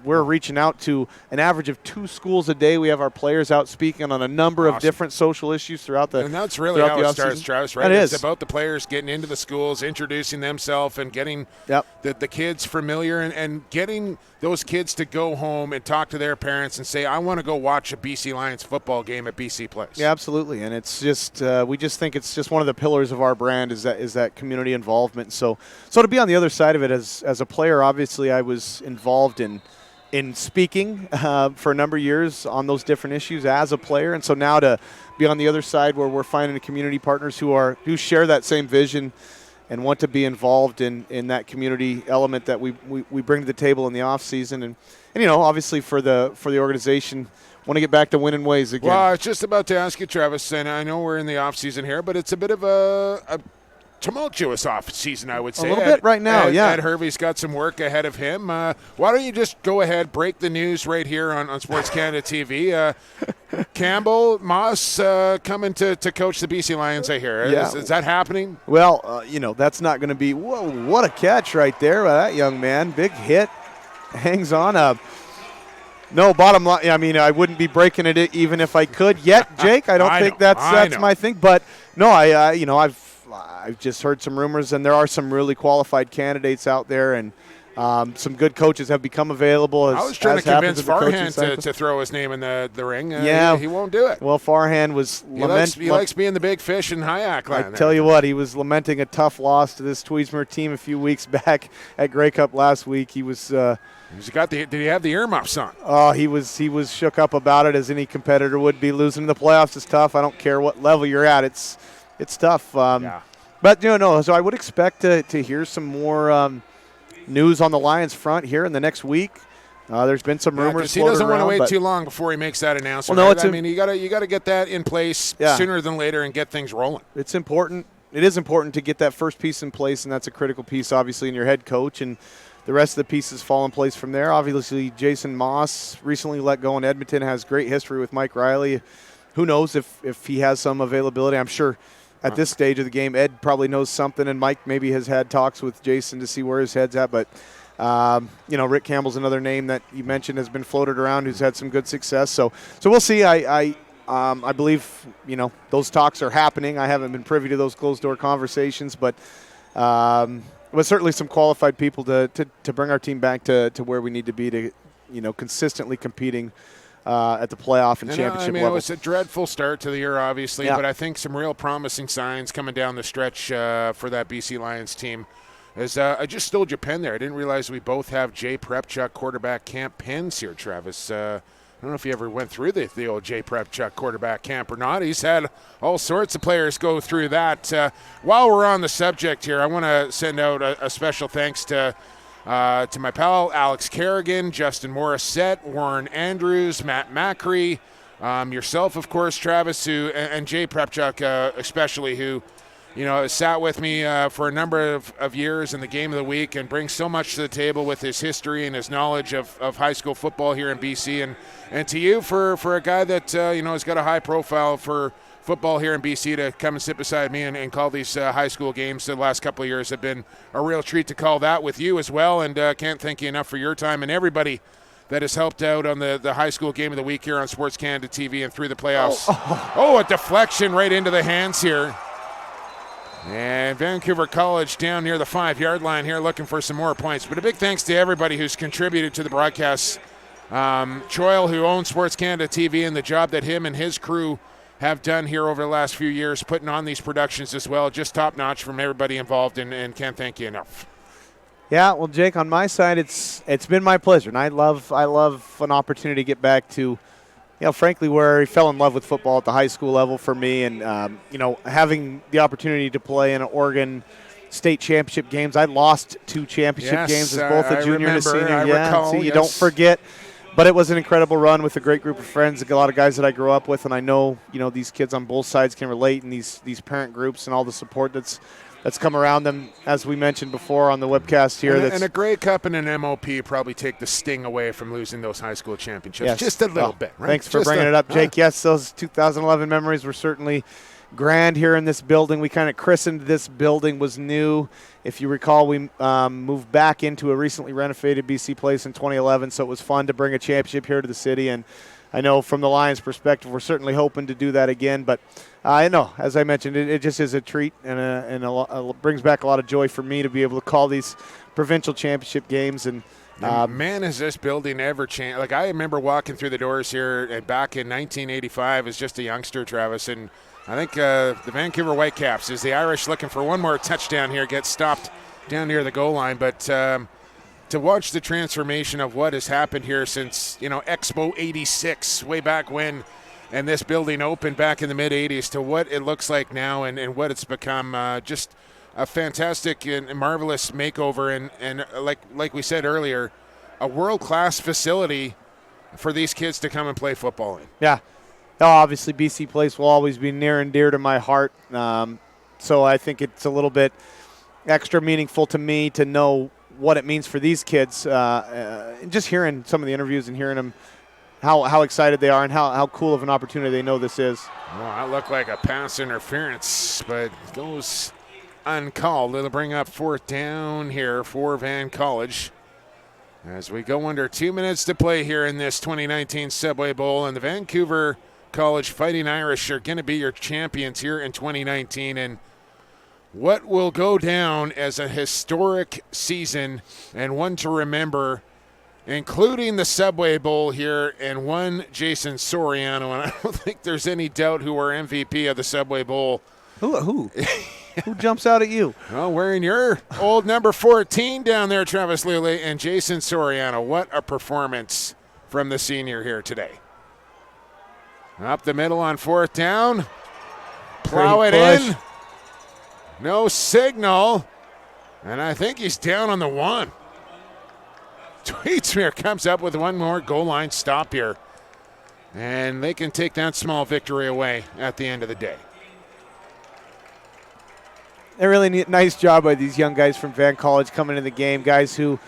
we're reaching out to an average of 2 schools a day. We have our players out speaking on a number of different social issues throughout the. And that's really how it starts, Travis. Right? It's about the players getting into the schools, introducing themselves, and getting the kids familiar, and getting those kids to go home and talk to their parents and say, I want to go watch a BC Lions football game at BC Place. Yeah, absolutely. And it's just we just think it's just one of the pillars of our brand is that community involvement. So to be on the other side of it as a player, obviously I was involved in speaking for a number of years on those different issues as a player, and so now to be on the other side where we're finding community partners who share that same vision and want to be involved in that community element that we bring to the table in the off season, and obviously for the organization want to get back to winning ways again. Well, I was just about to ask you, Travis, and I know we're in the off season here, but it's a bit of a tumultuous off season, I would say. A little bit right now, yeah. Ed Hervey's got some work ahead of him. Why don't you just go ahead, break the news right here on SportsCanada.TV. Campbell, Moss coming to coach the BC Lions, I hear. Yeah. Is that happening? Well, that's not going to be – whoa, what a catch right there by that young man. Big hit. Hangs on up. No, bottom line, I mean, I wouldn't be breaking it even if I could yet, Jake. I don't think that's my thing. But, no, I've just heard some rumors, and there are some really qualified candidates out there, and some good coaches have become available. I was trying to convince Farhan to throw his name in the ring. He won't do it. Well, Farhan was He likes being the big fish in Hayak land. I tell you what, he was lamenting a tough loss to this Tweedsmuir team a few weeks back at Grey Cup last week. He was did he have the earmuffs on? Oh, he was shook up about it, as any competitor would be. Losing in the playoffs is tough. I don't care what level you're at. It's tough. But, so I would expect to hear some more news on the Lions front here in the next week. There's been some rumors. He doesn't want to wait too long before he makes that announcement. Well, I mean, you got to get that in place sooner than later and get things rolling. It's important. It is important to get that first piece in place, and that's a critical piece, obviously, in your head coach. And the rest of the pieces fall in place from there. Obviously, Jason Moss recently let go in Edmonton, has great history with Mike Riley. Who knows if he has some availability? I'm sure at this stage of the game, Ed probably knows something, and Mike maybe has had talks with Jason to see where his head's at. But, Rick Campbell's another name that you mentioned has been floated around who's had some good success. So we'll see. I believe, those talks are happening. I haven't been privy to those closed-door conversations, but certainly some qualified people to bring our team back to where we need to be to, consistently competing at the playoff and championship level. It was a dreadful start to the year, obviously, but I think some real promising signs coming down the stretch for that BC Lions team. As I just stole your pen there. I didn't realize we both have Jay Prepchuk quarterback camp pens here, Travis. I don't know if you ever went through the old Jay Prepchuk quarterback camp or not. He's had all sorts of players go through that. While we're on the subject here, I want to send out a special thanks to my pal Alex Kerrigan, Justin Morissette, Warren Andrews, Matt Macri, yourself, of course, Travis, and Jay Prepchuk especially, who sat with me for a number of years in the game of the week and brings so much to the table with his history and his knowledge of high school football here in BC. And to you, for a guy that has got a high profile for football here in BC, to come and sit beside me and call these high school games the last couple of years have been a real treat to call that with you as well. And can't thank you enough for your time and everybody that has helped out on the high school game of the week here on SportsCanada.TV and through the playoffs. Oh, a deflection right into the hands here. And Vancouver College down near the 5-yard line here looking for some more points. But a big thanks to everybody who's contributed to the broadcast. Choil, who owns SportsCanada.TV, and the job that him and his crew have done here over the last few years, putting on these productions as well. Just top-notch from everybody involved, and can't thank you enough. Yeah, well, Jake, on my side, it's been my pleasure. And I love an opportunity to get back to, frankly, where he fell in love with football at the high school level for me. And, having the opportunity to play in Oregon state championship games. I lost 2 championship games as both a junior and a senior. You don't forget. But it was an incredible run with a great group of friends, a lot of guys that I grew up with. And I know, these kids on both sides can relate, and these parent groups and all the support that's come around them, as we mentioned before on the webcast here. And a Grey Cup and an MOP probably take the sting away from losing those high school championships. Yes. Just a little bit, right? Thanks for bringing it up, Jake. Yes, those 2011 memories were certainly grand here in this building. We kind of christened this building, was new. If you recall, we moved back into a recently renovated BC Place in 2011, so it was fun to bring a championship here to the city. And I know from the Lions' perspective, we're certainly hoping to do that again. But I know, as I mentioned, it just is a treat and brings back a lot of joy for me to be able to call these provincial championship games. And man, has this building ever changed? Like, I remember walking through the doors here back in 1985 as just a youngster, Travis, and I think the Vancouver Whitecaps, is the Irish looking for one more touchdown here, gets stopped down near the goal line. But to watch the transformation of what has happened here since, Expo 86, way back when, and this building opened back in the mid-'80s, to what it looks like now and what it's become, just a fantastic and marvelous makeover, and like we said earlier, a world-class facility for these kids to come and play football in. Yeah. Obviously, BC Place will always be near and dear to my heart, so I think it's a little bit extra meaningful to me to know what it means for these kids. Just hearing some of the interviews and hearing them, how excited they are and how cool of an opportunity they know this is. Well, that looked like a pass interference, but goes uncalled. It'll bring up 4th down here for Van College as we go under 2 minutes to play here in this 2019 Subway Bowl, and the Vancouver College Fighting Irish are going to be your champions here in 2019, and what will go down as a historic season and one to remember, including the Subway Bowl here, and one Jason Soriano, and I don't think there's any doubt who our MVP of the Subway Bowl. Who? Who jumps out at you? Well, wearing your old number 14 down there, Travis Luley, and Jason Soriano. What a performance from the senior here today. Up the middle on 4th down. Plow it in. No signal. And I think he's down on the 1. Tweedsmuir comes up with one more goal line stop here. And they can take that small victory away at the end of the day. A really nice job by these young guys from Van College coming in the game, guys who,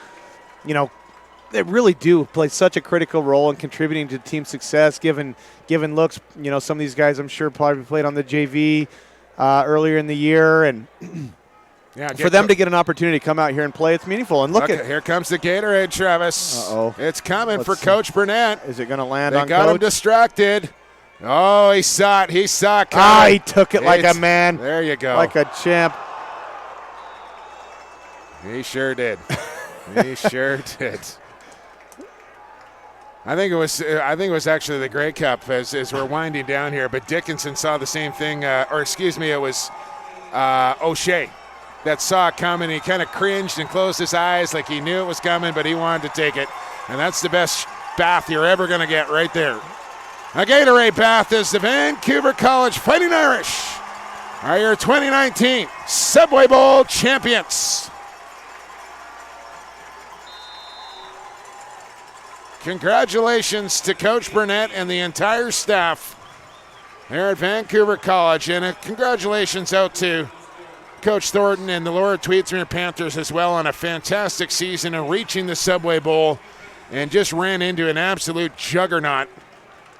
they really do play such a critical role in contributing to team success, given looks. Some of these guys I'm sure probably played on the JV earlier in the year, and for them to get an opportunity to come out here and play, it's meaningful. And look at here comes the Gatorade, Travis. Uh-oh. It's coming for Coach Burnett. Is it going to land on Coach? They got him distracted. Oh, he saw it. He saw it coming. He took it like a man. There you go. Like a champ. He sure did. He sure did. I think it was actually the Grey Cup as we're winding down here. But Dickinson saw the same thing, it was O'Shea that saw it coming. He kind of cringed and closed his eyes like he knew it was coming, but he wanted to take it. And that's the best bath you're ever going to get right there. A Gatorade bath is the Vancouver College Fighting Irish are your 2019 Subway Bowl champions. Congratulations to Coach Burnett and the entire staff there at Vancouver College, and congratulations out to Coach Thornton and the Laura Tweedsmuir Panthers as well on a fantastic season and reaching the Subway Bowl, and just ran into an absolute juggernaut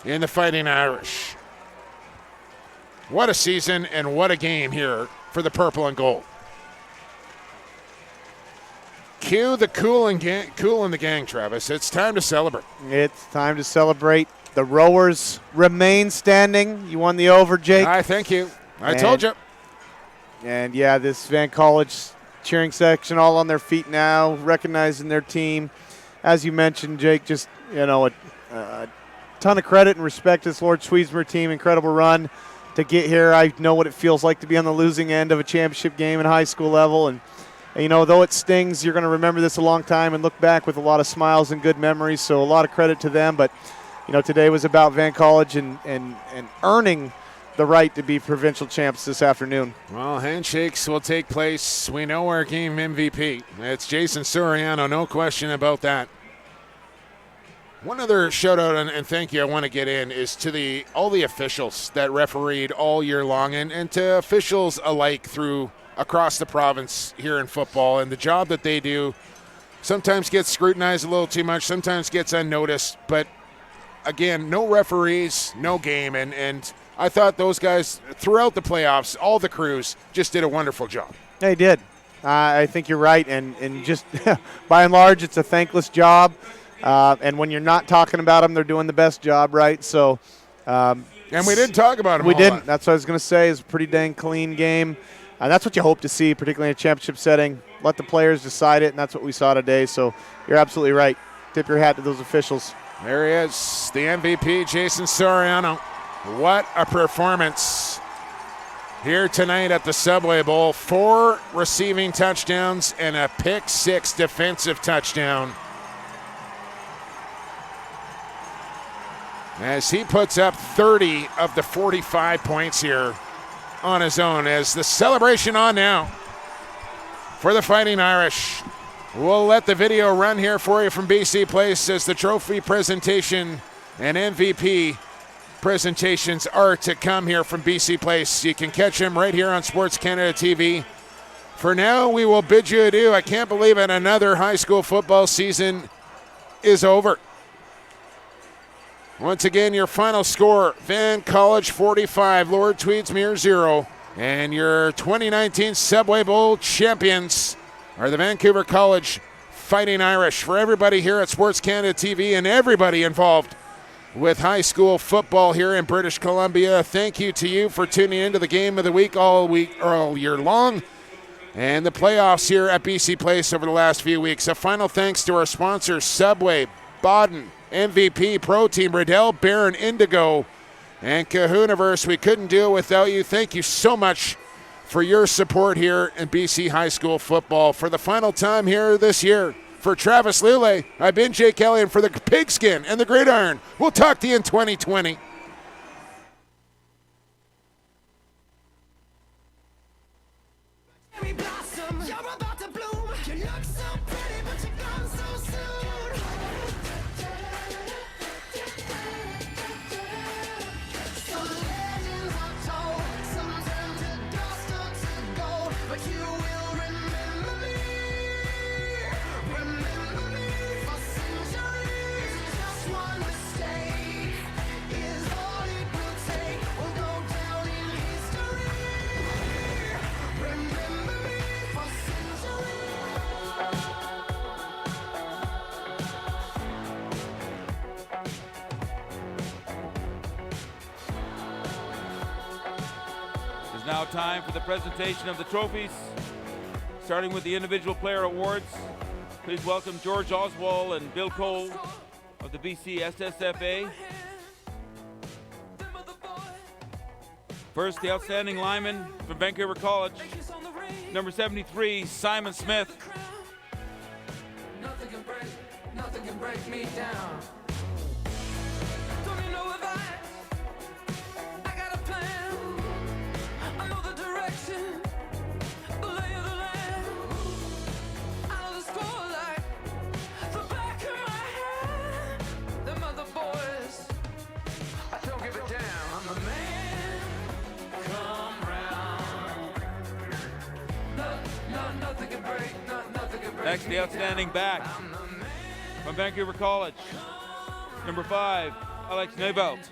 in the Fighting Irish. What a season and what a game here for the Purple and Gold. Cue the cool in the gang, Travis. It's time to celebrate. It's time to celebrate. The rowers remain standing. You won the over, Jake. Thank you. I told you. And, this Van College cheering section all on their feet now, recognizing their team. As you mentioned, Jake, just, a ton of credit and respect to this Lord Tweedsmuir team. Incredible run to get here. I know what it feels like to be on the losing end of a championship game at high school level. And though it stings, you're going to remember this a long time and look back with a lot of smiles and good memories. So a lot of credit to them. But, today was about Van College and earning the right to be provincial champs this afternoon. Well, handshakes will take place. We know our game MVP. It's Jason Soriano, no question about that. One other shout out and thank you I want to get in is to all the officials that refereed all year long, and to officials alike across the province here in football, and the job that they do sometimes gets scrutinized a little too much, sometimes gets unnoticed, but again, no referees, no game, and I thought those guys throughout the playoffs, all the crews, just did a wonderful job. They did. I think you're right, and just by and large, it's a thankless job. And when you're not talking about them, they're doing the best job, right? So, and we didn't talk about them. We didn't. That's what I was going to say. It's a pretty dang clean game. That's what you hope to see, particularly in a championship setting. Let the players decide it, and that's what we saw today. So you're absolutely right. Tip your hat to those officials. There he is, the MVP, Jason Soriano. What a performance here tonight at the Subway Bowl. 4 receiving touchdowns and a pick-6 defensive touchdown. As he puts up 30 of the 45 points here on his own. As the celebration on now for the Fighting Irish. We'll let the video run here for you from BC Place as the trophy presentation and MVP presentations are to come here from BC Place. You can catch him right here on SportsCanada.TV. For now, we will bid you adieu. I can't believe it. Another high school football season is over. Once again, your final score, Van College 45, Lord Tweedsmuir 0. And your 2019 Subway Bowl champions are the Vancouver College Fighting Irish. For everybody here at SportsCanada.TV and everybody involved with high school football here in British Columbia, thank you to you for tuning into the game of the week all year long, and the playoffs here at BC Place over the last few weeks. A final thanks to our sponsors, Subway, Baden, MVP, Pro Team, Riddell, Barron, Indigo, and Kahuniverse. We couldn't do it without you. Thank you so much for your support here in BC high school football. For the final time here this year, for Travis Lule, I've been Jake Kelly, and for the Pigskin and the Gridiron, we'll talk to you in 2020. Now time for the presentation of the trophies, starting with the individual player awards. Please welcome George Oswald and Bill Cole of the BCSSFA. First, the outstanding lineman from Vancouver College, number 73, Simon Smith. Nothing can break me down. Don't you know if I got a plan? I know the direction, the lay of the land. I know the score like the back of my hand. Them other boys, I don't give it down. I'm the man, come round. Nothing can break, nothing can break. Next, the outstanding back from Vancouver College, number 5, Alex Neuvelt.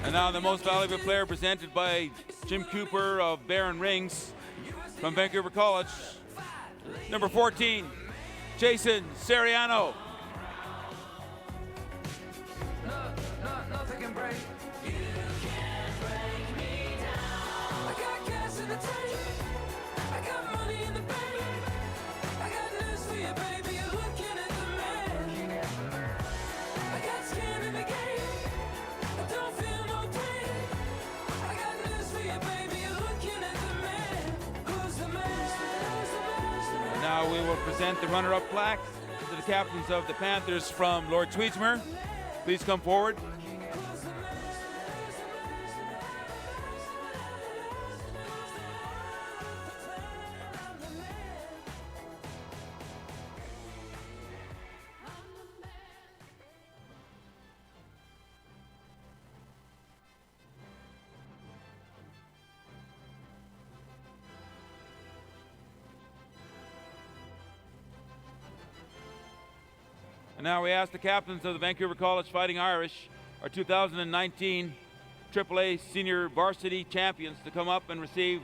And now the most valuable player presented by Jim Cooper of Barron Rings from Vancouver College, number 14, Jason Soriano. Nothing can break. You can't break me down. I got gas in the tank. I got money in the bank. I got news for you, baby. You're looking at the man. I got skin in the game. I don't feel no pain. I got news for you, baby. You're looking at the man. Who's the man? Who's the man? And now we will present the runner-up plaque to the captains of the Panthers from Lord Tweedsmuir. Please come forward. And now we ask the captains of the Vancouver College Fighting Irish, our 2019 AAA Senior Varsity Champions, to come up and receive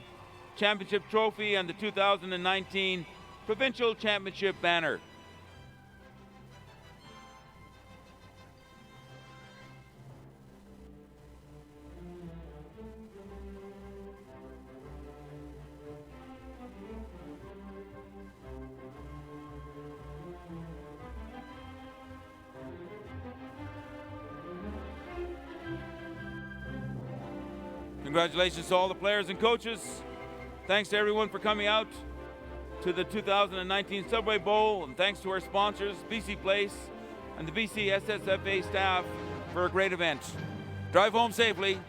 championship trophy and the 2019 Provincial Championship banner. Congratulations to all the players and coaches. Thanks to everyone for coming out to the 2019 Subway Bowl, and thanks to our sponsors, BC Place and the BCSSFA staff, for a great event. Drive home safely.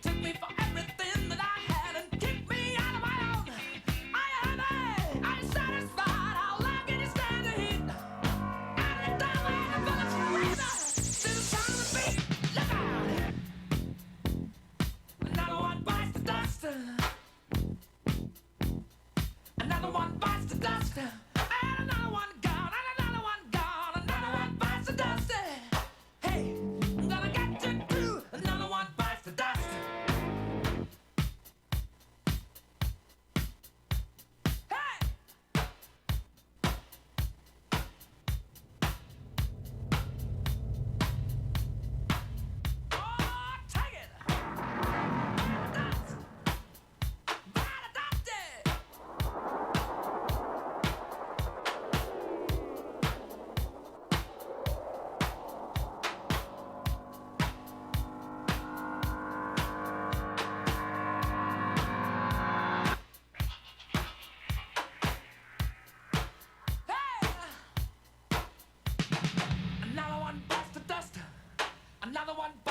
Took me for everything that I had and kicked me out. another one.